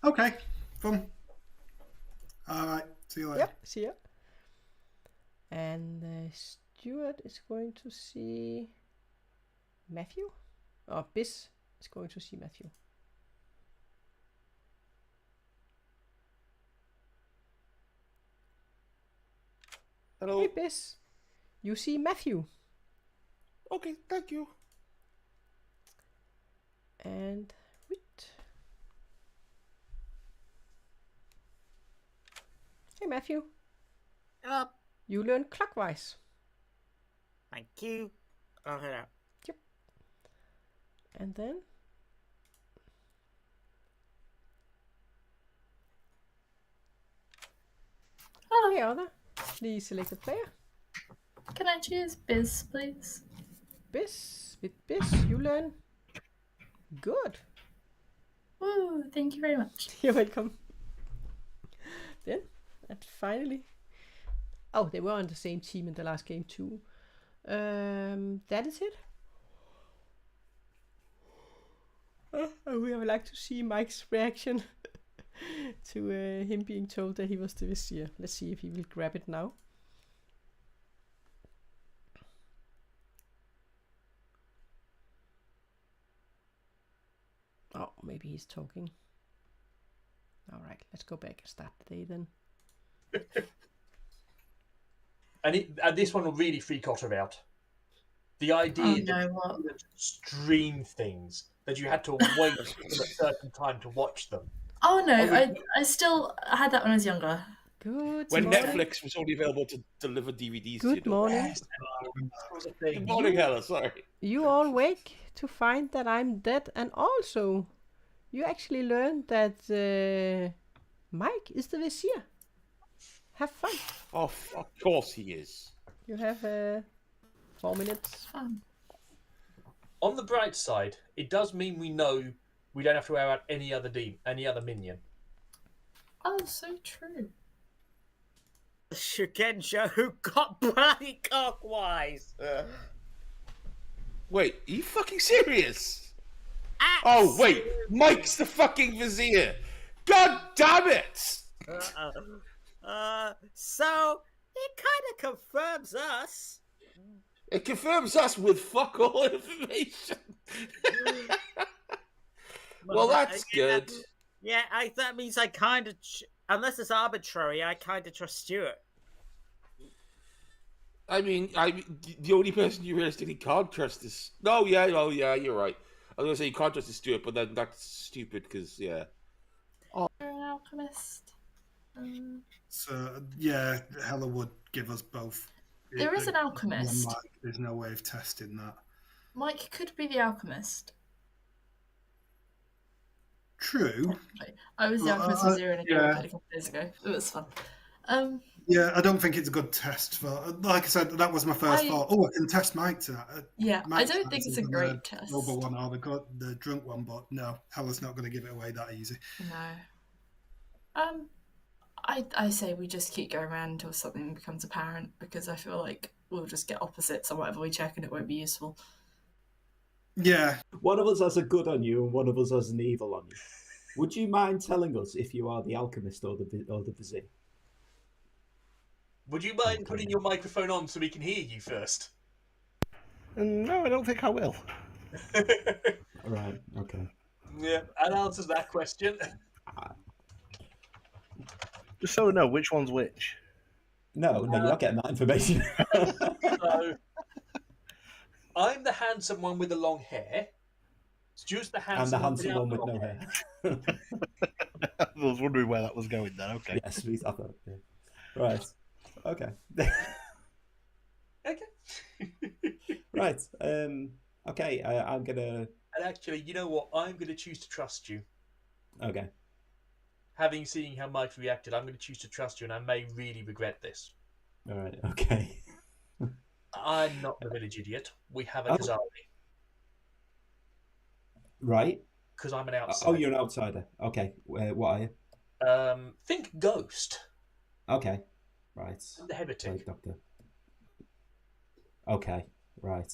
Okay, fun. All right, see you later. Yep, see ya. And Stuart is going to see Matthew. Or Biz is going to see Matthew. Hello. Hey Biz, you see Matthew. Okay, thank you. And wait. Hey Matthew. Hello. You learn clockwise. Thank you. Oh, hello. Yep. And then Oh, hey Other. Please select a player. can I choose Biz, please? Biz. With Biz, you learn good. Woo, thank you very much. You're welcome. Then, and finally, oh, they were on the same team in the last game too. That is it. We would like to see Mike's reaction to him being told that he was the vizier. Let's see if he will grab it now. Oh, maybe he's talking. All right, let's go back and start the day then. And this one will really freak Otter out. The idea that you could stream things, that you had to wait until a certain time to watch them. Oh no, I still had that when I was younger. Good When morning. Netflix was only available to deliver DVDs Good to you. morning. Good morning, Hella, sorry. You all wake to find that I'm dead, and also you actually learned that Mike is the vizier. Have fun. Oh, of course he is. You have 4 minutes. Fun. On the bright side, it does mean we know we don't have to wear out any other minion. Oh, so true. Shugenjo who got bloody clockwise. Wait, are you fucking serious? Oh, wait, Mike's the fucking vizier. God damn it! So it kind of confirms us. It confirms us with fuck all information. Well, that's good. Yeah, that means I kind of, unless it's arbitrary, I kind of trust Stuart. I mean, the only person you realistically can't trust is... Oh, yeah, you're right. I was going to say you can't trust is Stuart, but then that's stupid, because, yeah. You're an alchemist. So, yeah, Hella would give us both. There is an alchemist. There's no way of testing that. Mike could be the alchemist. True. I was the alchemist for Zero in a game I played a couple of days ago. It was fun. Yeah, I don't think it's a good test for. Like I said, that was my first thought. Oh, I can test Mike to that. Yeah, I don't think it's a great test. The one or the drunk one, but no, Hella's not going to give it away that easy. No. I say we just keep going around until something becomes apparent, because I feel like we'll just get opposites on whatever we check and it won't be useful. Yeah. One of us has a good on you and one of us has an evil on you. Would you mind telling us if you are the alchemist or the vizier? Would you mind putting your microphone on so we can hear you first? No, I don't think I will. Right, okay. Yeah, that answers that question. Just so I know which one's which. No, you're not getting that information. So, I'm the handsome one with the long hair. Stuart's the handsome one with no hair. I was wondering where that was going then, okay. Yes, we thought that. Yeah. Right. Okay. Okay. Right. Okay, I'm gonna. And actually, you know what? I'm going to choose to trust you. Okay. Having seen how Mike reacted, I'm going to choose to trust you, and I may really regret this. All right. Okay. I'm not the village idiot. We have a Oh. Kazari. Right. Because I'm an outsider. Oh, you're an outsider. Okay. What are you? Think ghost. Okay. Right. The heretic. Right, doctor. Okay. Right.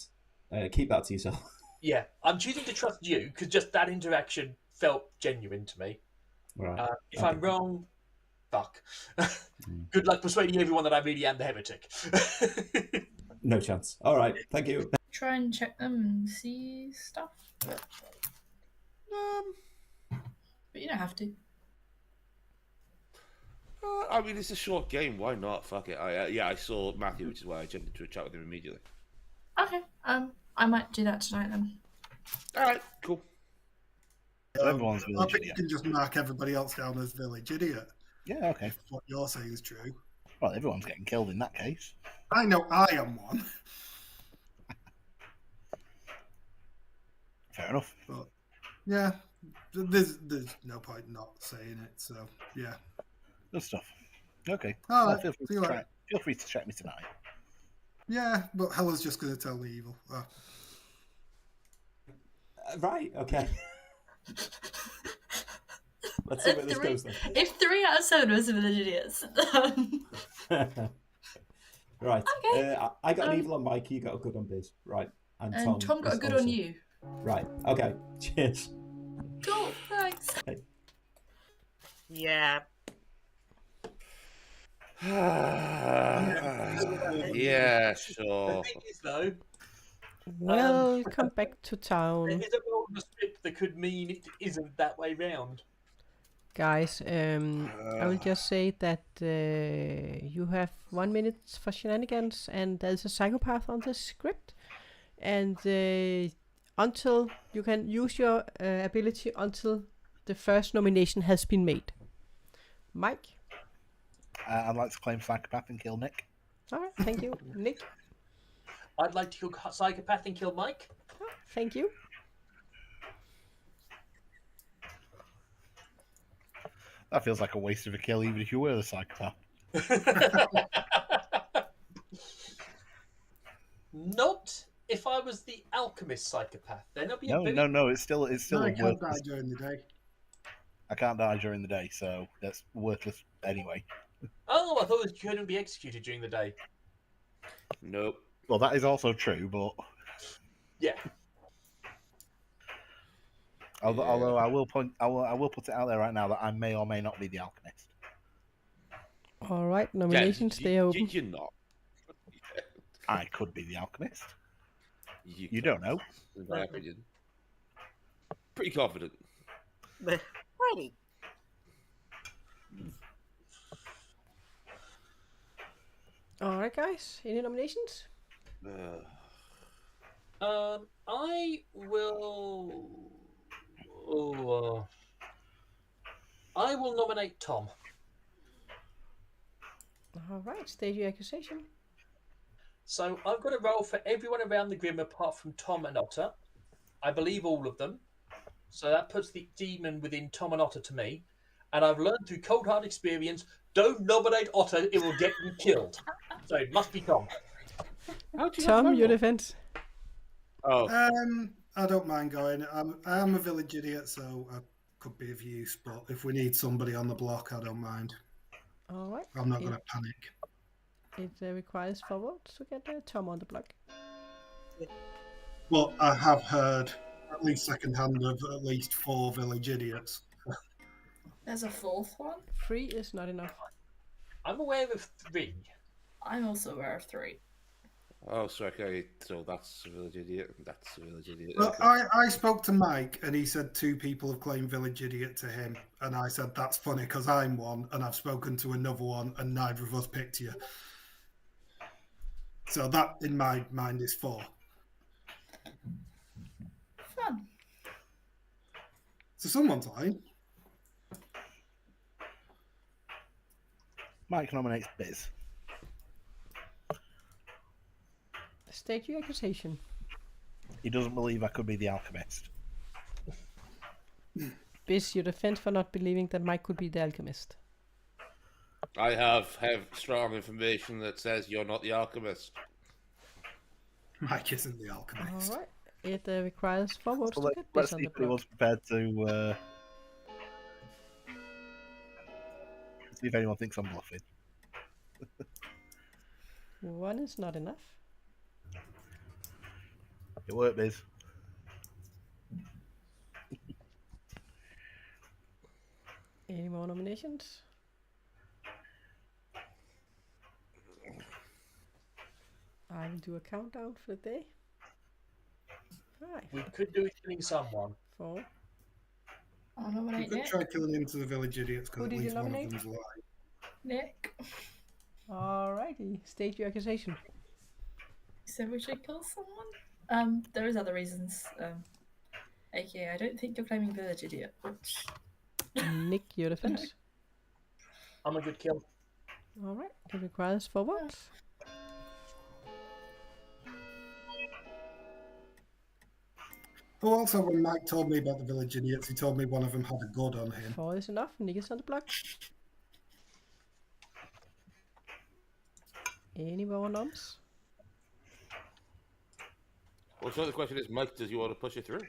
Keep that to yourself. Yeah, I'm choosing to trust you because just that interaction felt genuine to me. Right. If Okay. I'm wrong, fuck. Good luck persuading everyone that I really am the heretic. No chance. All right. Thank you. Try and check them and see stuff. But you don't have to. I mean, it's a short game. Why not? Fuck it. I saw Matthew, which is why I jumped into a chat with him immediately. Okay. I might do that tonight then. All right. Cool. Everyone's I village think you idiot. can just mark everybody else down as village idiot. Yeah, okay. If what you're saying is true. Well, everyone's getting killed in that case. I know I am one. Fair enough. But yeah, there's no point not saying it. So yeah. Good stuff. Okay. All Well, right. feel free to check me tonight. Yeah, but Hella's just going to tell me evil. Oh. Right. Okay. Let's see where this goes then. If 3 out of 7 was village idiots. Right. Okay. I got an evil on Mike. You got a good on Biz. Right. And Tom got a good on you. Right. Okay. Cheers. Cool. Thanks. Okay. Yeah. Yeah, sure. The thing is, though, Welcome back to there town. is a role in the script that could mean it isn't that way round. Guys, I will just say that you have 1 minute for shenanigans, and there's a psychopath on the script, and until you can use your ability until the first nomination has been made. Mike? I'd like to claim psychopath and kill Nick. All right, thank you. Nick? I'd like to kill psychopath and kill Mike. Oh, thank you. That feels like a waste of a kill, even if you were the psychopath. Not if I was the alchemist psychopath. Then it'll be No. It's still I a can't die worthless. during the day. I can't die during the day, so that's worthless anyway. Oh, I thought you couldn't be executed during the day. Nope. Well, that is also true, but yeah. Although I will put it out there right now that I may or may not be the alchemist. All right, nominations stay open. You're not. I could be the alchemist. You can, don't know. In my opinion. Pretty confident. Righty. All right, guys. Any nominations? I will. I will nominate Tom. All right, state your accusation. So I've got a roll for everyone around the grim apart from Tom and Otter. I believe all of them. So that puts the demon within Tom and Otter to me. And I've learned through cold hard experience, don't nominate Otter, it will get you killed. So it must be Tom. Tom, your defense. Oh. I don't mind going. I am a village idiot, so I could be of use. But if we need somebody on the block, I don't mind. All right. I'm not going to panic. It requires 4 votes to get Tom on the block. But I have heard at least secondhand of at least 4 village idiots. There's a 4th one? 3 is not enough. I'm aware of 3. I'm also aware of 3. Oh, sorry. Okay, so that's a village idiot. That's a village idiot. Well, Okay. I spoke to Mike, and he said 2 people have claimed village idiot to him. And I said, that's funny, because I'm one, and I've spoken to another one, and neither of us picked you. So that, in my mind, is 4. Fun. So someone's lying. Mike nominates Biz. State your accusation. He doesn't believe I could be the alchemist. Biz, your defense for not believing that Mike could be the alchemist. I have strong information that says you're not the alchemist. Mike isn't the alchemist. All right. It requires 4 votes So to get let's Biz on see the if anyone's block. prepared to see if anyone thinks I'm bluffing. 1 is not enough. It worked, Biz. Any more nominations? I will do a countdown for the day. 5. We could do it killing someone. 4. I'll We nominate could Nick. try killing into the village idiots because Who at did you least one of nominate? them's alive. Nick. Alrighty. State your accusation. So we should kill someone? There is other reasons. AKA, I don't think you're claiming village idiot, which... Nick, your defense. I'm a good kill. Alright. It requires 4 votes. Oh, also, when Mike told me about the village idiots, he told me one of them had a gun on him. 4 is enough. Nick is on the block. Any more noms? Well, so the question is, Mike, does you want to push it through?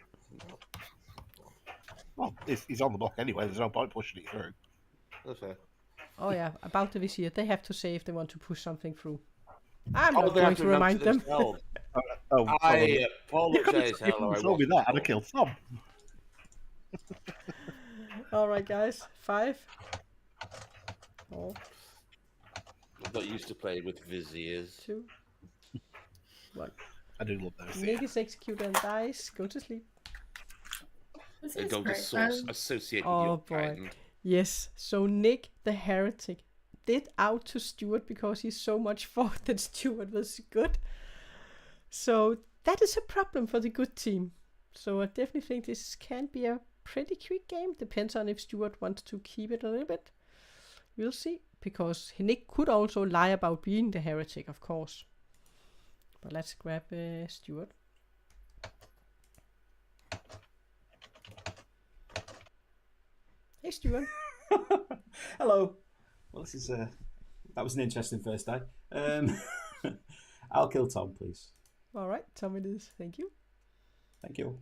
Well, he's on the block anyway. There's no point pushing it through. That's fair. Oh yeah, about the vizier. They have to say if they want to push something through. I'm Oh, not they going have to remind them. themselves. I apologize, If you Heller. told me that, I'd have killed Tom. Alright guys, 5. 4. I'm not used to playing with viziers. 2. 1. I do love those. Nick is executed and dies. Go to sleep. This They is don't great. associate with Oh your boy. kind. Yes, so Nick the heretic did out to Stuart because he so much thought that Stuart was good. So that is a problem for the good team. So I definitely think this can be a pretty quick game. Depends on if Stuart wants to keep it a little bit. We'll see. Because Nick could also lie about being the heretic, of course. But let's grab Stuart. Hey Stuart. Hello. Well, this is that was an interesting first day. I'll kill Tom, please. All right, Tom it is. Thank you. Thank you.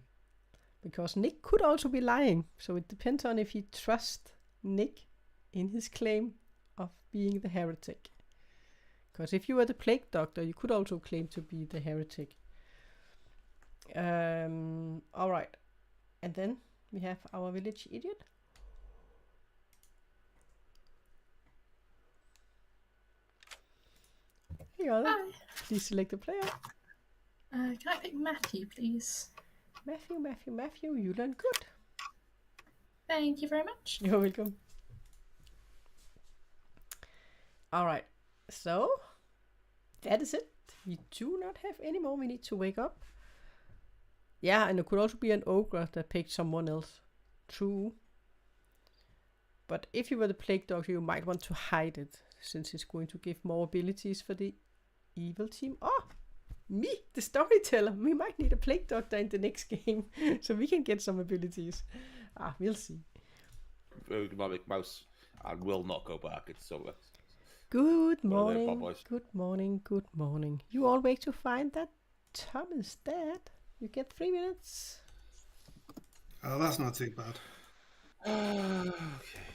Because Nick could also be lying, so it depends on if you trust Nick in his claim of being the heretic. Because if you were the plague doctor, you could also claim to be the heretic. All right, and then we have our village idiot. Here you are. Then. Please select a player. Can I pick Matthew, please? Matthew, you learn good. Thank you very much. You're welcome. Alright, so that is it. We do not have any more. We need to wake up. Yeah, and it could also be an ogre that picked someone else. True. But if you were the plague doctor, you might want to hide it, since it's going to give more abilities for the evil team. Oh! Me, the storyteller. We might need a plague doctor in the next game, so we can get some abilities. We'll see. Ergonomic mouse and will not go back. It's so. Good morning. Good morning. Good morning. You all wake to find that Tom is dead. You get 3 minutes. Oh, that's not too bad. Okay.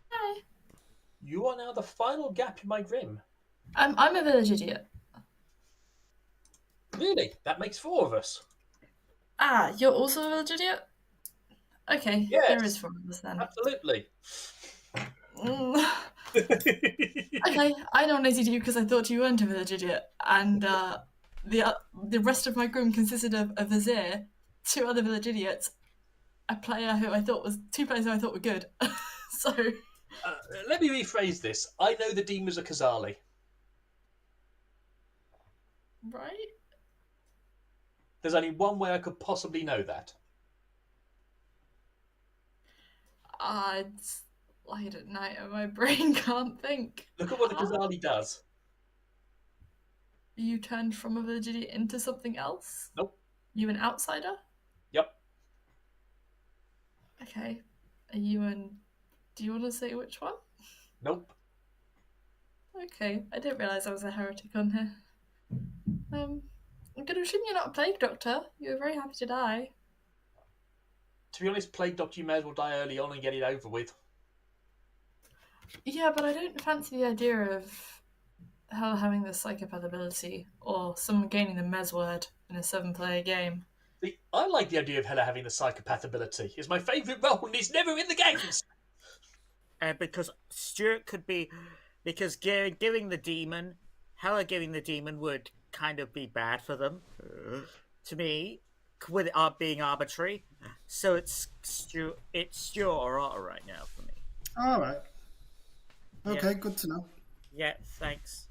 Hi. You are now the final gap in my grim. I'm a village idiot. Really? That makes 4 of us. You're also a village idiot? Okay, Yes, there is 4 of us then. Absolutely. Okay, I nominated you because I thought you weren't a village idiot, and the rest of my group consisted of a vizier, 2 other village idiots, a player who I thought was 2 players who I thought were good. So let me rephrase this. I know the demons are Kazali. right? There's only one way I could possibly know that. It's late at night and my brain can't think. Look at what the Kazali does. you turned from a village idiot into something else? Nope. You an outsider? Yep. Okay. Are you an... Do you want to say which one? Nope. Okay. I didn't realise I was a heretic on here. I'm going to assume you're not a plague doctor. You were very happy to die. To be honest, Plague Doctor, you may as well die early on and get it over with. Yeah, but I don't fancy the idea of Hell having the psychopath ability or someone gaining the Mez word in a 7-player game. I like the idea of Hella having the psychopath ability. It's my favourite role and it's never in the games. Because Stuart could be... Because giving the demon... Hella giving the demon would kind of be bad for them. To me, with it being arbitrary. So it's Stuart or Otter right now for me. All right. Okay, Yeah. good to know. Yeah, thanks.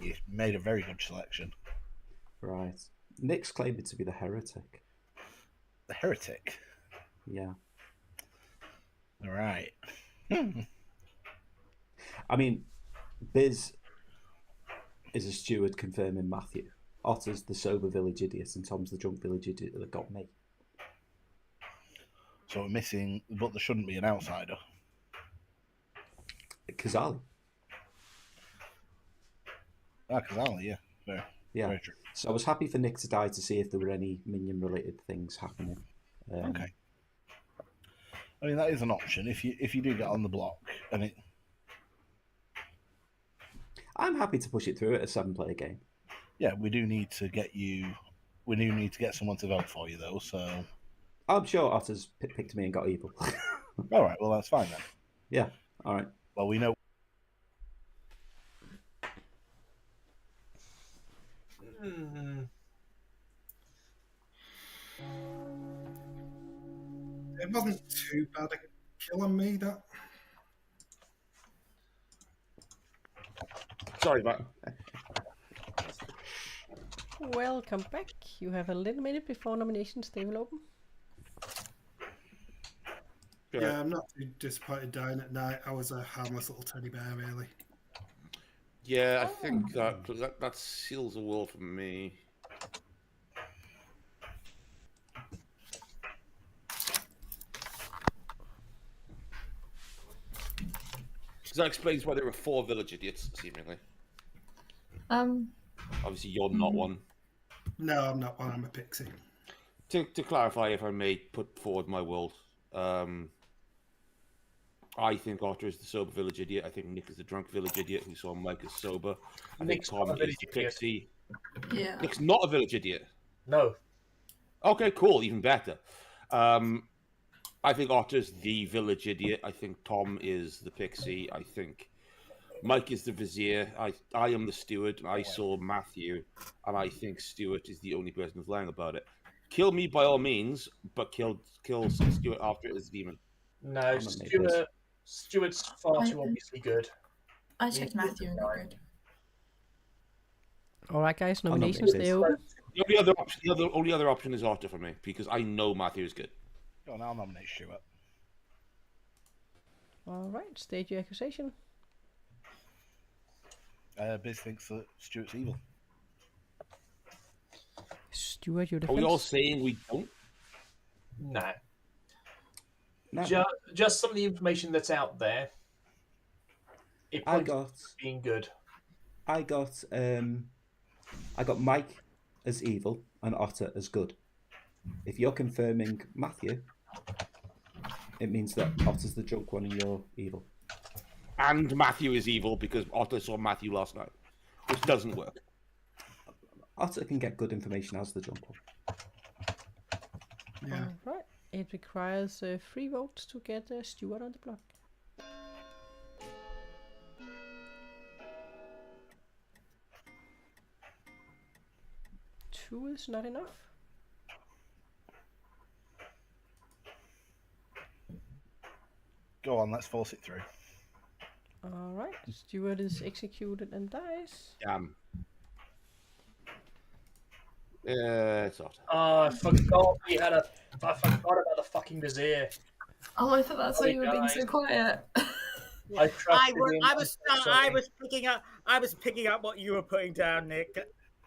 You made a very good selection. Right. Nick's claiming to be the heretic. The heretic? Yeah. All right. I mean, Biz is a steward confirming Matthew. Otter's the sober village idiot and Tom's the drunk village idiot that got me. So we're missing, but there shouldn't be an outsider. Kazali. Kazali, yeah. Fair. Yeah. Very true. So I was happy for Nick to die to see if there were any minion-related things happening. Okay. I mean, that is an option if you do get on the block and it. I'm happy to push it through at a 7-player game. Yeah, we do need to get you. We do need to get someone to vote for you, though. So I'm sure Otter's picked me and got evil. all right, well that's fine then. Yeah. All right. Well, we know. It wasn't too bad at killing me, that. Sorry, Matt. Welcome back. You have a little minute before nominations they will open. Yeah, I'm not too disappointed dying at night. I was a harmless little teddy bear, really. Yeah, I think that seals the world for me. Because that explains why there were 4 village idiots, seemingly. Obviously, you're not one. No, I'm not one. I'm a pixie. To clarify, if I may put forward my world, I think Otter is the sober village idiot. I think Nick is the drunk village idiot who saw Mike as sober. I think Tom is the pixie. Yeah. Nick's not a village idiot. No. Okay, cool. Even better. I think Otter's the village idiot. I think Tom is the pixie. I think Mike is the vizier. I am the steward. I saw Matthew, and I think Stuart is the only person who's lying about it. Kill me by all means, but kill Stuart after it as a demon. No, Stuart's far too obviously good. I checked Matthew and got good. All right, guys. Nominations they open. The only other option is Otter for me because I know Matthew is good. Go on, I'll nominate Stuart. All right. State your accusation. Biz thinks that Stuart's evil. Stuart, your Are defense. we all saying we don't? No. No. Just some of the information that's out there. It I points got to being good. I got Mike as evil and Otter as good. If you're confirming Matthew, it means that Otter's the drunk one and you're evil. And Matthew is evil because Otter saw Matthew last night, which doesn't work. Otter can get good information as the drunk one. Yeah. All right. It requires 3 votes to get Stuart on the block. Two is not enough. Go on, let's force it through. All right. Stuart is executed and dies. Damn. It's Otter. Oh, I forgot I forgot about the fucking vizier. Oh, I thought that's why you were being so quiet. I trusted him. I was picking up what you were putting down, Nick.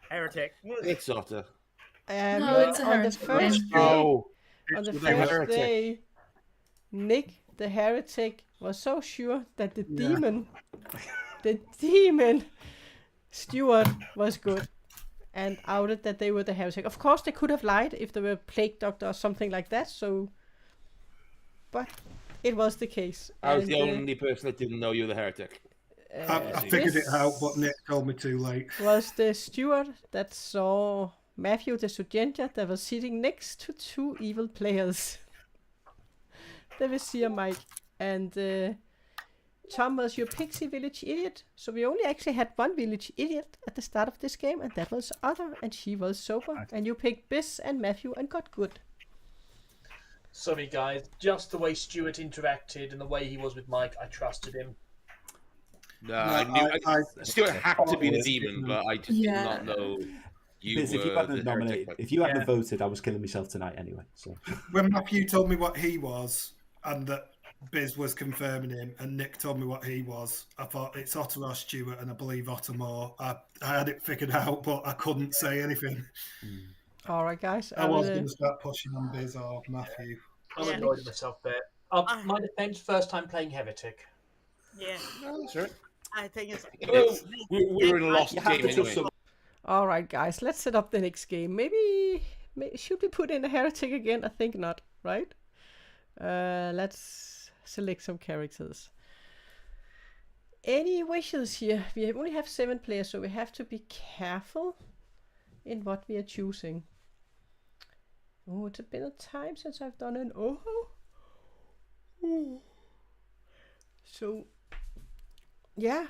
Heretic. It's Otter. No, it's a on the heretic. first day, Oh, on the it's first heretic. day, Nick the heretic was so sure that the demon steward was good, and outed that they were the heretic. Of course, they could have lied if they were plague doctor or something like that. So, but it was the case. I was And, the only person that didn't know you were the heretic. I figured it out, but Nick told me too late. Was the steward that saw Matthew the Suggestion that was sitting next to two evil players. The Vizier Mike and Tom was your pixie village idiot. So we only actually had one village idiot at the start of this game, and that was Otter, and she was sober. And you picked Biz and Matthew and got good. Sorry, guys. Just the way Stuart interacted and the way he was with Mike, I trusted him. No, I knew Stuart had to be the demon, but I just did not know you Biz, were if you hadn't the nominated, heretic. if you hadn't voted, I was killing myself tonight anyway. So when Matthew told me what he was and that Biz was confirming him, and Nick told me what he was, I thought it's Otter or Stuart, and I believe Otter more. I had it figured out, but I couldn't say anything. All right, guys. I was going to start pushing on Biz or Matthew. I'm annoyed with myself there. My defense, first time playing Heretic. Yeah. No, sure. I think it's. We were in a lost game anyway. All right, guys. Let's set up the next game. Maybe should we put in a heretic again? I think not. Right? Let's select some characters. Any wishes here? We only have 7 players, so we have to be careful in what we are choosing. Oh, it's been a time since I've done an So, yeah,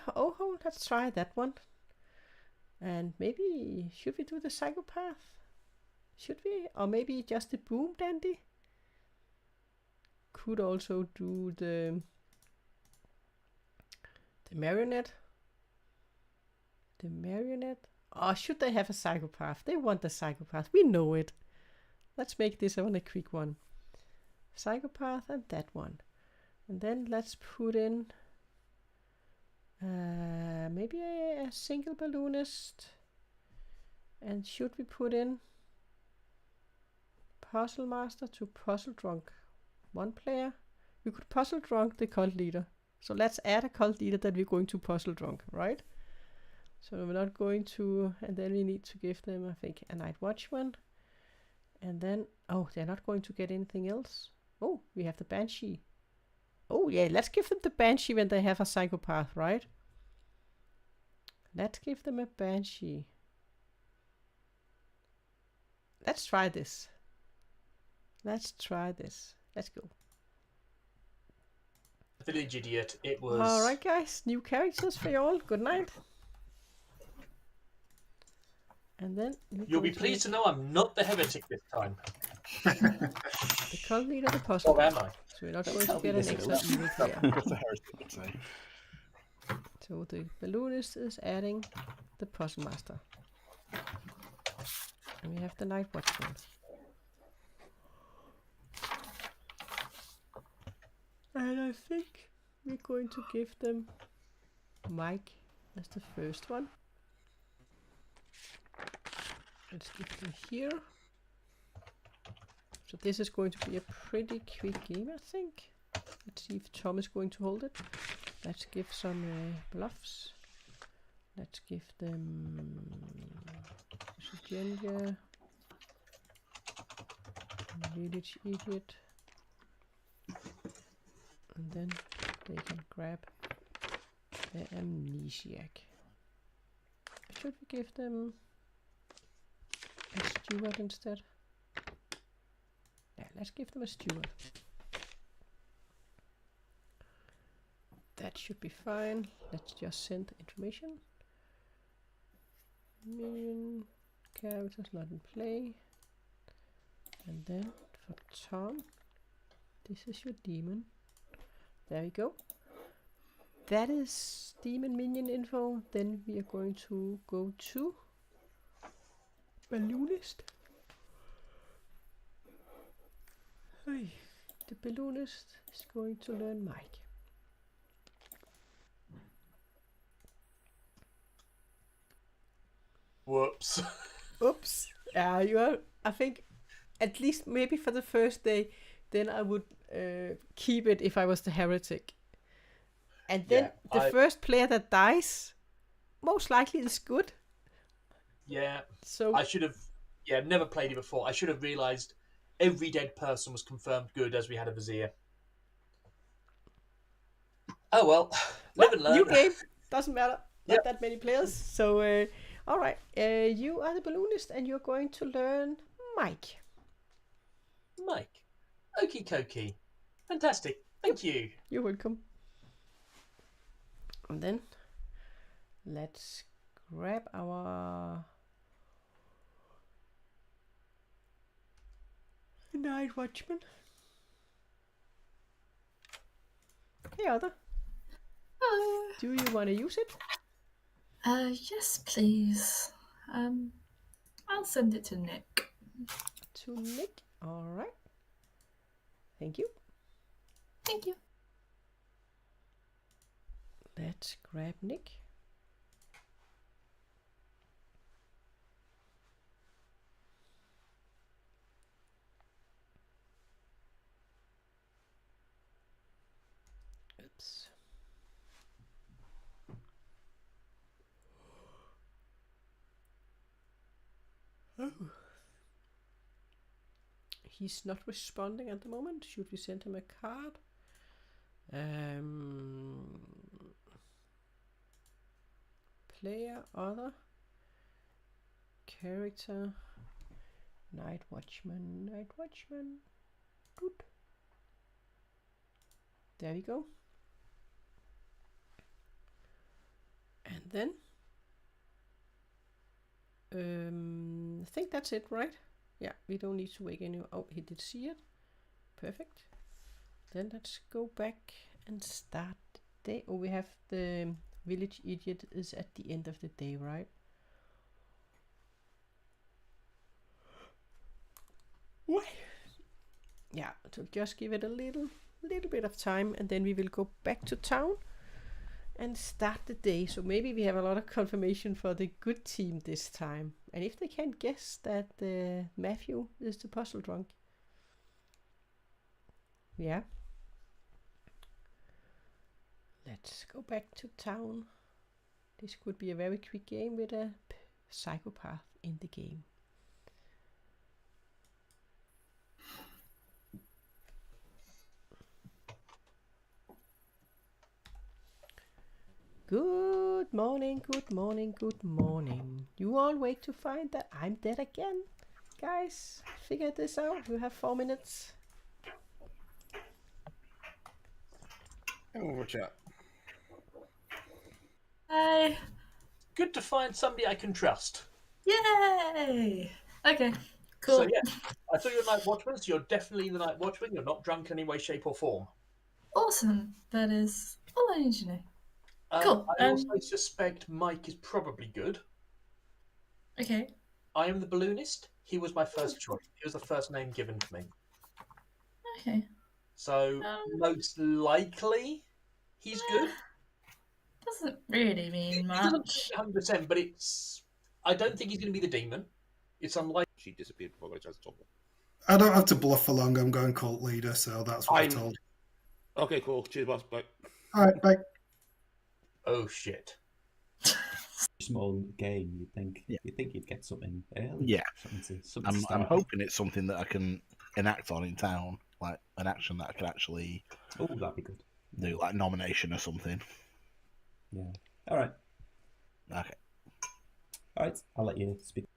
let's try that one. And maybe, should we do the psychopath? Should we? Or maybe just the boom dandy? Could also do the marionette. The marionette. Or should they have a psychopath? They want the psychopath. We know it. Let's make this one a quick one. Psychopath and that one. And then let's put in maybe a single balloonist. And should we put in puzzle master to puzzle drunk? One player. We could puzzle drunk the cult leader. So let's add a cult leader that we're going to puzzle drunk, right? So we're not going to, and then we need to give them, I think, a night watchman. And then, oh, they're not going to get anything else. Oh, we have the banshee. Oh yeah, let's give them the banshee when they have a psychopath, right? Let's give them a banshee. Let's try this. Let's go. Village idiot. It was. Alright, guys. New characters for you all. Good night. And then You'll be pleased to know I'm not the heretic this time. The cult leader of the puzzle. Or am I? So we're not going to get an extra evil player. That's a heretic, I'd say. So the balloonist is adding the puzzle master. And we have the night watchman. And I think we're going to give them Mike as the first one. Let's give them here. So this is going to be a pretty quick game, I think. Let's see if Tom is going to hold it. Let's give some bluffs. Let's give them Sugeria, Village Idiot, and then they can grab the Amnesiac. Should we give them a Steward instead? Yeah, let's give them a Steward. That should be fine. Let's just send information. Million characters not in play. And then for Tom, this is your demon. There we go. That is demon minion info. Then we are going to go to balloonist. Hey, the balloonist is going to learn Mike. Whoops. Oops. I think at least maybe for the first day, then I would keep it if I was the heretic. And then the first player that dies, most likely is good. Yeah. So I should have. Yeah, never played it before. I should have realised every dead person was confirmed good as we had a vizier. Oh well, live and learn. New game, doesn't matter. Not Yep. that many players. So all right, you are the balloonist, and you're going to learn Mike. Mike. Okie dokie. Fantastic. Thank you. You're welcome. And then let's grab our Night Watchman. Hey, Other. Hello. Do you want to use it? Yes, please. I'll send it to Nick. To Nick. All right. Thank you. Thank you. Let's grab Nick. Oops. Oh. He's not responding at the moment. Should we send him a card? Player, other, character, Night Watchman, Night Watchman. Good. There we go. And then I think that's it, right? Yeah, we don't need to wake any. Oh, he did see it. Perfect. Then let's go back and start the day. Oh, we have the village idiot is at the end of the day, right? What? Yeah, so just give it a little bit of time, and then we will go back to town and start the day. So maybe we have a lot of confirmation for the good team this time. And if they can't guess that Matthew is the puzzle drunk. Yeah. Let's go back to town. This could be a very quick game with a psychopath in the game. Good morning, good morning, good morning. You all wait to find that I'm dead again. Guys, figure this out. You have 4 minutes. Over chat. Hey. Good to find somebody I can trust. Yay! Okay, cool. So yeah, I thought you were a Night Watchman, so you're definitely the Night Watchman. You're not drunk in any way, shape, or form. Awesome. That is all I need to know. Cool. I also suspect Mike is probably good. Okay. I am the balloonist. He was my first choice. He was the first name given to me. Okay. So most likely he's good. Doesn't really mean much. 100%, but it's. I don't think he's going to be the demon. It's unlikely. She disappeared before I tried to talk. I don't have to bluff for long. I'm going cult leader, so that's what I'm told. Okay, cool. Cheers, boss. Bye. All right, bye. Oh shit! Small game. You'd think you'd get something early. Yeah, something to I'm start with. hoping it's something that I can enact on in town, like an action that I could actually. Oh, that'd be good. Do like nomination or something. Yeah. All right. Okay. All right. I'll let you speak.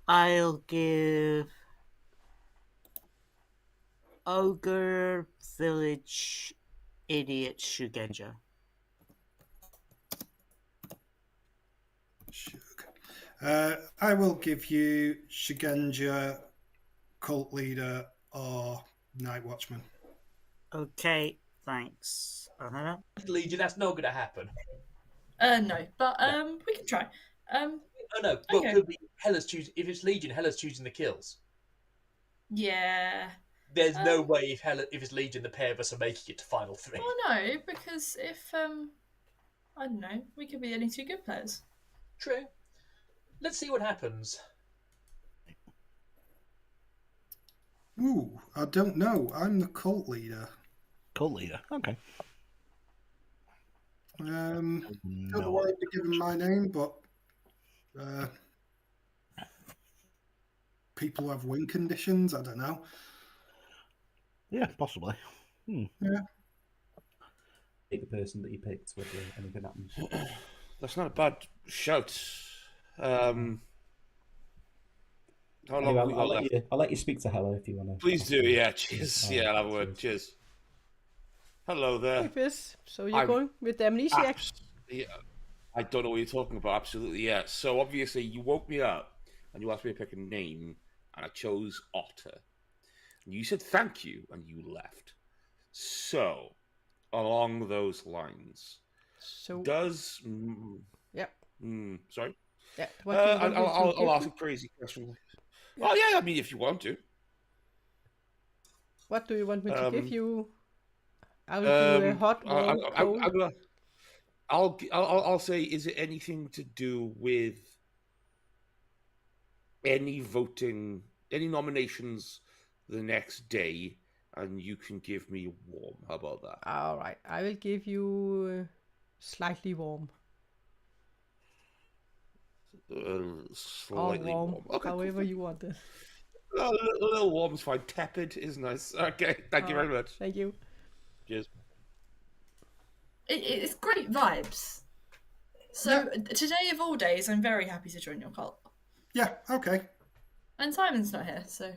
I'll give Ogre Village Idiot Shugenja. I will give you Shigenja, cult leader, or night watchman. Okay, thanks. Legion, that's not going to happen. No, but we can try. Oh no, well, Okay. could be Hella's choosing. If it's Legion, Hella's choosing the kills. Yeah. There's no way if it's Legion, the pair of us are making it to final 3. Well, no, because if I don't know, we could be any two good players. True. Let's see what happens. Ooh, I don't know. I'm the cult leader. Cult leader. Okay. Don't know No. why I'd be given my name, but people who have wing conditions. I don't know. Yeah, possibly. Yeah. Pick the person that you picked, whether anything happens. That's not a bad shout. How long Anyway, have we got left? I'll let you speak to Hella if you want to. Please do, yeah. Cheers. Yeah, I'll have a word. Cheers. Hello there. Hey, Biz. So you're I'm going with the amnesiac? Yeah, I don't know what you're talking about. Absolutely, yeah. So obviously, you woke me up and you asked me to pick a name, and I chose Otter. And you said thank you, and you left. So, along those lines, So does Yep. Sorry. Yeah. What do you want me to I'll give ask you? a crazy question. Yeah. Oh yeah, I mean, if you want to. What do you want me to give you? I will do a hot, warm, cold. I'll say, is it anything to do with any voting, any nominations the next day, and you can give me warm? How about that? All right. I will give you slightly warm. Slightly or warm. Okay, however cool. you want it. A little warm's fine. Tepid is nice. Okay, thank you very much. Thank you. Cheers. It's great vibes. So today of all days, I'm very happy to join your cult. Yeah, okay. And Simon's not here, so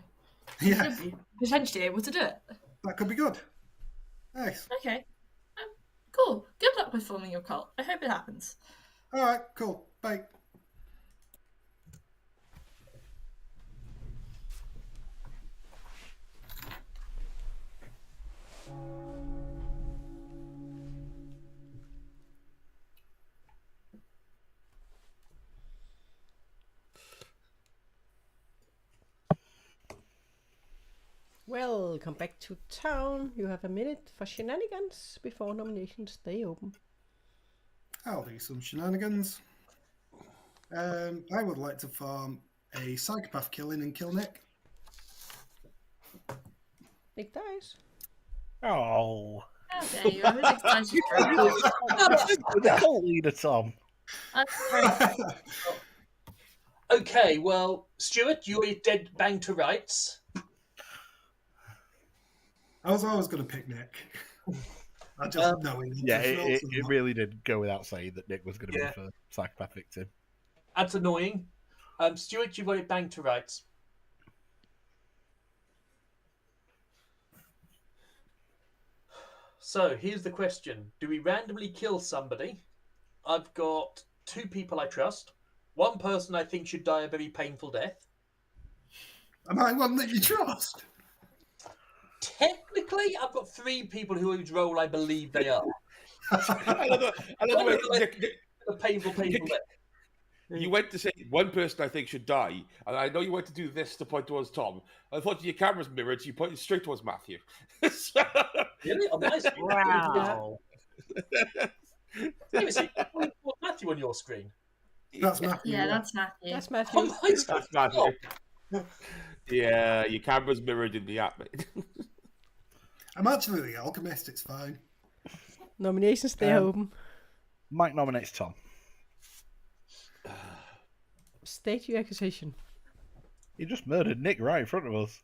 Yeah. he could be potentially able to do it. That could be good. Nice. Okay. Cool. Good luck with forming your cult. I hope it happens. All right, cool. Bye. Welcome back to town. You have a minute for shenanigans before nominations stay open. I'll do some shenanigans. I would like to farm a psychopath killing and kill Nick. Nick dies. Oh. How dare you? I'm really excited for it. The cult leader, Tom. Okay, well, Stuart, you're dead bang to rights. I was always going to pick Nick. I just know he Yeah, it really did go without saying that Nick was going to be Yeah. the first psychopath victim. That's annoying. Stuart, you've got it bang to rights. So here's the question. Do we randomly kill somebody? I've got 2 people I trust. 1 person I think should die a very painful death. Am I one that you trust? Technically, I've got 3 people whose role I believe they are. I love the way Nick, a painful death. You went to say 1 person I think should die, and I know you went to do this to point towards Tom. I thought your camera's mirrored, so you pointed straight towards Matthew. Really? On my screen? Wow. Let me see. What's Matthew on your screen? That's Matthew. Yeah, that's Matthew. That's Matthew. On my screen. That's Matthew. Yeah, your camera's mirrored in the app, mate. I'm actually the alchemist. It's fine. Nominations stay open. Mike nominates Tom. State your accusation. He just murdered Nick right in front of us.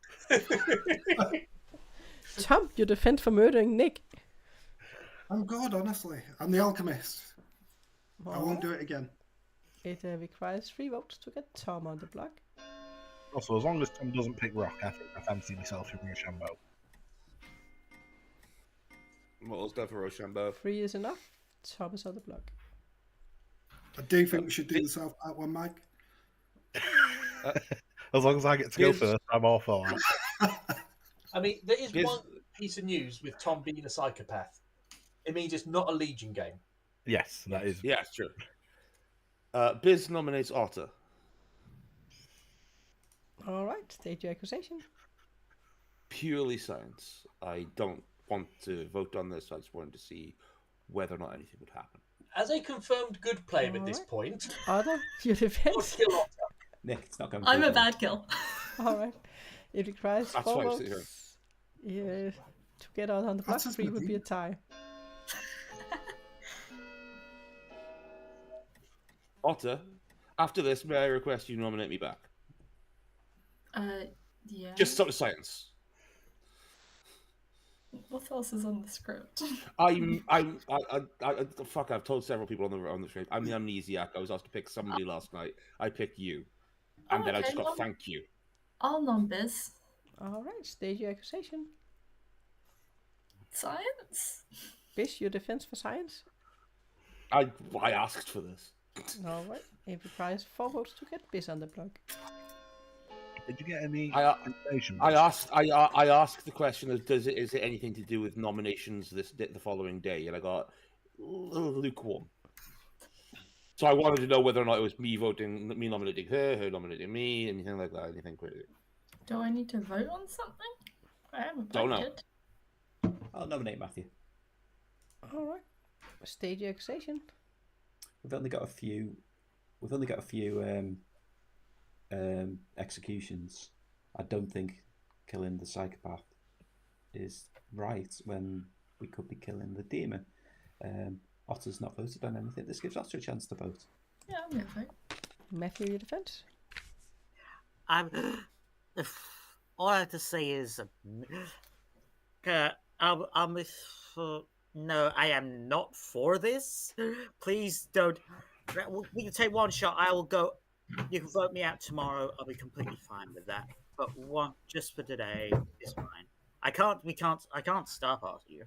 Tom, you defend for murdering Nick. I'm good, honestly. I'm the alchemist. I won't do it again. It requires 3 votes to get Tom on the block. Also, as long as Tom doesn't pick Rock, I think I fancy myself in Rochambeau. What was that for Rochambeau? 3 is enough. Tom is on the block. I do think we should do the South Park one, Mike. As long as I get to go first, I'm all for that. I mean, there is one piece of news with Tom being a psychopath. It means it's not a Legion game. Yes, that is. Yeah, it's true. Biz nominates Otter. All right, state your accusation. Purely science. I don't want to vote on this. I just wanted to see whether or not anything would happen. As a confirmed good player at this Alright. point, Other, your I'll defense. kill Otter. Nick, it's not going I'm too a well. bad kill. All right. It requires That's 4 why I was sitting votes. Yeah, to get out on the block. Otter's 3 would be a looking. tie. Otter, after this, may I request you nominate me back? Yeah. Just sort of science. What else is on the script? Fuck, I've told several people on the stream. I'm the amnesiac. I was asked to pick somebody last night. I picked you. And then I just got thank you. I'll non-biz. All right, stage your accusation. Science? Bish, your defense for science. I asked for this. All right. It requires 4 votes to get Bish on the block. Did you get any information? I asked the question: is it anything to do with nominations the following day? And I got lukewarm. So I wanted to know whether or not it was me nominating her nominating me, anything like that, anything crazy. Do I need to vote on something? I haven't Don't know. voted. I'll nominate Matthew. All right. Stage your accusation. We've only got a few. Executions. I don't think killing the psychopath is right when we could be killing the demon. Otter's not voted on anything. This gives Otter a chance to vote. Yeah, I'm gonna vote. Matthew, your defense. All I have to say is, no, I am not for this. Please don't. We can take one shot. I will go. You can vote me out tomorrow. I'll be completely fine with that. But one just for today is fine. I can't stop after you.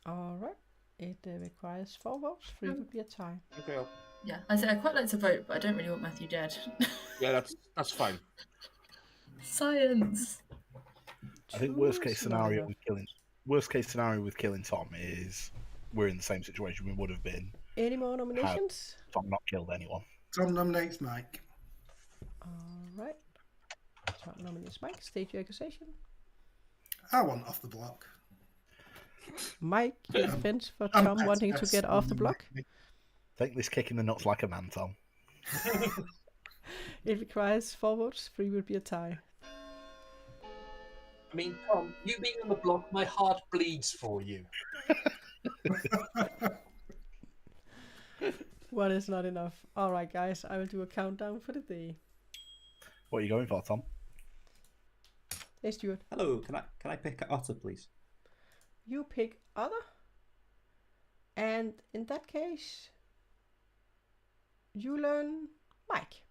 All right. It requires 4 votes. 3 would be a tie. Okay. Yeah, I say I'd quite like to vote, but I don't really want Matthew dead. Yeah, that's fine. Science. I think worst case scenario with killing Tom is we're in the same situation we would have been. Any more nominations? Tom not killed anyone. Tom nominates Mike. All right. Tom nominates Mike. State your accusation. I want off the block. Mike, your defense for Tom wanting to get off the block. Take this kick in the nuts like a man, Tom. It requires 4 votes. 3 would be a tie. I mean, Tom, you being on the block, my heart bleeds for you. 1 is not enough. All right, guys. I will do a countdown for the day. What are you going for, Tom? Hey, Stuart. Hello. Can I pick Otter, please? You pick Other. And in that case, you learn Mike.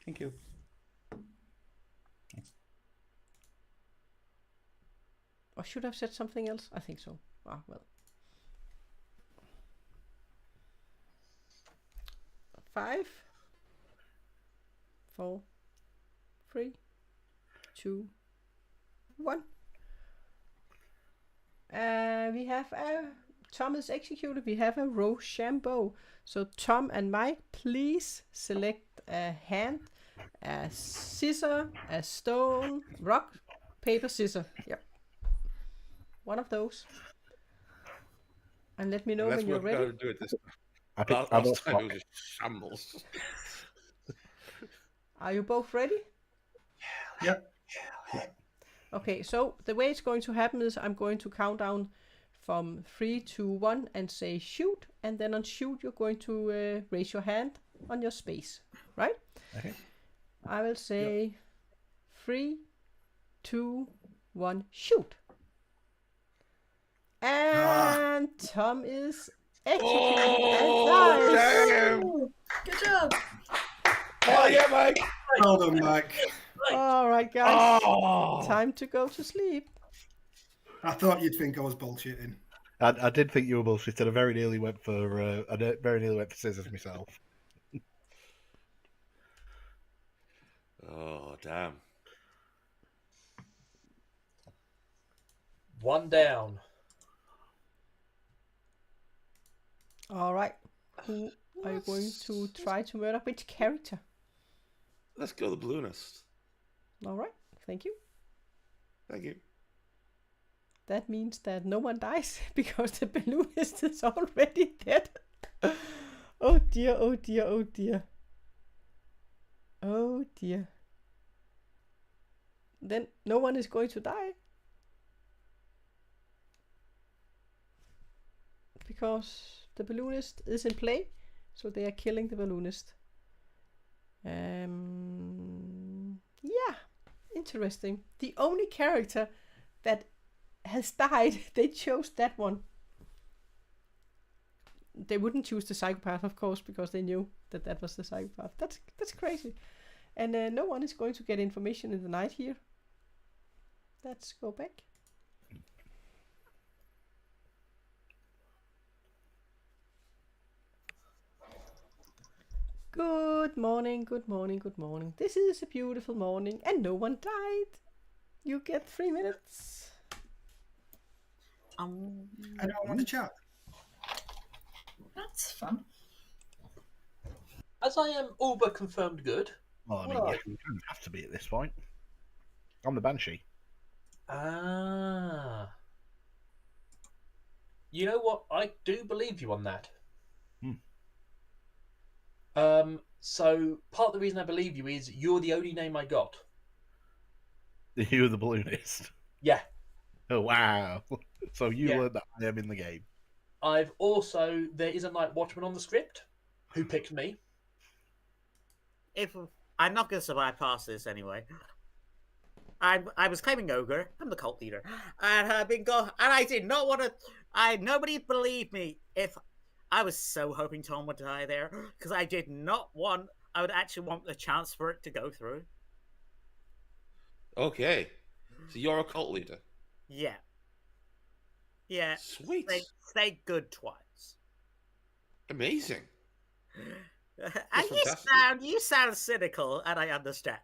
Thank you. Or should I have said something else? I think so. Ah, well. 5, 4, 3, 2, 1. We have Tom is executed. We have a Rochambeau. So Tom and Mike, please select a hand, a scissor, a stone, rock, paper, scissor. Yep. One of those. And let me know when you're ready. Do it this Last time it was just shambles. Are you both ready? Yep. Okay, so the way it's going to happen is I'm going to count down from 3 to 1 and say shoot, and then on shoot you're going to raise your hand on your space, right? Okay. I will say 3, 2, 1, shoot. And Tom is executed and dies. Damn! Good job. Oh yeah, Mike. Well done, Mike. All right, guys. Oh. Time to go to sleep. I thought you'd think I was bullshitting. I did think you were bullshitting. I very nearly went for scissors myself. Oh damn! 1 down. All right. Who are you going to try to murder? Which character? Let's go the balloonist. All right. Thank you. Thank you. That means that no one dies because the balloonist is already dead. Oh dear, oh dear, oh dear. Oh dear. Then no one is going to die. Because the balloonist is in play, so they are killing the balloonist. Yeah, interesting. The only character that has died, they chose that one. They wouldn't choose the psychopath, of course, because they knew that that was the psychopath. That's crazy. And no one is going to get information in the night here. Let's go back. Good morning, good morning, good morning. This is a beautiful morning and no one died. You get 3 minutes. Anyone want to chat? That's fun. As I am all but confirmed good. Well, I mean, yeah, you don't have to be at this point. I'm the Banshee. Ah. You know what? I do believe you on that. So part of the reason I believe you is you're the only name I got. You were the balloonist. Yeah. Oh, wow. So you learned that I am in the game. There is a night watchman on the script who picked me. If I'm not going to survive past this anyway. I was claiming ogre. I'm the cult leader, and I've been and I did not want to. Nobody believed me. If I was so hoping Tom would die there, because I did not want. I would actually want the chance for it to go through. Okay, so you're a cult leader. Yeah. Yeah. Sweet. Stay good twice. Amazing. And you sound cynical, and I understand.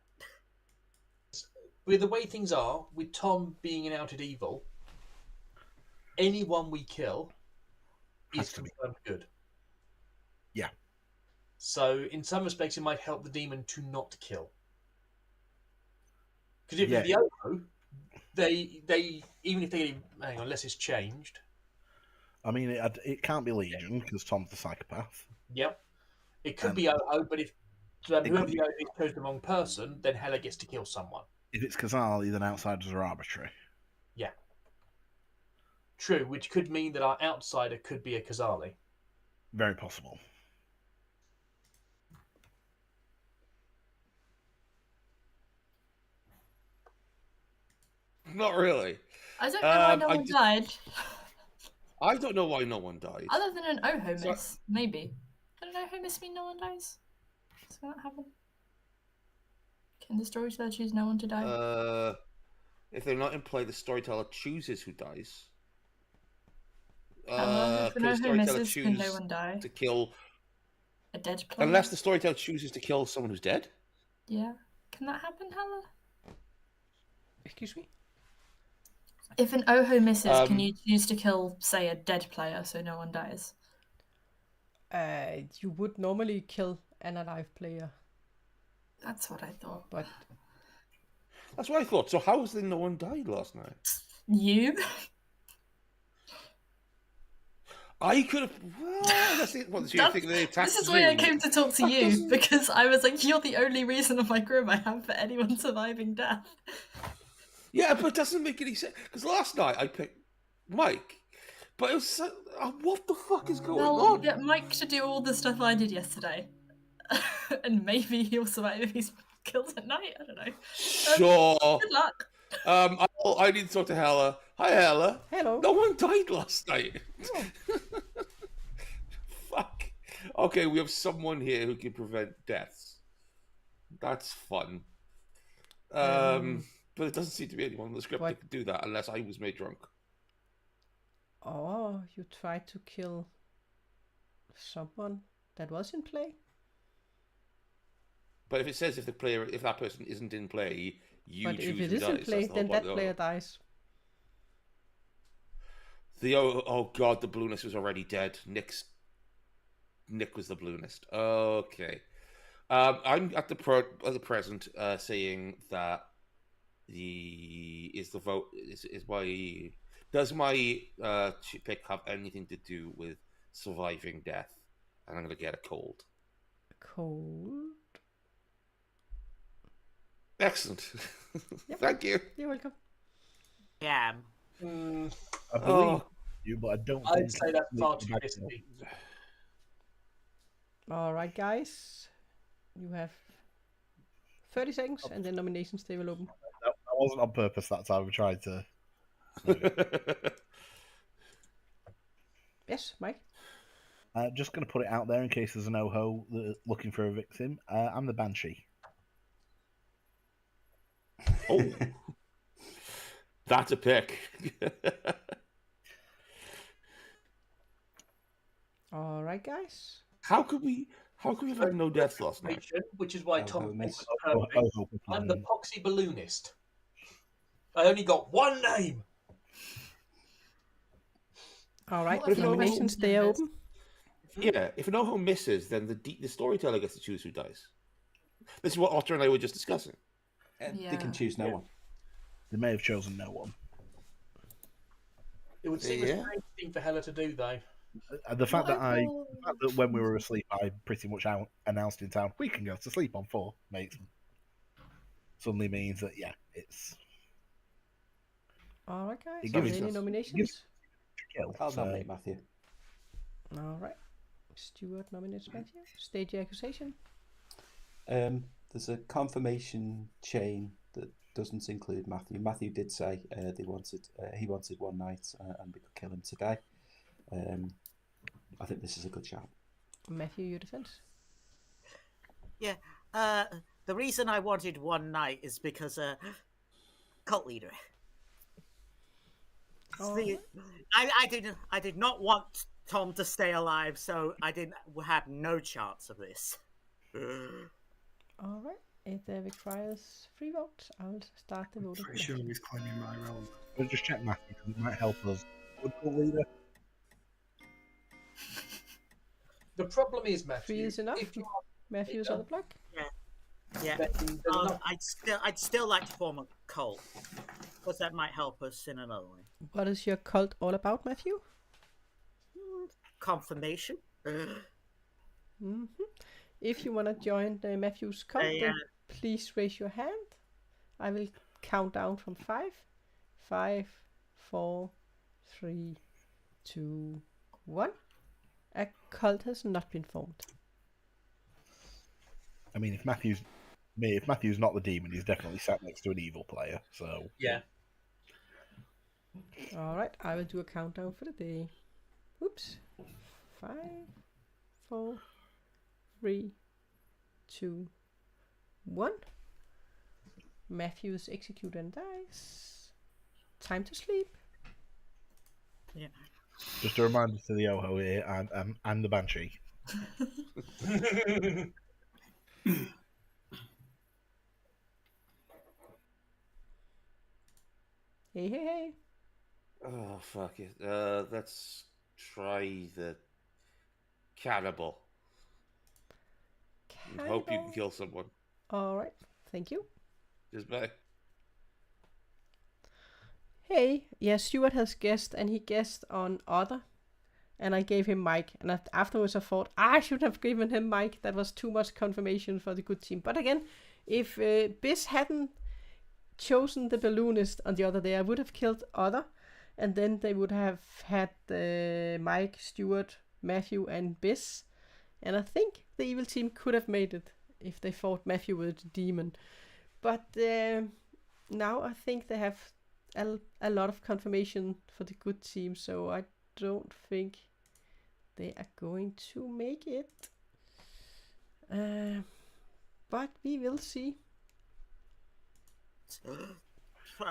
With the way things are, with Tom being an outed evil, anyone we kill is confirmed good. Yeah. So in some respects, it might help the demon to not kill. Because if the Oho, they even if they hang on, unless it's changed. I mean, it can't be Legion because Tom's the psychopath. Yep. It could be Oho, but if whoever the Oho is chose the wrong person, then Hela gets to kill someone. If it's Kazali, then outsiders are arbitrary. Yeah. True, which could mean that our outsider could be a Kazali. Very possible. Not really. I don't know why no one died. I don't know why no one died. Other than an Oho miss, maybe. Did an Oho miss mean no one dies? Does that happen? Can the storyteller choose no one to die? If they're not in play, the storyteller chooses who dies. If an Oho misses, can no one die? To kill a dead player? Unless the storyteller chooses to kill someone who's dead. Yeah. Can that happen, Hela? Excuse me? If an Oho misses, can you choose to kill, say, a dead player so no one dies? You would normally kill an alive player. That's what I thought. But that's what I thought. So how is there no one died last night? You? I could have. Well, that's it. What, so this is why I came to talk to you, because I was like, you're the only reason of my group I have for anyone surviving death. Yeah, but it doesn't make any sense. Because last night I picked Mike, but it was what the fuck is going on? Get Mike to do all the stuff I did yesterday. And maybe he'll survive if he's killed at night. I don't know. Sure. Good luck. I need to talk to Hela. Hi, Hela. Hello. No one died last night. Oh. Fuck. Okay, we have someone here who can prevent deaths. That's fun. But it doesn't seem to be anyone in the script that could do that unless I was made drunk. Oh, you tried to kill someone that was in play? But if it says if that person isn't in play, you choose who dies. But if it is in play, then that player dies. Oh god, the balloonist was already dead. Nick was the balloonist. Okay. I'm at the present saying that does my pick have anything to do with surviving death? And I'm going to get a cold. Cold. Excellent. Yep. Thank you. You're welcome. Yeah. I believe you, but I don't I'd think say that's far too risky. All right, guys. You have 30 seconds, and then nominations they will open. That wasn't on purpose that time. We tried to. Yes, Mike. Just going to put it out there in case there's an OHO looking for a victim. I'm the Banshee. Oh, that's a pick. All right, guys. How could we have had no deaths last night? Which is why Oh, Tom miss. is perfect. I'm the poxy balloonist. I only got one name. All right, What if nominations they are open. Yeah, if an OHO misses, then the storyteller gets to choose who dies. This is what Otter and I were just discussing. They can choose no one. They may have chosen no one. It would seem a strange thing for Hella to do, though. The fact that when we were asleep, I pretty much announced in town, we can go to sleep on 4 mates. Suddenly means that, it's... All right, guys. It Are gives there any us- nominations? I'll nominate Matthew. All right. Stuart nominates Matthew. State your accusation. There's a confirmation chain that doesn't include Matthew. Matthew did say he wanted one night and we could kill him today. I think this is a good shout. Matthew, your defense. Yeah. The reason I wanted one night is because cult leader. Oh. See, I did not want Tom to stay alive, so I didn't have no chance of this. All right. It requires 3 votes. I'll start the voting. Pretty sure he's claiming my role. We'll just check Matthew because it might help us. Good call leader. The problem is, Matthew. 3 is enough. If you Matthew's on the block. Yeah. I'd still like to form a cult, because that might help us in another way. What is your cult all about, Matthew? Confirmation. Mm-hmm. If you want to join the Matthew's cult, then please raise your hand. I will count down from 5. 5, 4, 3, 2, 1. A cult has not been formed. I mean, if Matthew's not the demon, he's definitely sat next to an evil player. So yeah. All right, I will do a countdown for the day. Oops. 5, 4, 3, 2, 1. Matthews execute and dies. Time to sleep. Yeah. just a reminder to the OHO here, and the Banshee. Hey. Oh, fuck it. Let's try the cannibal. I hope you can kill someone. All right, thank you. Just bye. Hey, yeah, Stuart has guessed, and he guessed on Other, and I gave him Mike. And afterwards I thought, I should have given him Mike. That was too much confirmation for the good team. But again, if Biz hadn't chosen the balloonist on the other day, I would have killed Other, and then they would have had Mike, Stuart, Matthew, and Biz. And I think the evil team could have made it if they fought Matthew with the demon. But now I think they have a lot of confirmation for the good team, so I don't think they are going to make it. But we will see.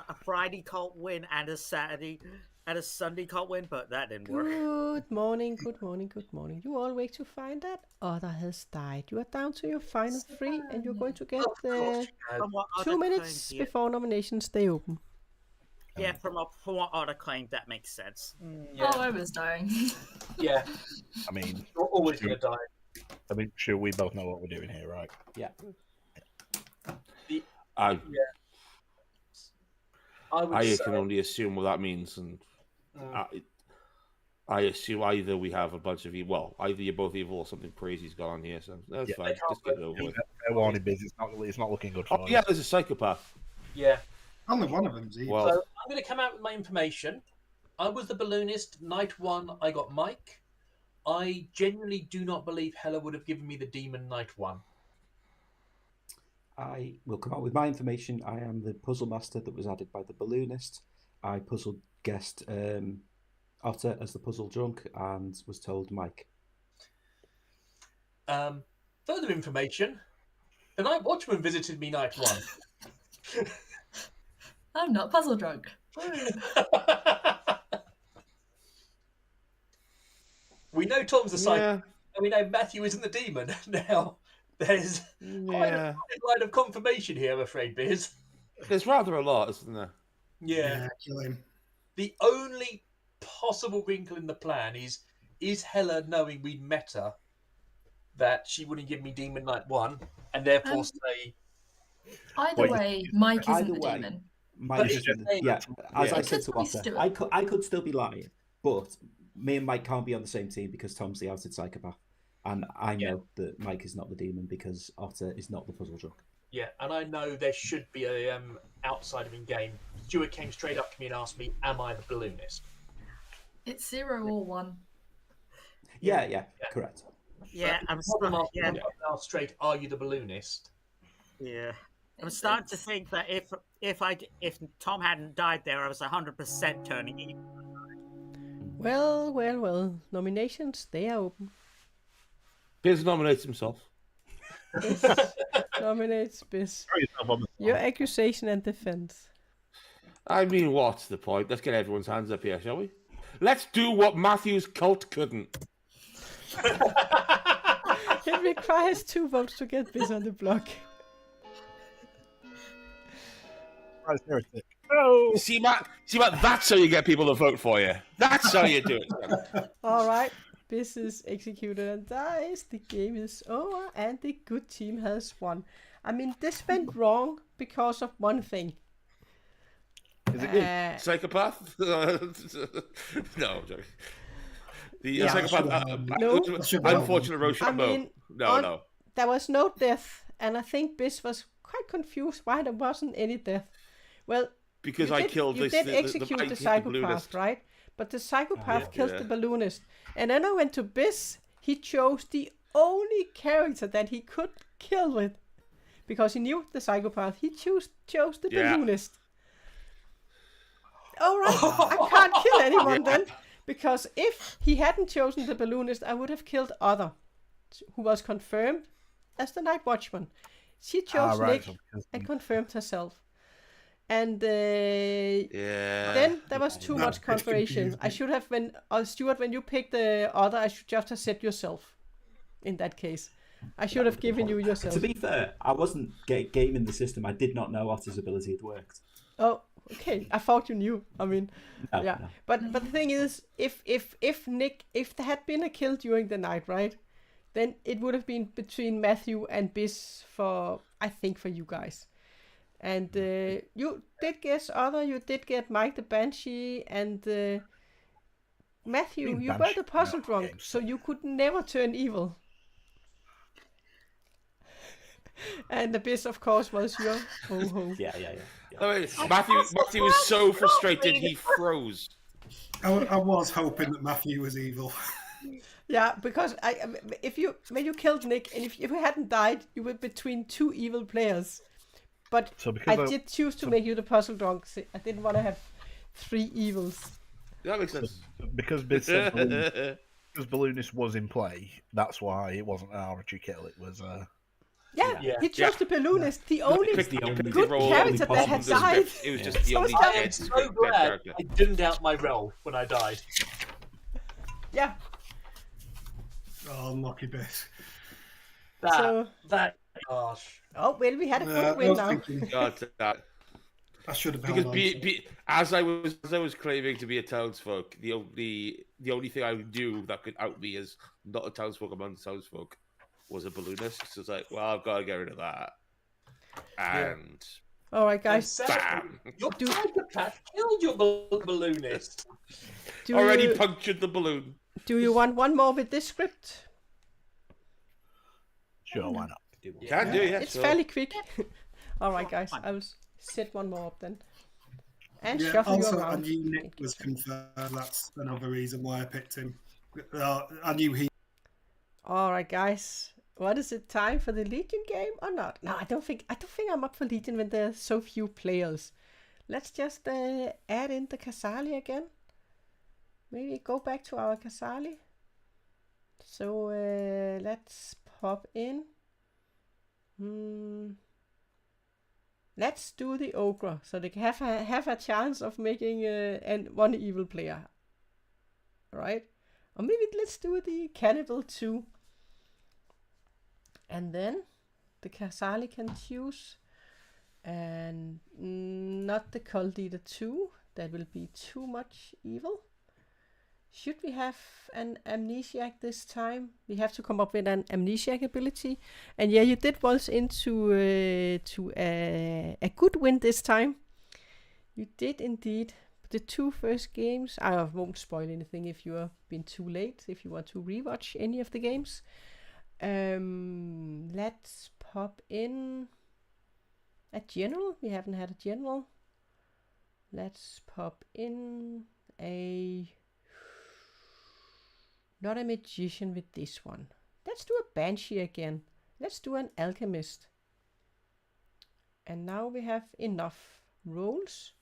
A Friday cult win and a Saturday and a Sunday cult win, but that didn't work. Good morning. You all wake to find that Other has died. You are down to your final 3, and you're going to get 2 minutes before nominations stay open. Yeah, from what Otter claimed, that makes sense. Yeah. Oh, I was dying. Yeah. I mean, you're always going to die. I mean, sure, we both know what we're doing here, right? Yeah. I I can only assume what that means, and I assume either we have a bunch of evil. Well, either you're both evil or something crazy's gone on here. So that's Yeah. fine. Just get it over with. Fair warning, Biz. It's not looking good for Oh you. yeah, there's a psychopath. Yeah. Only one of them's evil. Well, So I'm going to come out with my information. I was the balloonist. Night 1, I got Mike. I genuinely do not believe Hella would have given me the demon night 1. I will come out with my information. I am the puzzle master that was added by the balloonist. I puzzle guessed Otter as the puzzle drunk and was told Mike. Further information. The night watchman visited me night 1. I'm not puzzle drunk. We know Tom's the psychic, yeah, and we know Matthew isn't the demon. Now, there's quite yeah. a line of confirmation here, I'm afraid, Biz. There's rather a lot, isn't there? Yeah. Kill him. The only possible wrinkle in the plan is Hella knowing we'd met her, that she wouldn't give me Demon Night 1, and therefore say... Either way, Mike isn't Either the way, demon. Mike isn't the, yeah, as I said to Because Otter, Stuart. I could still be lying, but me and Mike can't be on the same team because Tom's the outed psychopath. And I know that Mike is not the demon because Otter is not the puzzle drunk. Yeah, and I know there should be a outsider in game. Stuart came straight up to me and asked me, am I the balloonist? It's 0 or 1. Yeah, correct. Yeah, I'm Yeah. Asked straight, are you the balloonist? Yeah. I'm starting to think that if Tom hadn't died there, I was 100% turning evil. Well. Nominations, they are open. Biz nominates himself. Biz nominates Biz. Your accusation and defense. I mean, what's the point? Let's get everyone's hands up here, shall we? Let's do what Matthew's cult couldn't. It requires 2 votes to get Biz on the block. Oh. See, Matt, that's how you get people to vote for you. That's how you do it. All right. Biz is executed and dies. The game is over and the good team has won. I mean, this went wrong because of one thing. Is it me? Psychopath? No, I'm joking. The psychopath. Unfortunate Roshan. No. There was no death, and I think Biz was quite confused why there wasn't any death. Well, because I killed you this. did execute the psychopath, right? But the psychopath killed the balloonist. And then I went to Biz. He chose the only character that he could kill with. Because he knew the psychopath. He chose the balloonist. All right, I can't kill anyone then. Because if he hadn't chosen the balloonist, I would have killed Other, who was confirmed as the night watchman. She chose Nick and confirmed herself. And then there was too much confirmation. I should have, Stuart, when you picked the Other, I should just have said yourself. In that case, I should have given you yourself. To be fair, I wasn't gaming the system. I did not know Otter's ability had worked. Oh, okay. I thought you knew. I mean, no. But the thing is, if there had been a kill during the night, right? Then it would have been between Matthew and Biz for you guys. And you did guess Other, you did get Mike the Banshee, and Matthew, you were the puzzle drunk, so you could never turn evil. And the Biz, of course, was your ho-ho. Yeah. Matthew was so frustrated he froze. I was hoping that Matthew was evil. Yeah, because when you killed Nick, and if you hadn't died, you were between 2 evil players. But I did choose to make you the puzzle drunk. So I didn't want to have 3 evils. That makes sense. Because Biz said because Balloonist was in play, that's why it wasn't an arbitrary kill. It was. He chose the balloonist, the only good character that had died. It was just the only I am so glad I didn't doubt my role when I died. Yeah. Oh, lucky bit. Gosh. Oh, well, we had a good win now. I should have because as I was claiming to be a townsfolk, the only thing I knew that could out me as not a townsfolk among townsfolk was a balloonist. So it's like, well, I've got to get rid of that. And all right, guys, bam! Your psychopath killed your balloonist. Already you, punctured the balloon. do you want one more with this script? Sure, why not? Can do, yeah. It's sure. fairly quick. All right, Sure, guys. fine. I will set one more up then. And Yeah, shuffle you also, I around. knew Nick was confirmed. That's another reason why I picked him. I knew he. All right, guys. What is it? Time for the Legion game or not? No, I don't think I'm up for Legion when there's so few players. Let's just add in the Casali again. Maybe go back to our Casali. So let's pop in. Let's do the ogre, so they can have a chance of making one evil player. Right? Or maybe let's do the cannibal too. And then the Casali can choose, and not the cult leader too. That will be too much evil. Should we have an amnesiac this time? We have to come up with an amnesiac ability. And yeah, you did waltz into a good win this time. You did indeed. The 2 first games, I won't spoil anything if you have been too late, if you want to rewatch any of the games. Let's pop in a general. We haven't had a general. Let's pop in not a magician with this one. Let's do a banshee again. Let's do an alchemist. And now we have enough roles.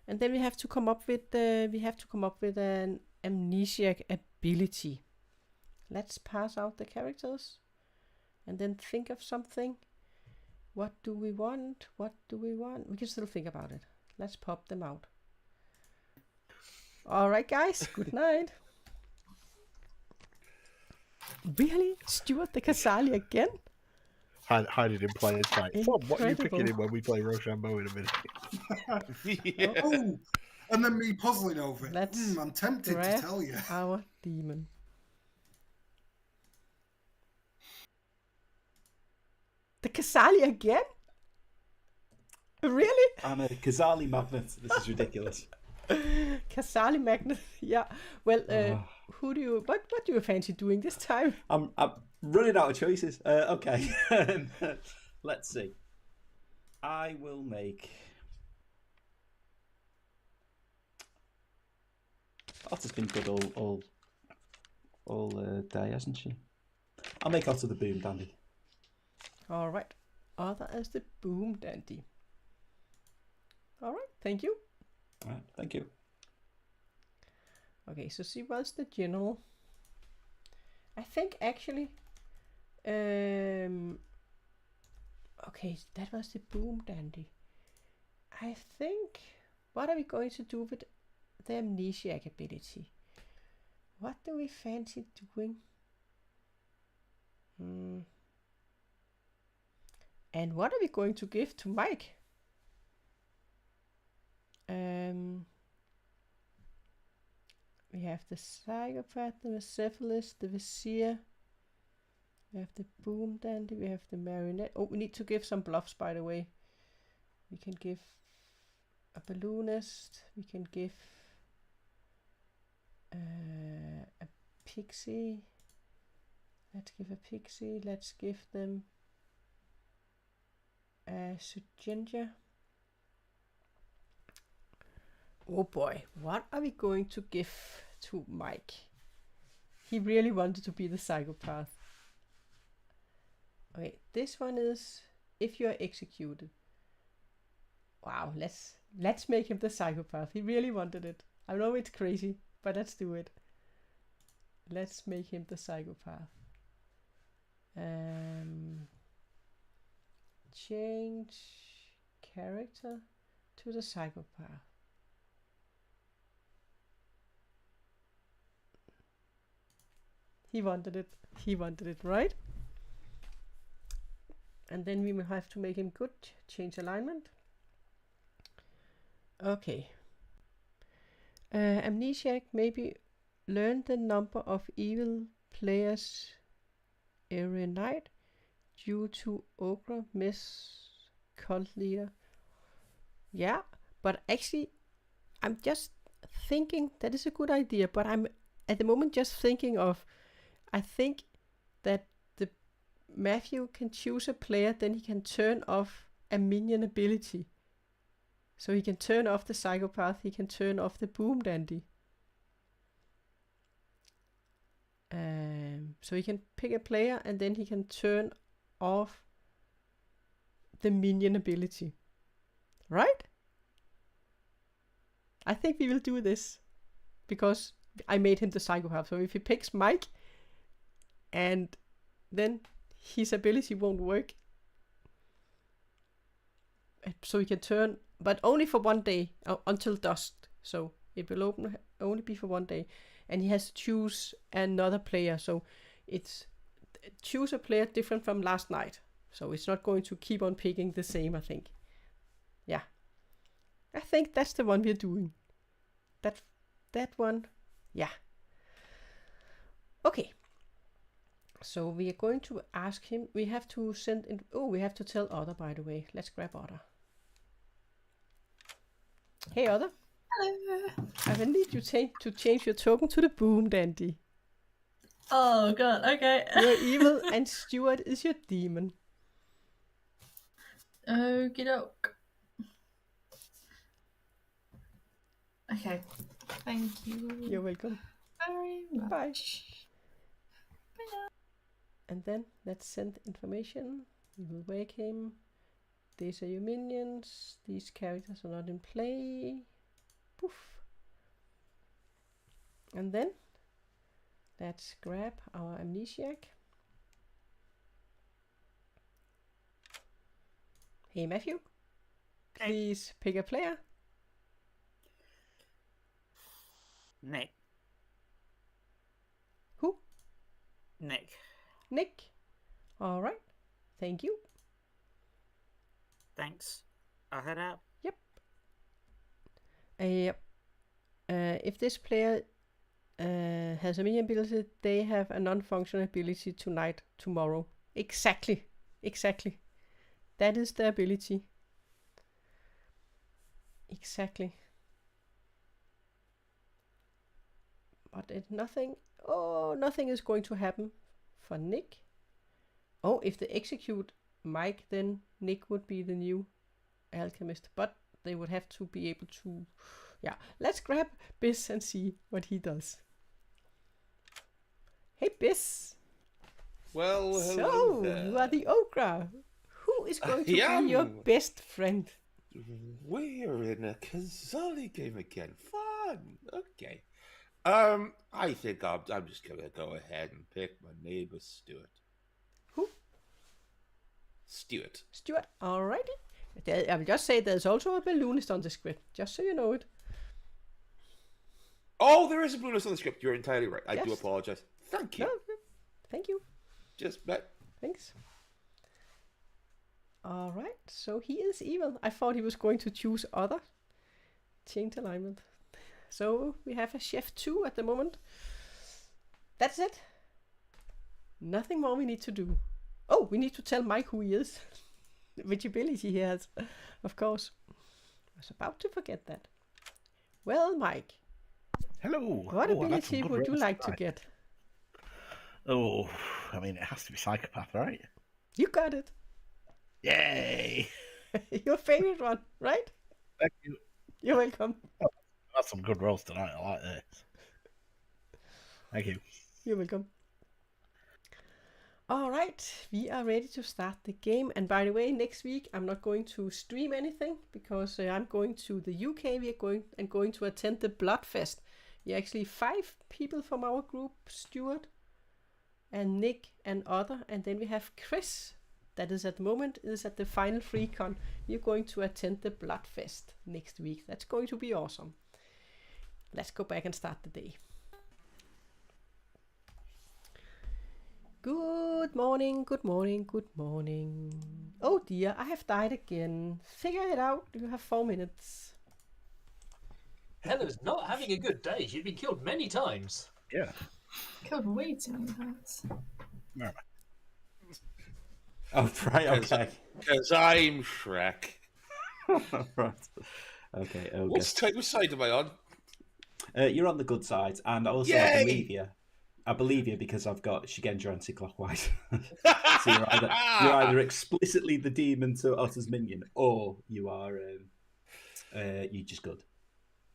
And then we have to come up with an amnesiac ability. Let's pass out the characters and then think of something. What do we want? What do we want? We can still think about it. Let's pop them out. All right, guys. Good night. Really? Stuart the Casali again? Hiding in players' sight. What are you picking Incredible. in when we play Rochambeau in a minute? Yeah. Oh, and then me puzzling over it. Let's I'm tempted to grab tell you. our demon. The Casali again? Really? I'm a Kazali magnet. This is ridiculous. Casali magnet. Yeah. Well, what do you fancy doing this time? I'm running out of choices. Okay. Let's see. I will make. Otter's been good all day, hasn't she? I'll make Otter the boom dandy. All right. Otter as the boom dandy. All right. Thank you. All right. Thank you. Okay. So she was the general. I think actually. Okay, that was the boom dandy. I think. What are we going to do with the amnesiac ability? What do we fancy doing? And what are we going to give to Mike? We have the psychopath, the syphilis, the vizier. We have the boom dandy. We have the marionette. Oh, we need to give some bluffs, by the way. We can give a balloonist. We can give a pixie. Let's give a pixie. Let's give them a Suginger. Oh boy, what are we going to give to Mike? He really wanted to be the psychopath. Okay, this one is if you are executed. Wow, let's make him the psychopath. He really wanted it. I know it's crazy, but let's do it. Let's make him the psychopath. Change character to the psychopath. He wanted it. He wanted it, right? And then we will have to make him good. Change alignment. Okay. Amnesiac, maybe learn the number of evil players every night due to ogre miss cult leader. Yeah, but actually I'm just thinking that is a good idea, but I'm at the moment just thinking of, I think that the Matthew can choose a player, then he can turn off a minion ability. So he can turn off the psychopath, he can turn off the boom dandy. So he can pick a player and then he can turn off the minion ability. Right? I think we will do this because I made him the psychopath. So if he picks Mike and then his ability won't work, so he can turn, but only for 1 day until dusk. So it will only be for 1 day, and he has to choose another player. So it's choose a player different from last night. So it's not going to keep on picking the same, I think. Yeah. I think that's the one we're doing. That one. Yeah. Okay. So we are going to ask him. We have to send in. Oh, we have to tell Otter, by the way. Let's grab Otter. Hey, Otter. Hello. I will need you to change your token to the boom dandy. Oh god, okay. You're evil and Stuart is your demon. Okie doke. Okay. Thank you. You're welcome. Very much. Bye. And then let's send information. We will wake him. These are your minions. These characters are not in play. Poof. And then let's grab our amnesiac. Hey Matthew, please pick a player. Nick. Who? Nick. Nick. All right. Thank you. Thanks. I'll head out. Yep. If this player has a minion ability, they have a non-functional ability tonight, tomorrow. Exactly. That is the ability. Exactly. But nothing is going to happen for Nick. Oh, if they execute Mike, then Nick would be the new alchemist. But they would have to be able to... Yeah, let's grab Biz and see what he does. Hey, Biz. Well, hello So, there. you are the ogre. Who is going to be your best friend? We're in a Kazali game again. Fun. Okay. I think I'm just gonna go ahead and pick my neighbor Stuart. Who? Stuart. Stuart. Alrighty. I will just say there's also a balloonist on the script, just so you know it. Oh, there is a balloonist on the script. You're entirely right. I Yes. do apologize. Thank you. No, thank you. Just met. Thanks. Alright, so he is evil. I thought he was going to choose other. Change alignment. So we have a chef 2 at the moment. That's it. Nothing more we need to do. Oh, we need to tell Mike who he is. Which ability he has, of course. I was about to forget that. Well, Mike. Hello. What ability would you like to get? Oh, I mean, it has to be psychopath, right? You got it. Yay! Your favorite one, right? Thank you. You're welcome. That's some good rolls tonight. I like this. Thank you. You're welcome. Alright, we are ready to start the game. And by the way, next week I'm not going to stream anything because I'm going to the UK. We are going to attend the Bloodfest. We're actually 5 people from our group, Stuart and Nick and Otter, and then we have Chris. That is at the moment is at the final FreeCon. We're going to attend the Bloodfest next week. That's going to be awesome. Let's go back and start the day. Good morning, good morning, good morning. Oh dear, I have died again. Figure it out. You have 4 minutes. Heather's not having a good day. She's been killed many times. Yeah. Killed way too many times. Where am I? Oh, right, okay. Because I'm Shrek. Right. Okay, okay. Which side am I on? You're on the good side, and also Yay! I believe you because I've got Shigenja anti-clockwise. So you're either explicitly the demon to Otter's minion, or you are you're just good.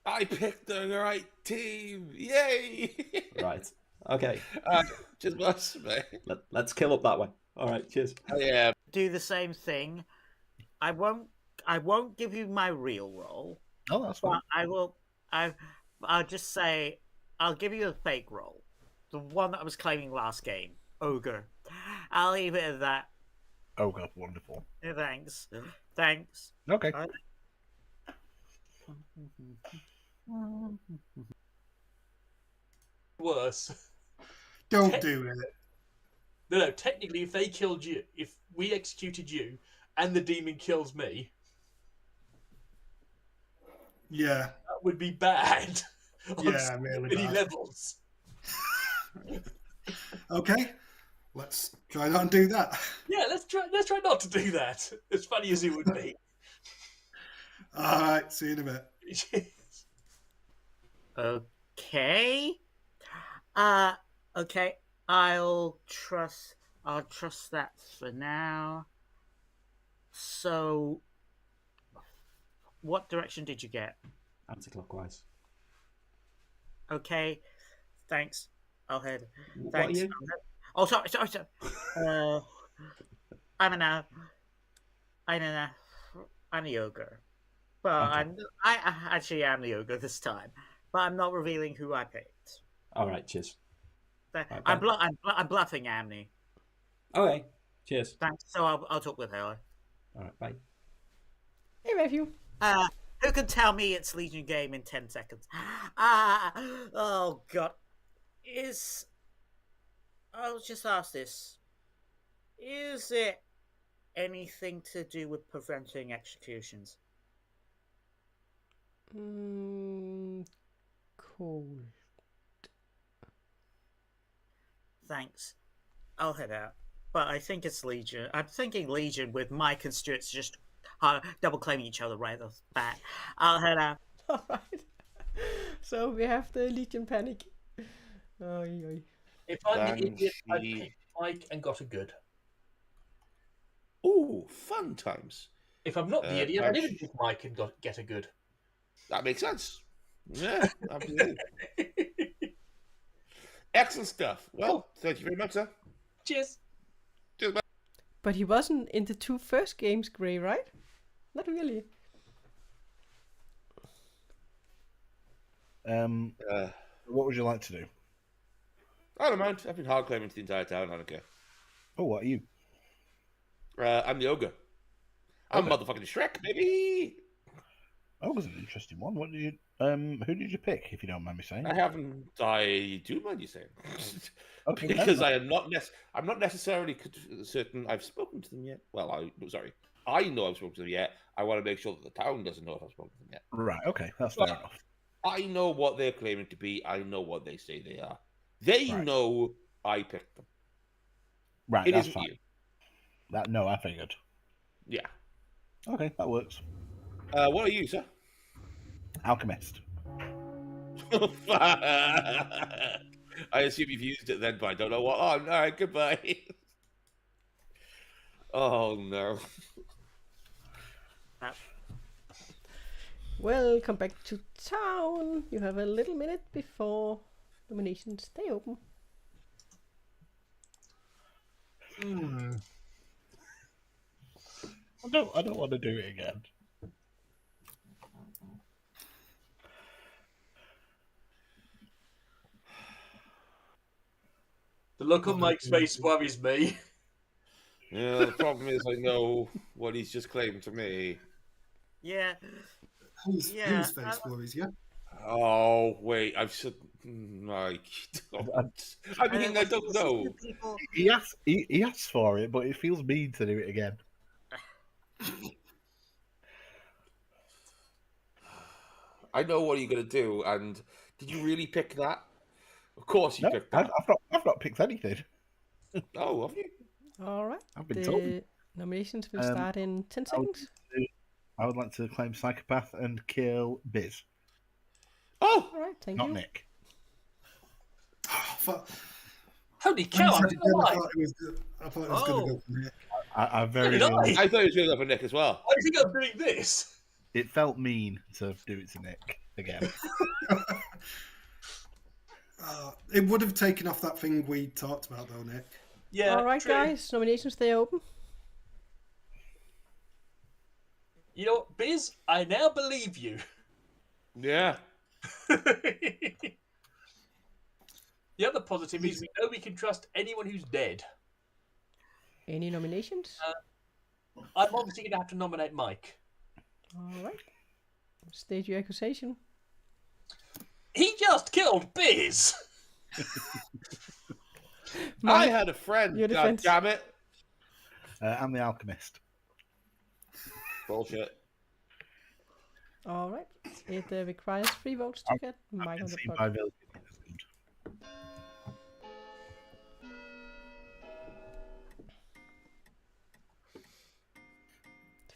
I picked the right team. Yay! Right. Okay. Just must me. Let's kill up that way. All right. Cheers. Yeah. Do the same thing. I won't give you my real role. Oh, that's fine. But I'll just say I'll give you a fake role. The one that I was claiming last game. Ogre. I'll leave it at that. Ogre, wonderful. Thanks. Thanks. Okay. Worse. Don't do it. No, technically, if they killed you, if we executed you, and the demon kills me, Yeah. that would be bad. On Yeah, really many bad. levels. Okay. Let's try not and do that. Yeah, let's try not to do that. As funny as it would be. All right. See you in a bit. Okay. Okay. I'll trust that for now. So, what direction did you get? Anti-clockwise. Okay. Thanks. I'll head. What Thanks. are you? Oh, sorry. I'm the ogre, but Okay. I actually am the ogre this time. But I'm not revealing who I picked. All right. Cheers. I'm bluffing Amni. Okay. Cheers. Thanks. So I'll talk with her. All right. Bye. Hey, Matthew. Who can tell me it's Legion game in 10 seconds? Oh god. I'll just ask this. Is it anything to do with preventing executions? Cool. Thanks. I'll head out. But I think it's Legion. I'm thinking Legion with Mike and Stuart's just double claiming each other right off the bat. I'll head out. All right. So we have the Legion panic. Oy, oy. If I'm the idiot, I picked Mike and got a good. Ooh, fun times. If I'm not the idiot, I didn't pick Mike and get a good. That makes sense. Yeah, absolutely. Excellent stuff. Well, thank you very much, sir. Cheers. Cheers, man. But he wasn't in the two first games, Gray, right? Not really. What would you like to do? I don't mind. I've been hard claiming to the entire town. I don't care. Oh, what are you? I'm the ogre. I'm motherfucking Shrek, baby. Ogre's an interesting one. What did you? Who did you pick, if you don't mind me saying? I do mind you saying. Okay, Because I'm not necessarily certain I've spoken to them yet. Well, I know I've spoken to them yet. I want to make sure that the town doesn't know if I've spoken to them yet. Right. Okay, that's fair enough. I know what they're claiming to be. I know what they say they are. They know I picked them. Right. It That's isn't fine. you. No, I figured. Yeah. Okay, that works. What are you, sir? Alchemist. I assume you've used it then, but I don't know what. Oh, all right, goodbye. Oh, no. Welcome back to town. You have a little minute before nominations stay open. I don't want to do it again. The look on Mike's face worries me. Yeah, the problem is I know what he's just claimed to me. Yeah. Whose face worries you? Oh, wait, I've said... Mike, I mean, I don't know. He asks for it, but it feels mean to do it again. I know what you're going to do, and did you really pick that? Of course you picked that. I've not picked anything. Oh, have you? All right. I've been the told. Nominations will start in 10 seconds. I would like to claim Psychopath and kill Biz. Oh, All right, thank Not you. Nick. Holy When you cow! said it, I'm I alive. thought it was going to Oh, go for Nick. I so very did I. nearly. I thought he was going to go for Nick as well. I think I'm doing this. It felt mean to do it to Nick again. It would have taken off that thing we talked about, though, Nick. Yeah. All right, true. guys. Nominations stay open. You know what, Biz? I now believe you. Yeah. The other positive is we know we can trust anyone who's dead. Any nominations? I'm obviously going to have to nominate Mike. All right. State your accusation. He just killed Biz. I Mike, had a friend. your God defense. damn it. I'm the alchemist. Bullshit. All right. It requires 3 votes to get I've Mike been on the seen block. by Village. That's good.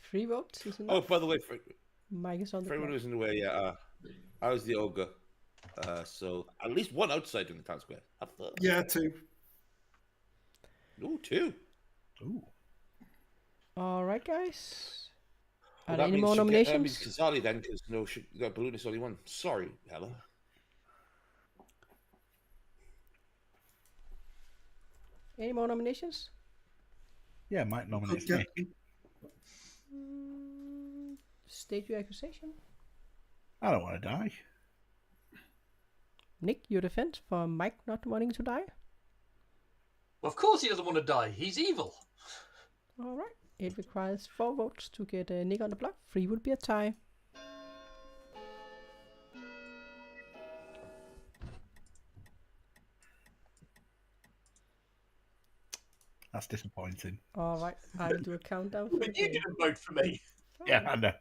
Three votes is Oh, enough. by the way, Mike is on the for anyone block. who's in the way, I was the ogre. So at least one outside in the town square. Have fun. Yeah, 2. Ooh, 2. Ooh. All right, guys. Well, Are that there any means more that means nominations? Kazali then, because no, Balloon is only one. Sorry, Hella. Any more nominations? Yeah, Mike nominates Yeah. Nick. State your accusation. I don't want to die. Nick, your defense for Mike not wanting to die. Well, of course he doesn't want to die. He's evil. All right. It requires 4 votes to get Nick on the block. 3 would be a tie. That's disappointing. All right. I will do a countdown for the But you game. didn't vote for me. Yeah, I know.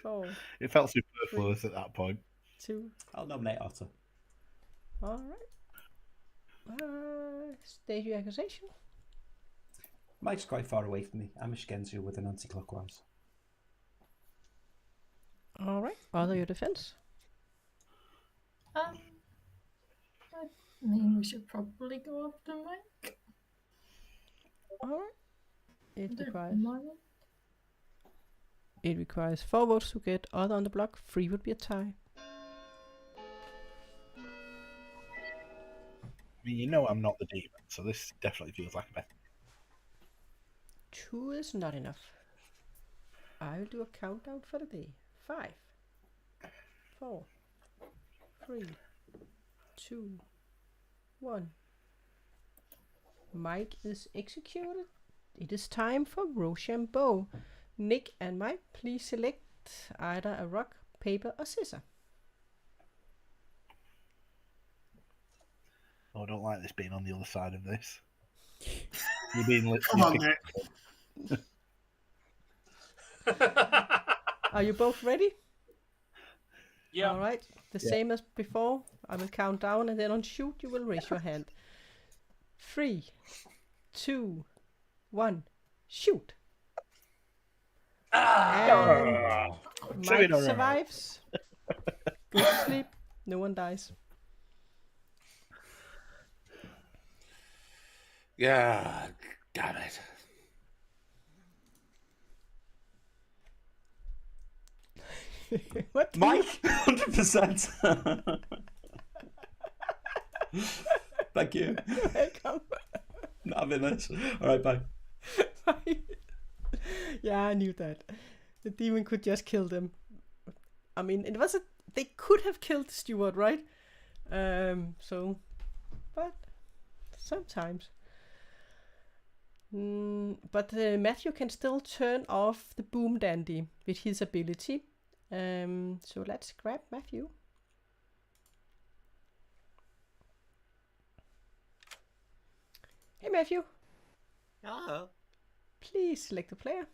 4, It felt superfluous at that point. 2. I'll nominate Otter. All right. State your accusation. Mike's quite far away from me. I'm a Shigenzu with an anti-clockwise. All right. Other your defense. I mean, we should probably go after Mike. All right. It Don't requires mind. 4 votes to get other on the block. 3 would be a tie. I mean, you know I'm not the demon, so this definitely feels like a bet. 2 is not enough. I will do a countdown for the day. 5, 4, 3, 2, 1. Mike is executed. It is time for Rochambeau. Nick and Mike, please select either a rock, paper, or scissors. Oh, I don't like this being on the other side of this. You're being Come on, Nick. Are you both ready? Yeah. All right. The same as before. I will count down, and then on shoot, you will raise your hand. 3, 2, 1, shoot. And Mike survives. Go to sleep. No one dies. Yeah, damn it. What? Mike, 100%. Thank you. Welcome. Not having this. All right, bye. Yeah, I knew that. The demon could just kill them. I mean, they could have killed Stuart, right? But sometimes. But Matthew can still turn off the boom dandy with his ability. So let's grab Matthew. Hey Matthew, Hello. please select a player.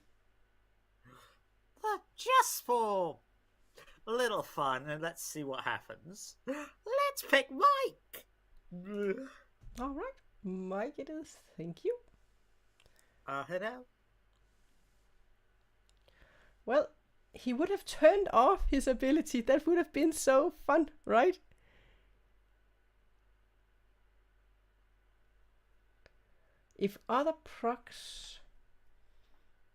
Just for a little fun, and let's see what happens. Let's pick Mike. All right, Mike it is. Thank you. Hello. Well, he would have turned off his ability. That would have been so fun, right? If other procs...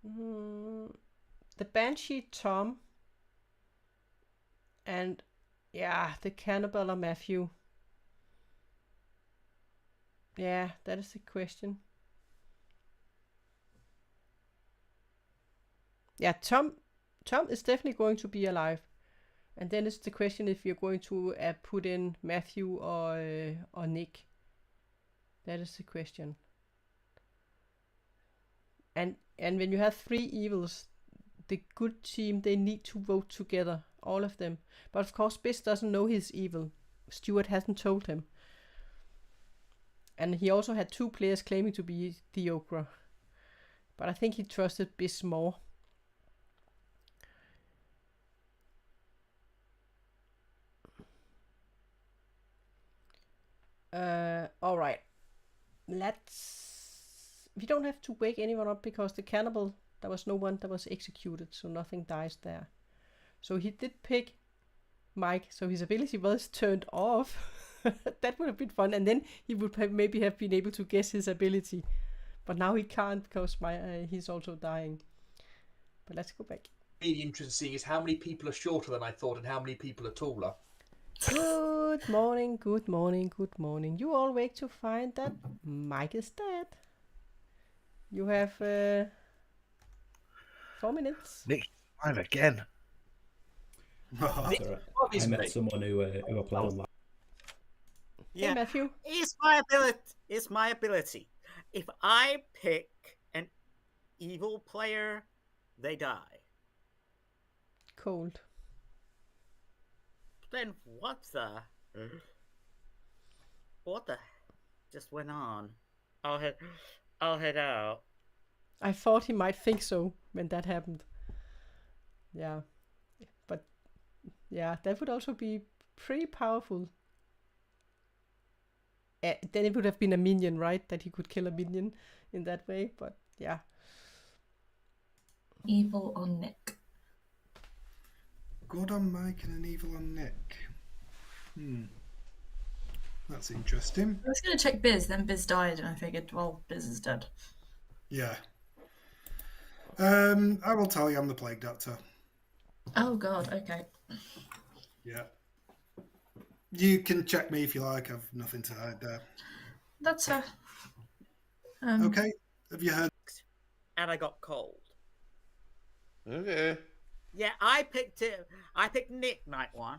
the Banshee Tom and the Cannibal or Matthew. Yeah, that is the question. Yeah, Tom is definitely going to be alive. And then it's the question if you're going to put in Matthew or Nick. That is the question. And when you have 3 evils, the good team, they need to vote together, all of them. But of course, Biz doesn't know he's evil. Stuart hasn't told him. And he also had 2 players claiming to be the Ogre. But I think he trusted Biz more. Alright. We don't have to wake anyone up because the cannibal, there was no one that was executed, so nothing dies there. So he did pick Mike, so his ability was turned off. That would have been fun, and then he would maybe have been able to guess his ability. But now he can't because he's also dying. But let's go back. Really interesting is how many people are shorter than I thought and how many people are taller. Good morning, good morning, good morning. You all wake to find that Mike is dead. You have 4 minutes. Nick, alive again. I met someone who applied on that. Yeah, Hey, Matthew. It's my ability. If I pick an evil player, they die. Cold. Then what the just went on? I'll head out. I thought he might think so when that happened. Yeah. But yeah, that would also be pretty powerful. Then it would have been a minion, right? That he could kill a minion in that way, but yeah. Evil on Nick. Good on Mike and an evil on Nick. That's interesting. I was going to check Biz, then Biz died, and I figured, well, Biz is dead. Yeah. I will tell you I'm the Plague Doctor. Oh, God, okay. Yeah. You can check me if you like. I've nothing to hide there. That's fair. Okay. Have you heard? And I got cold. Okay. Yeah, I picked Nick night 1.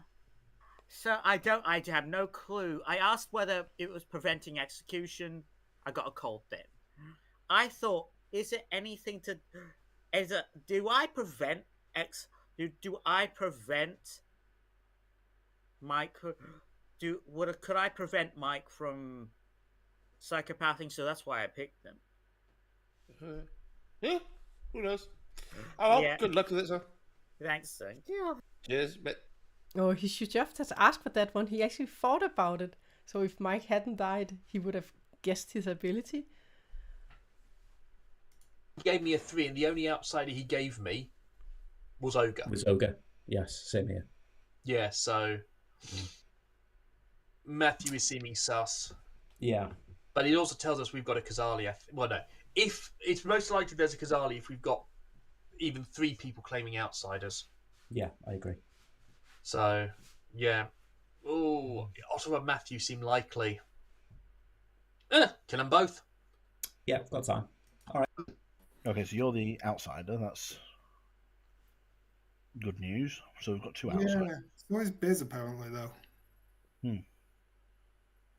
So I have no clue. I asked whether it was preventing execution. I got a cold then. I thought, do I prevent Mike? Could I prevent Mike from psychopathing? So that's why I picked them. Yeah, who knows? Oh, well, Yeah. good luck with it, sir. Thanks, sir. Yeah. Cheers, mate. Oh, he should just have asked for that one. He actually thought about it. So if Mike hadn't died, he would have guessed his ability. He gave me a 3, and the only outsider he gave me was Ogre. It was Ogre. Yes, same here. Yeah, so Matthew is seeming sus. Yeah. But it also tells us we've got a Khazali. Well, no. If it's most likely there's a Khazali if we've got even 3 people claiming outsiders. Yeah, I agree. So, yeah. Oh, Ottawa and Matthew seem likely. Kill them both. Yeah, got time. All right. Okay, so you're the outsider. That's good news. So we've got 2 outsiders. Yeah. So is Biz apparently though. So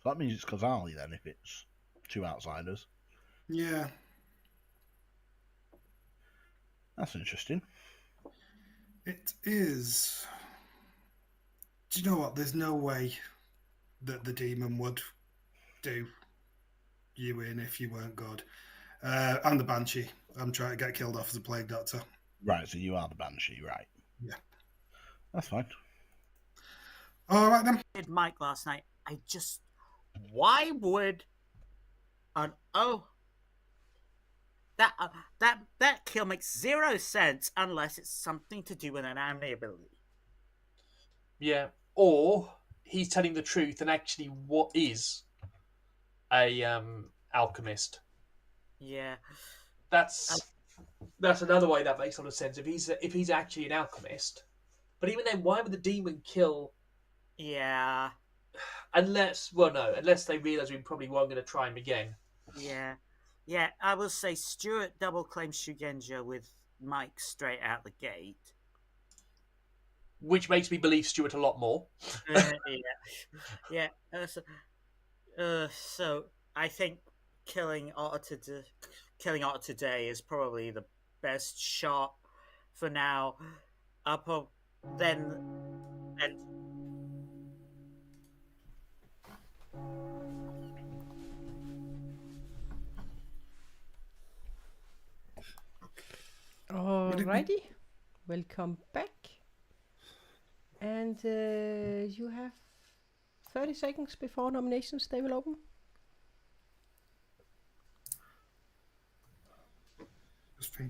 that means it's Khazali then if it's 2 outsiders. Yeah. That's interesting. It is. Do you know what? There's no way that the demon would do you in if you weren't good. I'm the Banshee. I'm trying to get killed off as a Plague Doctor. Right, so you are the Banshee, right? Yeah. That's fine. All right then. I did Mike last night. why would that kill makes 0 sense unless it's something to do with an army ability. Yeah. Or he's telling the truth and actually what is a alchemist. Yeah. That's another way that makes a lot of sense. If he's actually an alchemist. But even then, why would the demon kill? Yeah. Unless they realise we probably weren't going to try him again. Yeah. Yeah, I will say Stuart double claims Shugenja with Mike straight out the gate. Which makes me believe Stuart a lot more. Yeah. So I think killing Otter today is probably the best shot for now. Then Alrighty, welcome back. And you have 30 seconds before nominations, they will open.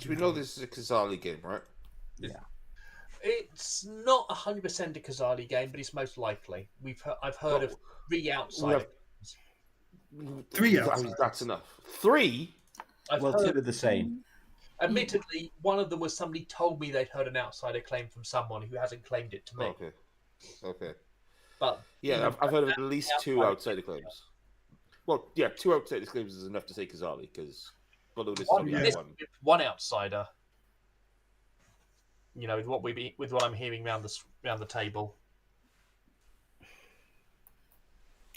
We know this is a Kazali game, right? Yeah. It's not 100% a Kazali game, but it's most likely. I've heard of 3 outside. 3 outside. That's enough. 3? Well, 2 are the same. Admittedly, one of them was somebody told me they'd heard an outsider claim from someone who hasn't claimed it to me. Okay. But yeah, I've heard of at least 2 outsider claims. Well, yeah, 2 outsider claims is enough to say Kazali because one outsider. You know, with what I'm hearing round the table.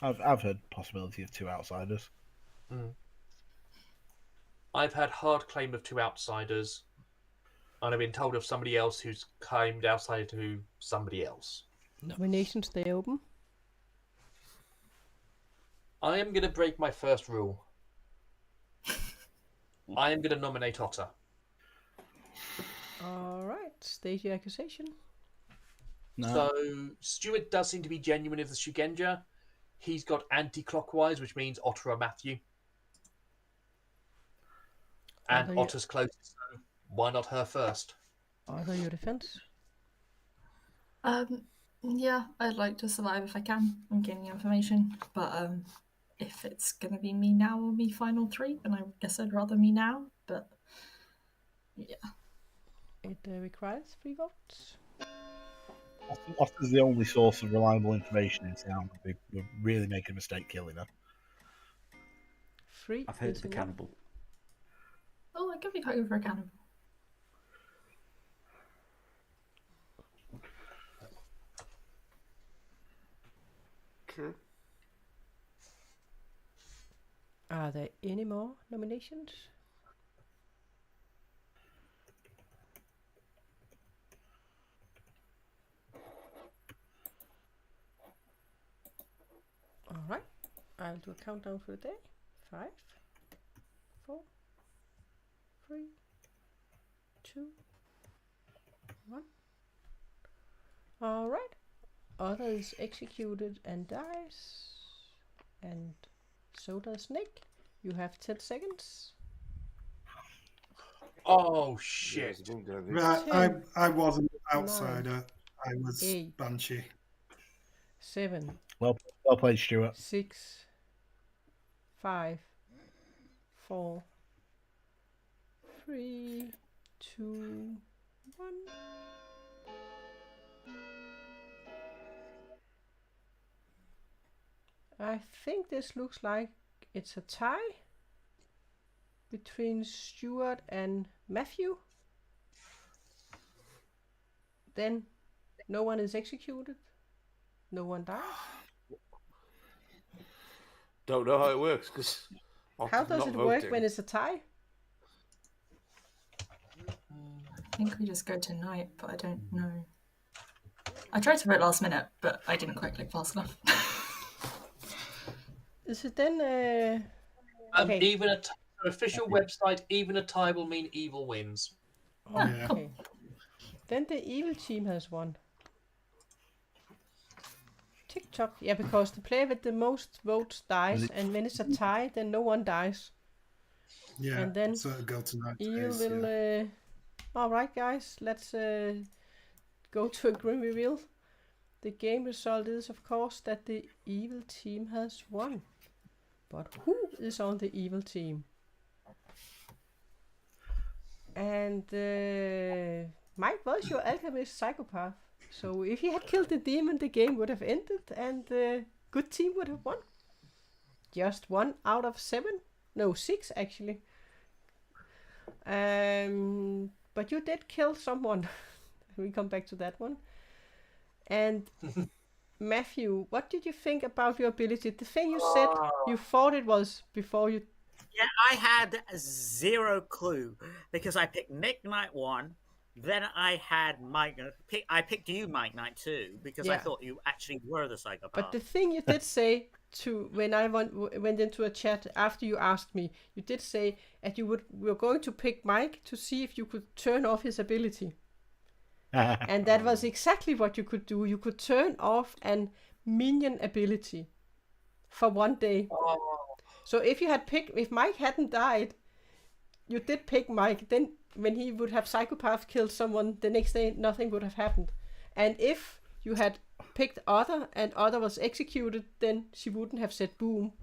I've heard possibility of 2 outsiders. I've had hard claim of 2 outsiders, and I've been told of somebody else who's claimed outsider to somebody else. Nominations, they open. I am going to break my first rule. I am going to nominate Otter. Alright, state your accusation. No. So, Stuart does seem to be genuine as the Shugenja. He's got anti-clockwise, which means Otter or Matthew. And Otter's closest, so why not her first? Otter, your defense? Yeah, I'd like to survive if I can. I'm gaining information, but if it's gonna be me now or me final 3, then I guess I'd rather me now. But yeah, it requires 3 votes. Otter's the only source of reliable information in town. We're really making a mistake killing her. 3. I've heard of a cannibal. Oh, I could be quite good for a cannibal. Okay. Are there any more nominations? Alright, I'll do a countdown for the day. 5, 4, 3, 2, 1. Alright. Otter is executed and dies. And so does Nick. You have 10 seconds. Oh shit. Right, I wasn't outsider. 9, I was 8, Banshee. 7. Well played, Stuart. 6, 5, 4, 3, 2, 1. I think this looks like it's a tie between Stuart and Matthew. Then no one is executed. No one dies. Don't know how it works because How does it work when it's a tie? I think we just go to night, but I don't know. I tried to vote last minute, but I didn't quite click fast enough. Is it then? Okay. Even official website, even a tie will mean evil wins. Okay. Then the evil team has won. TikTok, yeah, because the player with the most votes dies, and when it's a tie, then no one dies. Yeah. And then so it'll go to night you phase, will. yeah. All right, guys. Let's go to a grim reveal. The game result is, of course, that the evil team has won. But who is on the evil team? And Mike was your alchemist psychopath. So if he had killed the demon, the game would have ended and the good team would have won. Just 1 out of 7. No, 6 actually. But you did kill someone. We come back to that one. And Matthew, what did you think about your ability? The thing you said you thought it was before you... Yeah, I had 0 clue because I picked Nick Knight 1, then I had Mike. I picked you, Mike Knight 2, because I thought you actually were the psychopath. But the thing you did say to when I went into a chat after you asked me, you did say that you were going to pick Mike to see if you could turn off his ability. And that was exactly what you could do. You could turn off an minion ability for 1 day. So if Mike hadn't died, you did pick Mike, then when he would have psychopath killed someone the next day, nothing would have happened. And if you had picked Otter and Otter was executed, then she wouldn't have said boom.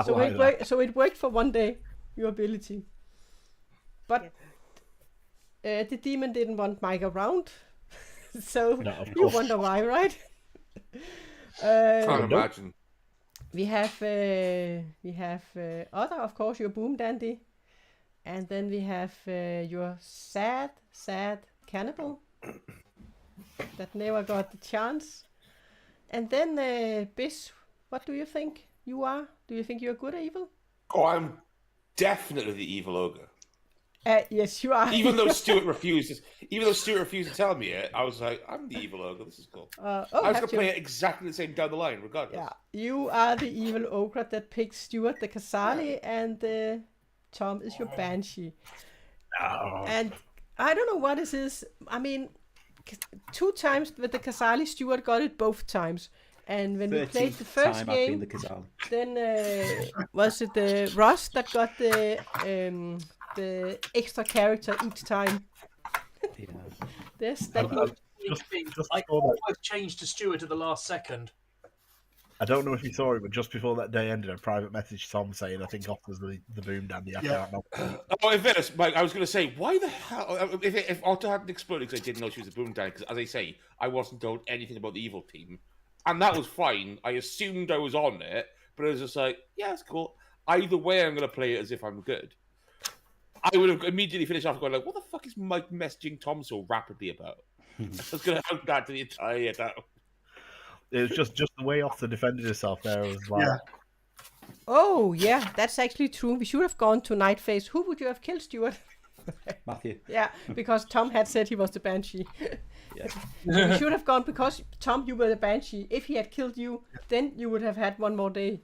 So it worked for 1 day, your ability. But the demon didn't want Mike around. So you wonder why, right? Can't imagine. We have Otter, of course, your boom dandy. And then we have your sad cannibal that never got the chance. And then Biz, what do you think you are? Do you think you're good or evil? Oh, I'm definitely the evil ogre. Yes, you are. Even though Stuart refused to tell me it, I was like, I'm the evil ogre. This is cool. I was going to play it exactly the same down the line, regardless. Yeah, you are the evil ogre that picks Stuart the Casali, and Tom is your banshee. Oh. And I don't know what this is. I mean, 2 times with the Casali, Stuart got it both times. And when we played the first game, then was it Ross that got the extra character each time? I almost changed to Stuart at the last second. I don't know if you saw it, but just before that day ended, a private message Tom saying, I think Otter's the boom dandy. I can't know. Oh, in fairness, Mike, I was going to say, why the hell... If Otter hadn't exploded because I didn't know she was a boom dandy, because as I say, I wasn't told anything about the evil team. And that was fine. I assumed I was on it, but I was just like, yeah, it's cool. Either way, I'm going to play it as if I'm good. I would have immediately finished off going like, what the fuck is Mike messaging Tom so rapidly about? I was going to hook that to the entire time. It was just the way Otter defended herself there was like... Yeah. Oh, yeah, that's actually true. We should have gone to night phase. Who would you have killed, Stuart? Matthew. Yeah, because Tom had said he was the banshee. We should have gone because, Tom, you were the banshee. If he had killed you, then you would have had 1 more day.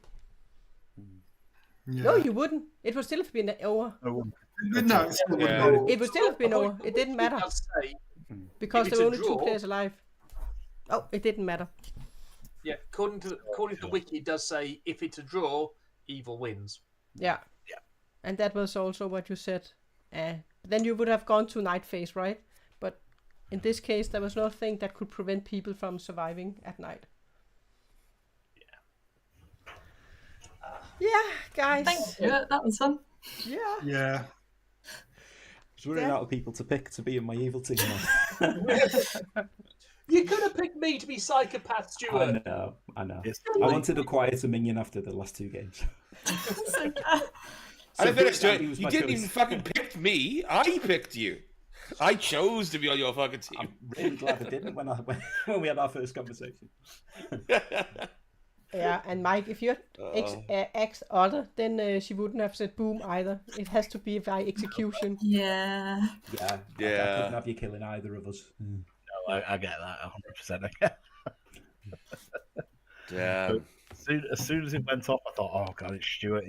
Yeah. No, you wouldn't. It would still have been over. No, it would still have been over. It didn't matter. Because there were only 2 players alive. Oh, it didn't matter. Yeah, according to the wiki, it does say if it's a draw, evil wins. Yeah. And that was also what you said. Then you would have gone to night phase, right? But in this case, there was nothing that could prevent people from surviving at night. Yeah, guys. Thank you. That was fun. Yeah. Yeah. I was running out of people to pick to be in my evil team. You could have picked me to be psychopath, Stuart. I know. I wanted a quieter minion after the last 2 games. I finished it. You didn't even fucking pick me. I picked you. I chose to be on your fucking team. I'm really glad I didn't when we had our first conversation. Yeah, and Mike, if you're ex Otter, then she wouldn't have said boom either. It has to be by execution. Yeah. I couldn't have you killing either of us. No, I get that 100%. Damn. As soon as it went off, I thought, oh god, it's Stuart.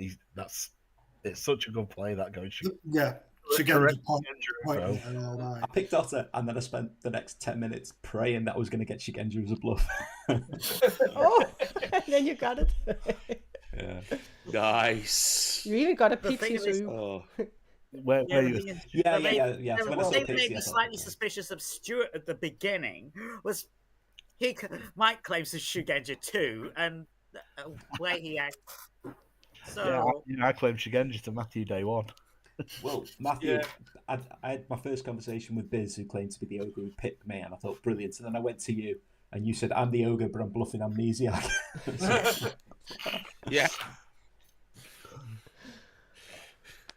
It's such a good play that going. Yeah. I picked Otter and then I spent the next 10 minutes praying that I was going to get Shigenja as a bluff. Oh, and then you got it. Yeah. Nice. You even got a The thing pixie, so is- you. Oh, Where Yeah, you? the thing is, Yeah, what yeah, made- yeah, yeah. So when I What saw made Pixie, me I thought, slightly okay. suspicious of Stuart at the beginning was Mike claims to Shugenja too, and the way he acts. So I claim Shigenja to Matthew day one. Well, Matthew, Yeah. I had my first conversation with Biz, who claimed to be the ogre who picked me, and I thought brilliant. And then I went to you, and you said I'm the ogre, but I'm bluffing amnesiac. yeah.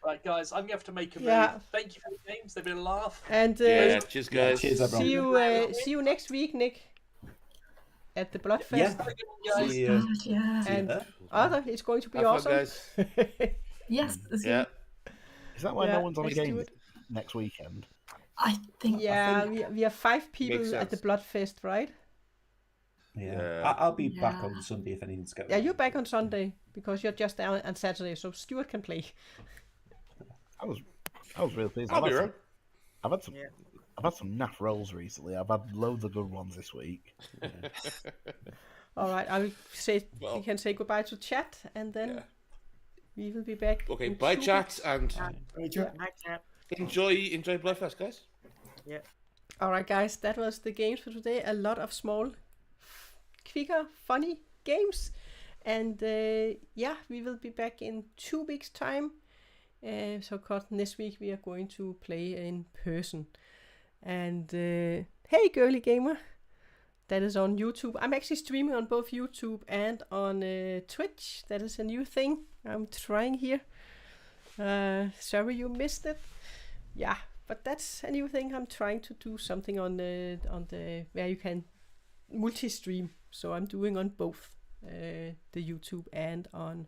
Right, guys, I'm gonna have to make a Yeah. move. Thank you for the games; they've been a laugh. And Yeah. Cheers, Yeah, guys. cheers, everyone. see you next week, Nick, at the Bloodfest. Yeah. See you. Yeah. See you And there. Arthur, it's going to be Have fun, awesome. guys. Yes. Yeah. Is that why Yeah, no one's on a let's do game it. next weekend? I think. Yeah, we have 5 people Makes at the sense. Bloodfest, right? Yeah. I'll be back Yeah. on Sunday if anything's going Yeah, on. you're back on Sunday because you're just down on Saturday, so Stuart can play. I was really pleased. I'll be around. I've had some naff rolls recently. I've had loads of good ones this week. All right, I will say Well- we can say goodbye to chat, and then Yeah. we will be back. Okay, in bye, 2 chat, weeks. and Night chat. enjoy Bloodfest, guys. All right, guys, that was the games for today. A lot of small, quicker, funny games, and yeah, we will be back in 2 weeks' time. So, next week we are going to play in person. And hey, girly gamer, that is on YouTube. I'm actually streaming on both YouTube and on Twitch. That is a new thing I'm trying here. Sorry you missed it. Yeah, but that's a new thing. I'm trying to do something on the where you can multi-stream. So I'm doing on both the YouTube and on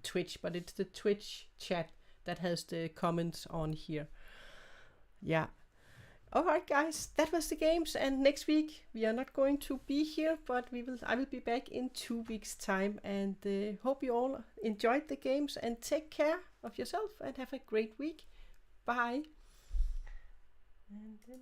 Twitch, but it's the Twitch chat that has the comments on here. Yeah. Alright guys, that was the games, and next week we are not going to be here, but I will be back in 2 weeks time, and hope you all enjoyed the games, and take care of yourself and have a great week. Bye. And then